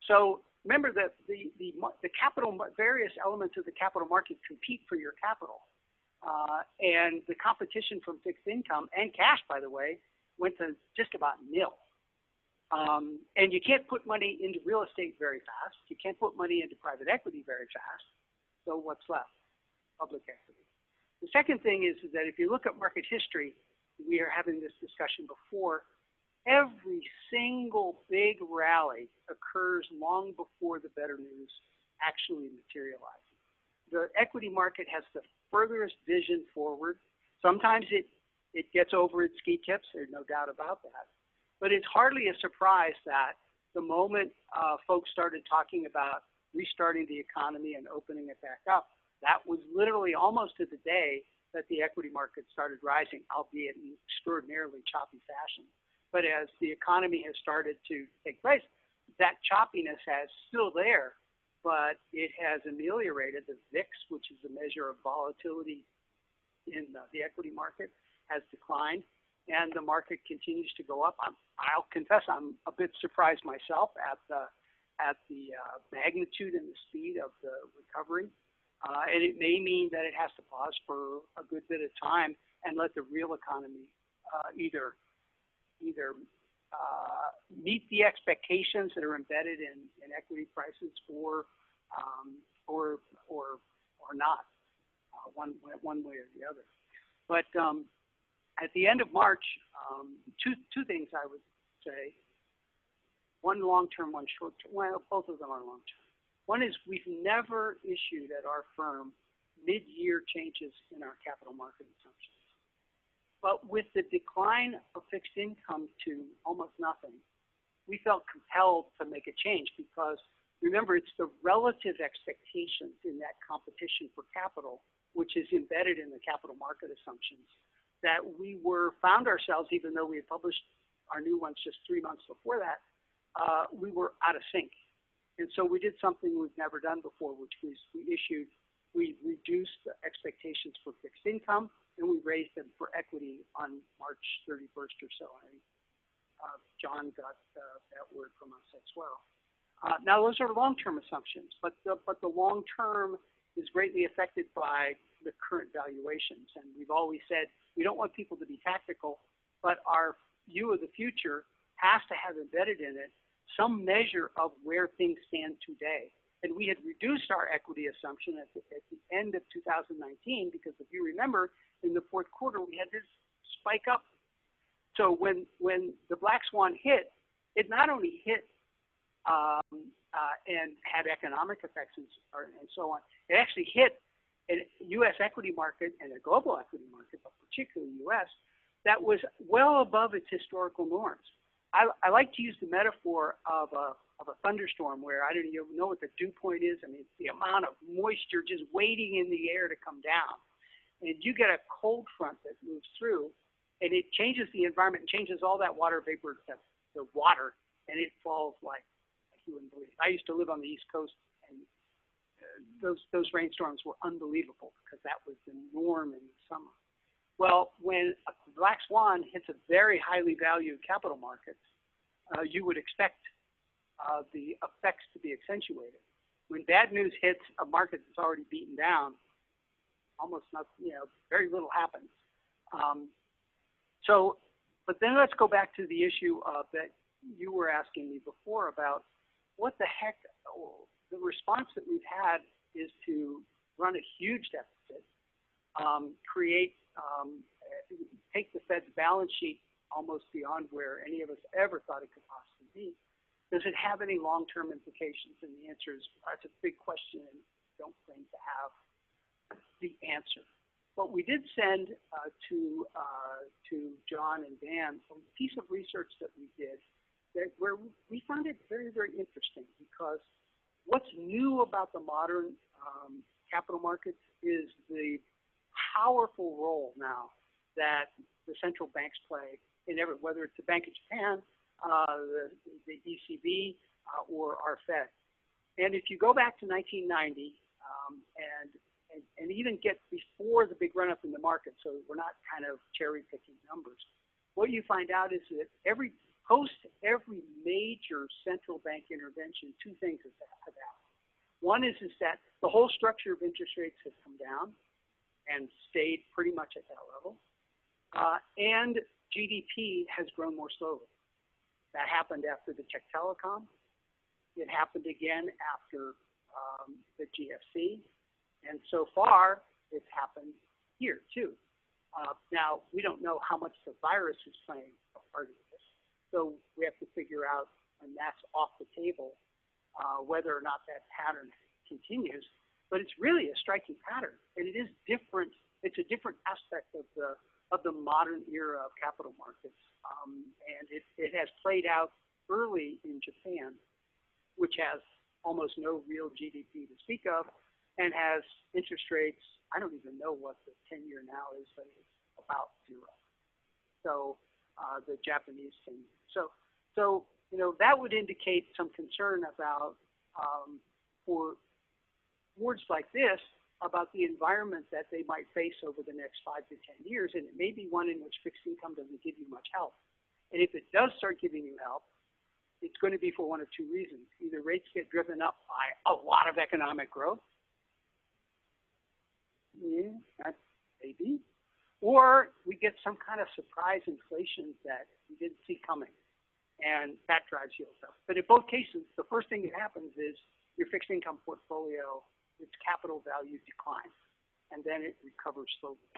[SPEAKER 20] So remember that the capital, various elements of the capital market compete for your capital. And the competition from fixed income and cash, by the way, went to just about nil. And you can't put money into real estate very fast. You can't put money into private equity very fast. So what's left? Public equity. The second thing is that if you look at market history, we are having this discussion before, every single big rally occurs long before the better news actually materializes. The equity market has the furthest vision forward. Sometimes it gets over its ski tips, there's no doubt about that. But it's hardly a surprise that the moment folks started talking about restarting the economy and opening it back up, that was literally almost to the day that the equity market started rising, albeit in extraordinarily choppy fashion. But as the economy has started to take place, that choppiness is still there, but it has ameliorated. The VIX, which is a measure of volatility in the equity market, has declined, and the market continues to go up. I'll confess I'm a bit surprised myself at the magnitude and the speed of the recovery. And it may mean that it has to pause for a good bit of time and let the real economy either meet the expectations that are embedded in equity prices or not, one way or the other. But at the end of March, two things I would say. one long-term, one short-term. Well, both of them are long-term. One is we've never issued at our firm mid-year changes in our capital market assumptions. But with the decline of fixed income to almost nothing, we felt compelled to make a change because, remember, it's the relative expectations in that competition for capital, which is embedded in the capital market assumptions, that we found ourselves, even though we had published our new ones just 3 months before that, we were out of sync. And so we did something we've never done before, which was we reduced the expectations for fixed income, and we raised them for equity on March 31st or so. John got that word from us as well. Now, those are long-term assumptions, but the long-term is greatly affected by the current valuations. And we've always said we don't want people to be tactical, but our view of the future has to have embedded in it some measure of where things stand today. And we had reduced our equity assumption at the end of 2019 because, if you remember, in the fourth quarter we had this spike up. So when the black swan hit, it not only hit and had economic effects and so on, it actually hit a U.S. equity market and a global equity market, but particularly U.S., that was well above its historical norms. I like to use the metaphor of a thunderstorm where I don't even know what the dew point is. I mean, it's the amount of moisture just waiting in the air to come down. And you get a cold front that moves through, and it changes the environment and changes all that water vapor to water, and it falls like you wouldn't believe. I used to live on the East Coast, and those rainstorms were unbelievable because that was the norm in the summer. Well, when a black swan hits a very highly valued capital market, you would expect the effects to be accentuated. When bad news hits a market that's already beaten down, almost nothing, very little happens. But then let's go back to the issue that you were asking me before about what the heck. The response that we've had is to run a huge deficit, take the Fed's balance sheet almost beyond where any of us ever thought it could possibly be. Does it have any long-term implications? And the answer is that's a big question, and don't claim to have the answer. But we did send to John and Dan a piece of research that we did where we found it very, very interesting, because what's new about the modern capital markets is the powerful role now that the central banks play in whether it's the Bank of Japan, the ECB, or our Fed. And if you go back to 1990 and even get before the big run-up in the market, so we're not kind of cherry-picking numbers, what you find out is that post every major central bank intervention, two things have happened. One is that the whole structure of interest rates has come down and stayed pretty much at that level, and GDP has grown more slowly. That happened after the Czech Telecom. It happened again after the GFC, and so far it's happened here too. Now, we don't know how much the virus is playing a part in this, so we have to figure out, and that's off the table, whether or not that pattern continues. But it's really a striking pattern, and it is different. It's a different aspect of the modern era of capital markets, and it has played out early in Japan, which has almost no real GDP to speak of, and has interest rates. I don't even know what the 10-year now is, but it's about zero. So the Japanese 10-year. So that would indicate some concern about for boards like this about the environment that they might face over the next 5 to 10 years, and it may be one in which fixed income doesn't give you much help. And if it does start giving you help, it's going to be for one of two reasons. Either rates get driven up by a lot of economic growth, maybe, or we get some kind of surprise inflation that we didn't see coming, and that drives yields up. But in both cases, the first thing that happens is your fixed income portfolio, its capital value declines, and then it recovers slowly.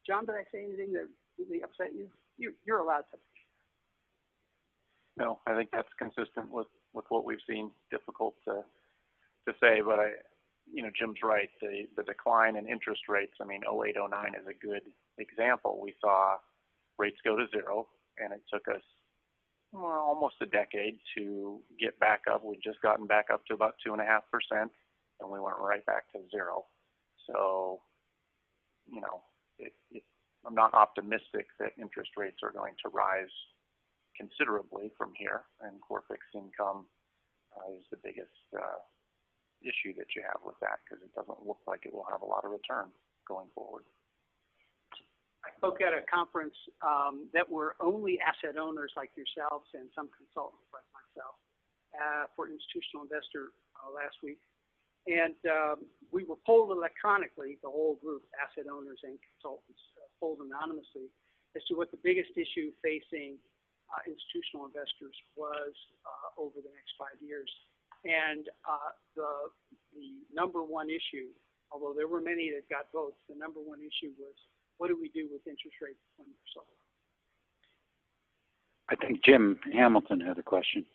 [SPEAKER 20] John, did I say anything that really upset you? You're allowed to.
[SPEAKER 18] No, I think that's consistent with what we've seen. Difficult to say, but Jim's right. The decline in interest rates, I mean, 08, 09 is a good example. We saw rates go to zero, and it took us almost a decade to get back up. We'd just gotten back up to about 2.5%, and we went right back to zero. So, I'm not optimistic that interest rates are going to rise considerably from here, and core fixed income is the biggest issue that you have with that, because it doesn't look like it will have a lot of return going forward.
[SPEAKER 20] I spoke at a conference that were only asset owners like yourselves and some consultants like myself for institutional investor last week. And we were polled electronically, the whole group, asset owners and consultants, polled anonymously as to what the biggest issue facing institutional investors was over the next 5 years. And the number one issue, although there were many that got votes, the number one issue was, what do we do with interest rates 20%?
[SPEAKER 1] I think Jim Hamilton had a question.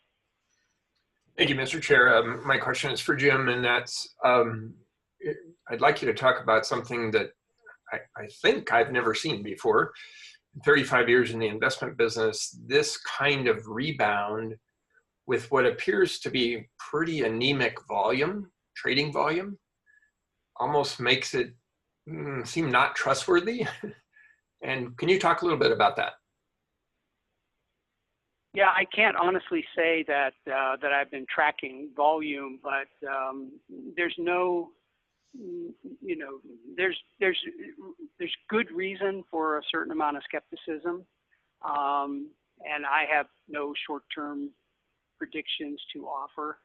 [SPEAKER 11] Thank you, Mr. Chair. My question is for Jim, and that's, I'd like you to talk about something that I think I've never seen before. 35 years in the investment business, this kind of rebound with what appears to be pretty anemic volume, trading volume, almost makes it seem not trustworthy. And can you talk a little bit about that?
[SPEAKER 20] Yeah, I can't honestly say that that I've been tracking volume, but there's no, there's good reason for a certain amount of skepticism, and I have no short-term predictions to offer,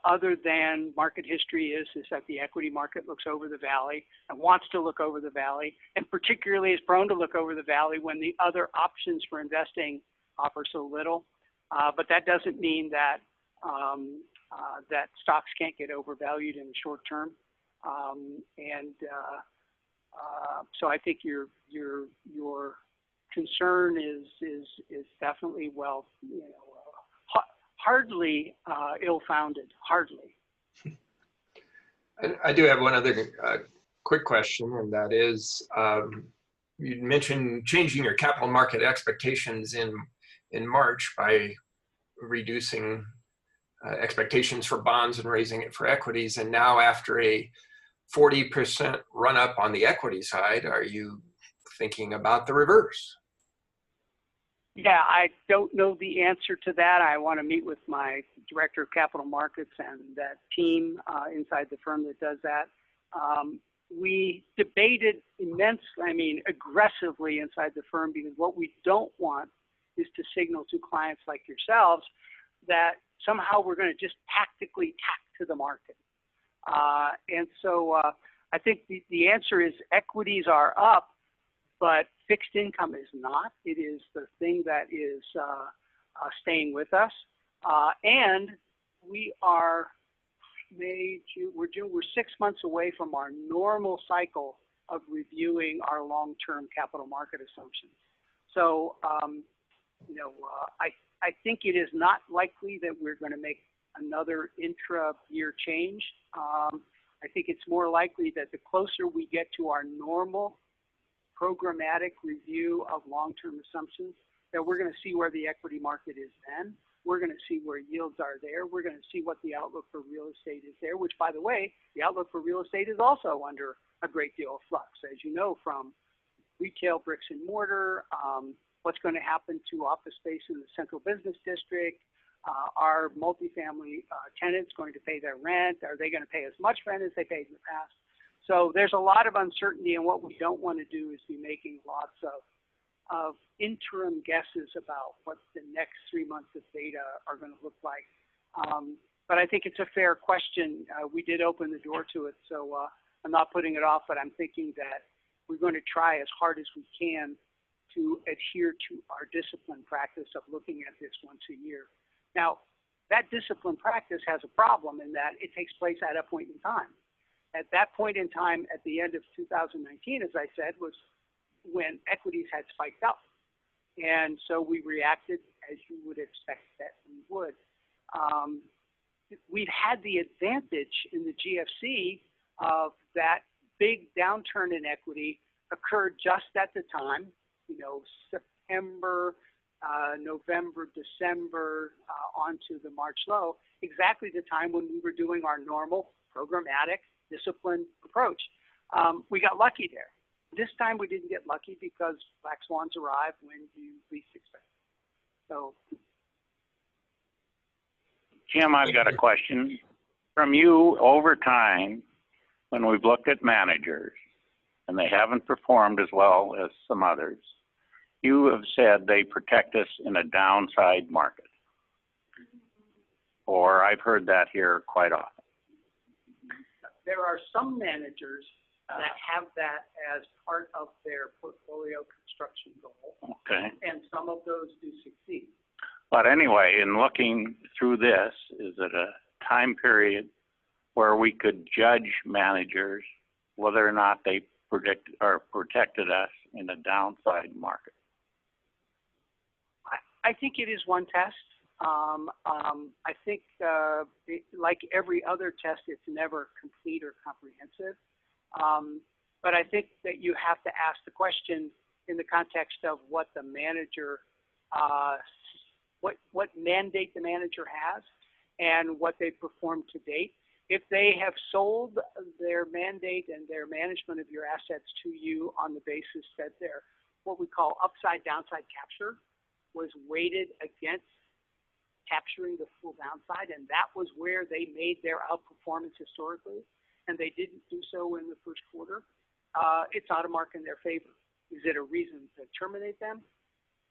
[SPEAKER 20] other than market history is that the equity market looks over the valley and wants to look over the valley, and particularly is prone to look over the valley when the other options for investing offer so little. But that doesn't mean that that stocks can't get overvalued in the short term. So I think your concern is definitely hardly ill-founded, hardly.
[SPEAKER 11] I do have one other quick question, and that is, you mentioned changing your capital market expectations in March by reducing expectations for bonds and raising it for equities. And now after a 40% run up on the equity side, are you thinking about the reverse?
[SPEAKER 20] Yeah, I don't know the answer to that. I want to meet with my director of capital markets and that team inside the firm that does that. We debated aggressively inside the firm, because what we don't want is to signal to clients like yourselves that somehow we're going to just tactically tack to the market. And so I think the answer is equities are up, but fixed income is not. It is the thing that is staying with us. And we are we're 6 months away from our normal cycle of reviewing our long-term capital market assumptions. So, I think it is not likely that we're going to make another intra-year change. I think it's more likely that the closer we get to our normal programmatic review of long-term assumptions, that we're going to see where the equity market is then. We're going to see where yields are there. We're going to see what the outlook for real estate is there, which, by the way, the outlook for real estate is also under a great deal of flux, as you know, from retail bricks and mortar, what's going to happen to office space in the central business district. Are multifamily tenants going to pay their rent? Are they going to pay as much rent as they paid in the past? So there's a lot of uncertainty, and what we don't want to do is be making lots of interim guesses about what the next 3 months of data are going to look like. But I think it's a fair question. We did open the door to it, so I'm not putting it off, but I'm thinking that we're going to try as hard as we can to adhere to our disciplined practice of looking at this once a year. Now, that disciplined practice has a problem in that it takes place at a point in time. At that point in time, at the end of 2019, as I said, was when equities had spiked up. And so we reacted as you would expect that we would. We've had the advantage in the GFC of that big downturn in equity occurred just at the time, September, November, December, onto the March low, exactly the time when we were doing our normal programmatic disciplined approach. We got lucky there. This time we didn't get lucky because black swans arrive when you least expect it. So,
[SPEAKER 9] Jim, I've got a question. From you over time, when we've looked at managers and they haven't performed as well as some others, you have said they protect us in a downside market. Or I've heard that here quite often.
[SPEAKER 20] there are some managers that have that as part of their portfolio construction goal.
[SPEAKER 9] Okay.
[SPEAKER 20] And some of those do succeed.
[SPEAKER 9] But anyway, in looking through this, is it a time period where we could judge managers whether or not they predict or protected us in a downside market?
[SPEAKER 20] I think it is one test. I think, like every other test, it's never complete or comprehensive. But I think that you have to ask the question in the context of what the manager, what mandate the manager has and what they've performed to date. If they have sold their mandate and their management of your assets to you on the basis that their, what we call upside downside capture, was weighted against capturing the full downside, and that was where they made their outperformance historically, and they didn't do so in the first quarter, it's not a mark in their favor. Is it a reason to terminate them?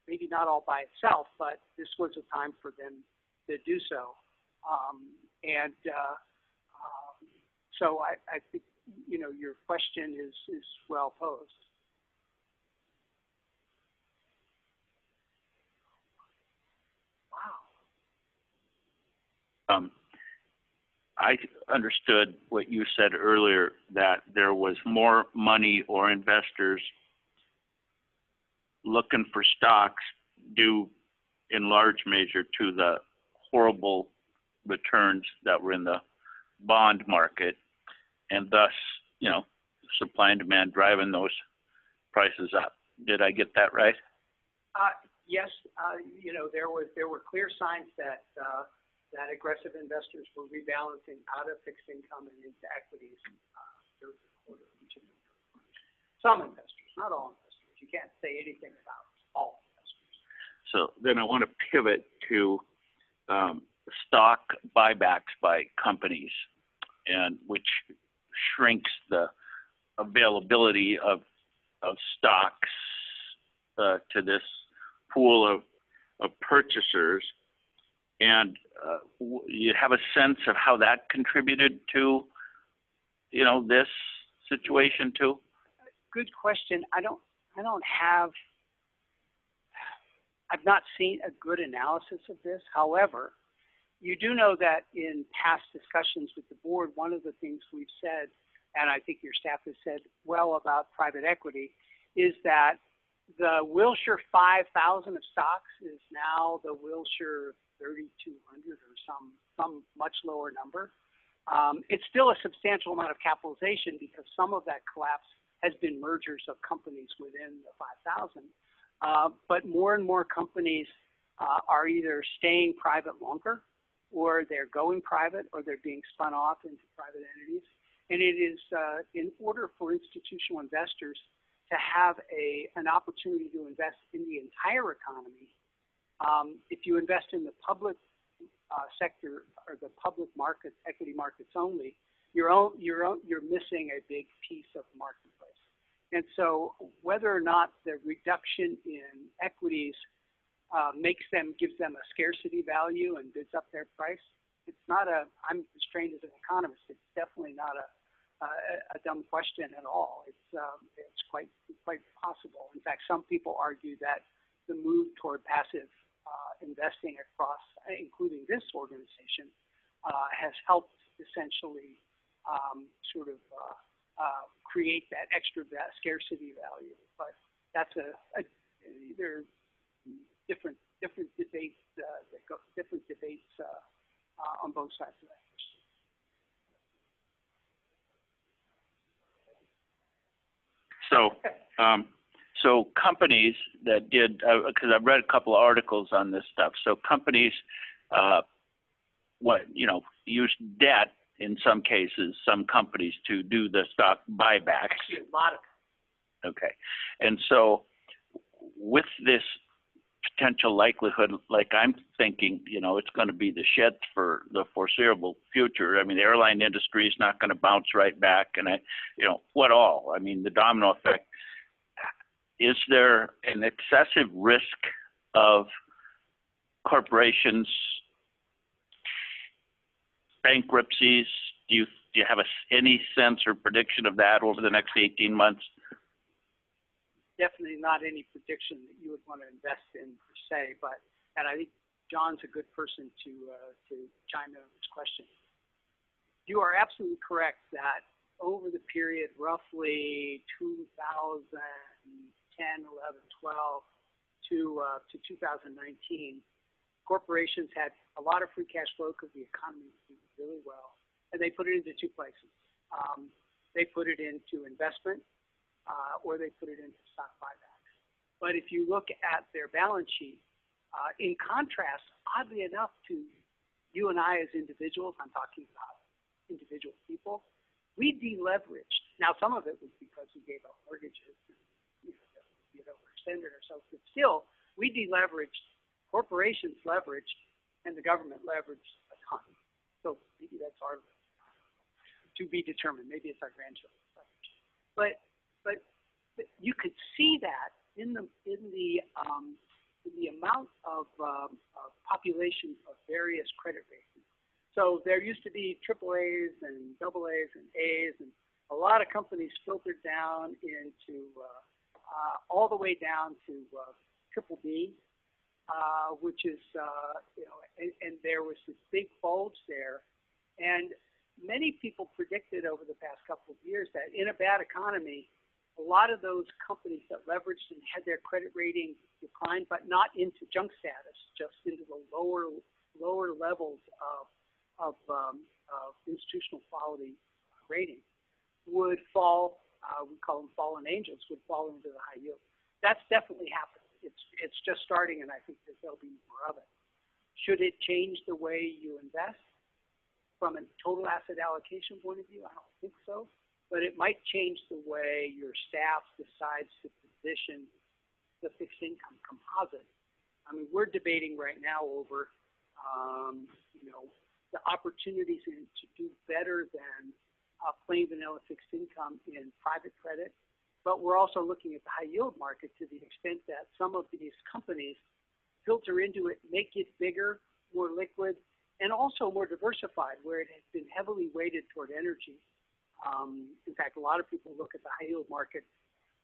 [SPEAKER 20] Maybe not all by itself, but this was a time for them to do so. So I think, you know, your question is well posed.
[SPEAKER 9] I understood what you said earlier, that there was more money or investors looking for stocks due in large measure to the horrible returns that were in the bond market, and thus, you know, supply and demand driving those prices up. Did I get that right?
[SPEAKER 20] Yes, you know, there were clear signs that that aggressive investors were rebalancing out of fixed income and into equities during the quarter. Some investors, not all investors. You can't say anything about all investors.
[SPEAKER 9] So then I want to pivot to stock buybacks by companies, and which shrinks the availability of stocks to this pool of purchasers. And you have a sense of how that contributed to, you know, this situation too?
[SPEAKER 20] Good question. I've not seen a good analysis of this. However, you do know that in past discussions with the board, one of the things we've said, and I think your staff has said well about private equity, is that the Wilshire 5,000 of stocks is now the Wilshire 3,200 or some much lower number. It's still a substantial amount of capitalization because some of that collapse has been mergers of companies within the 5,000. But more and more companies are either staying private longer, or they're going private, or they're being spun off into private entities. And it is in order for institutional investors to have an opportunity to invest in the entire economy. If you invest in the public sector or the public markets, equity markets only, you're missing a big piece of the marketplace. And so, whether or not the reduction in equities gives them a scarcity value and bids up their price, it's not I'm trained as an economist. It's definitely not a dumb question at all. It's quite possible. In fact, some people argue that the move toward passive investing across, including this organization, has helped essentially create that extra scarcity value. But that's
[SPEAKER 17] so companies that did, because I've read a couple of articles on this stuff. So companies, use debt in some cases, some companies to do the stock buybacks.
[SPEAKER 20] Actually, a lot of.
[SPEAKER 17] Okay, and so with this potential likelihood, like I'm thinking, it's going to be the shit for the foreseeable future. I mean, the airline industry is not going to bounce right back, and what all? I mean, the domino effect. Is there an excessive risk of corporations bankruptcies? Do you have any sense or prediction of that over the next 18 months?
[SPEAKER 20] Definitely not any prediction that you would want to invest in per se, and I think John's a good person to chime in on this question. You are absolutely correct that over the period roughly 2010, 11, 12 to 2019, corporations had a lot of free cash flow because the economy was doing really well, and they put it into two places. They put it into investment, or they put it into stock buybacks. But if you look at their balance sheet, in contrast, oddly enough, to you and I as individuals, I'm talking about individual people, we deleveraged. Now, some of it was because we gave up mortgages, and overextended ourselves, but still, we deleveraged. Corporations leveraged, and the government leveraged a ton. So maybe that's our to be determined. Maybe it's our grandchildren's leverage. But you could see that in the amount of population of various credit ratings. So there used to be AAAs and AA's and A's, and a lot of companies filtered down into all the way down to BBB. Which is, and there was this big bulge there. And many people predicted over the past couple of years that in a bad economy, a lot of those companies that leveraged and had their credit rating decline, but not into junk status, just into the lower levels of institutional quality rating, would fall, we call them fallen angels, would fall into the high yield. That's definitely happened. It's just starting, and I think that there'll be more of it. Should it change the way you invest from a total asset allocation point of view? I don't think so, but it might change the way your staff decides to position the fixed income composite. I mean, we're debating right now over, the opportunities to do better than plain vanilla fixed income in private credit. But we're also looking at the high yield market to the extent that some of these companies filter into it, make it bigger, more liquid, and also more diversified, where it has been heavily weighted toward energy. In fact, a lot of people look at the high yield market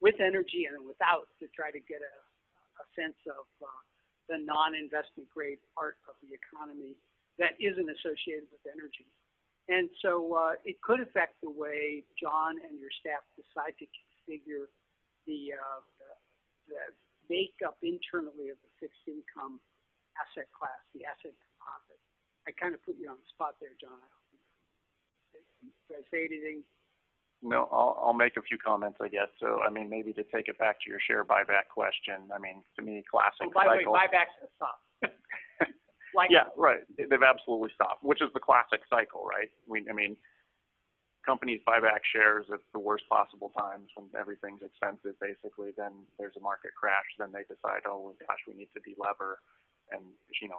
[SPEAKER 20] with energy and without to try to get a sense of the non-investment grade part of the economy that isn't associated with energy. And so it could affect the way John and your staff decide to configure the makeup internally of the fixed income asset class, the asset composite. I kind of put you on the spot there, John. Did I say anything?
[SPEAKER 18] No, I'll make a few comments, I guess. So, I mean, maybe to take it back to your share buyback question, I mean, to me, classic
[SPEAKER 20] by the way,
[SPEAKER 18] cycle.
[SPEAKER 20] buybacks have stopped.
[SPEAKER 18] Yeah, right. They've absolutely stopped, which is the classic cycle, right? I mean, companies buy back shares at the worst possible times when everything's expensive, basically. Then there's a market crash. Then they decide, oh, gosh, we need to delever. And,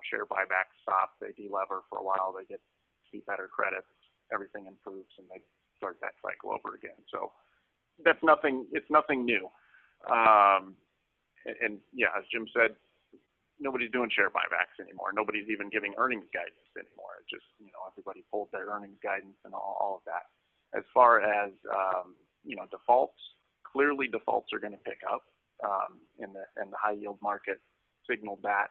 [SPEAKER 18] share buybacks stop. They delever for a while. They see better credits. Everything improves, and they start that cycle over again. So it's nothing new. And yeah, as Jim said, nobody's doing share buybacks anymore. Nobody's even giving earnings guidance anymore. It's just, everybody pulled their earnings guidance and all of that. As far as, defaults, clearly defaults are going to pick up, in the high yield market signaled that,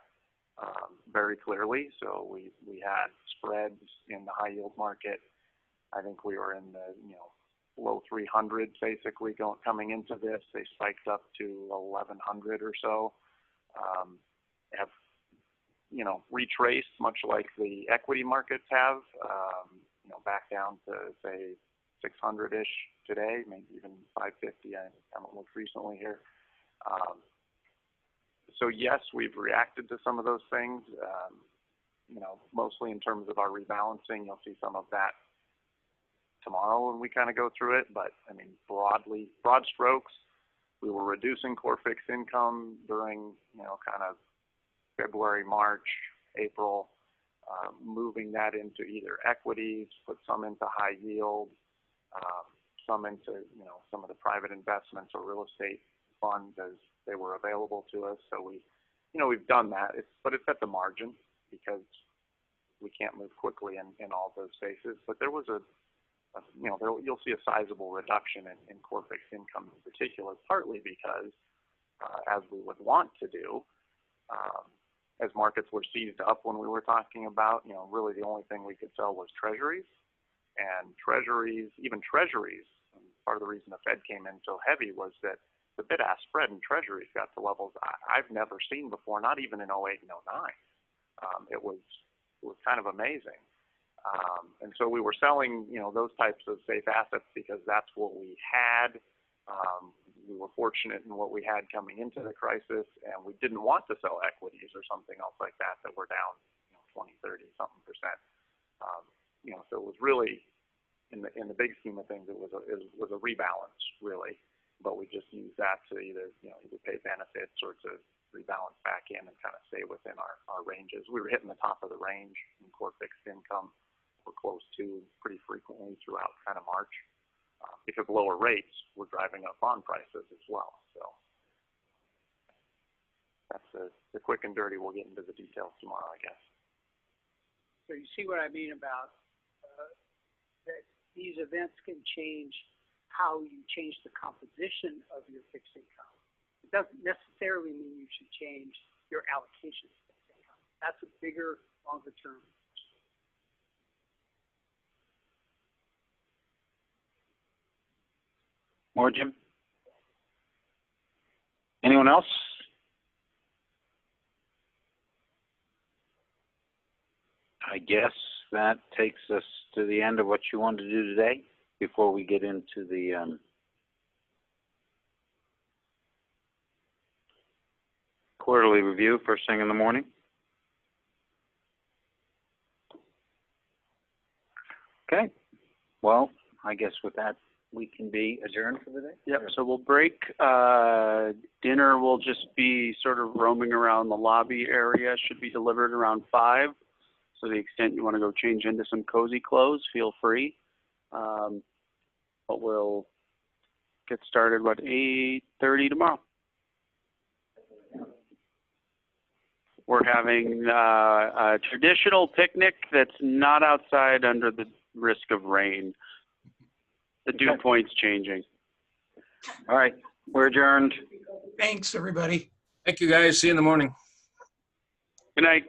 [SPEAKER 18] very clearly. So we had spreads in the high yield market. I think we were in the, low 300s basically coming into this. They spiked up to 1100 or so. Have, retraced much like the equity markets have, back down to say 600-ish today, maybe even 550. I haven't looked recently here. So yes, we've reacted to some of those things, you know, mostly in terms of our rebalancing. You'll see some of that tomorrow when we kind of go through it, but I mean, broad strokes, we were reducing core fixed income during, you know, kind of February, March, April, moving that into either equities, put some into high yield, some into, you know, some of the private investments or real estate funds as they were available to us. So we, you know, we've done that, but it's at the margin because we can't move quickly in all those spaces. But there was you know, you'll see a sizable reduction in core fixed income in particular, partly because, as we would want to do, as markets were seized up when we were talking about, you know, really the only thing we could sell was treasuries. And treasuries, even treasuries, part of the reason the Fed came in so heavy was that the bid-ask spread in treasuries got to levels I've never seen before, not even in 08 and 09. It was kind of amazing. And so we were selling, you know, those types of safe assets because that's what we had. We were fortunate in what we had coming into the crisis, and we didn't want to sell equities or something else like that were down, you know, 20, 30 something percent. You know, so it was really, in the big scheme of things, it was a rebalance really, but we just used that to either pay benefits or to rebalance back in and kind of stay within our ranges. We were hitting the top of the range in core fixed income. We're close to pretty frequently throughout kind of March. Because lower rates were driving up bond prices as well. So that's the quick and dirty. We'll get into the details tomorrow, I guess.
[SPEAKER 20] So you see what I mean about that these events can change how you change the composition of your fixed income. It doesn't necessarily mean you should change your allocation to fixed income. That's a bigger, longer term.
[SPEAKER 1] More, Jim? Anyone else? I guess that takes us to the end of what you wanted to do today before we get into the quarterly review first thing in the morning. Okay. Well, I guess with that, we can be adjourned for the day?
[SPEAKER 18] Yep, so we'll break. Dinner will just be sort of roaming around the lobby area, should be delivered around 5. So to the extent you want to go change into some cozy clothes, feel free. But we'll get started, 8:30 tomorrow. We're having a traditional picnic that's not outside under the risk of rain. The dew point's changing.
[SPEAKER 1] All right, we're adjourned.
[SPEAKER 3] Thanks, everybody.
[SPEAKER 6] Thank you, guys. See you in the morning.
[SPEAKER 18] Good night.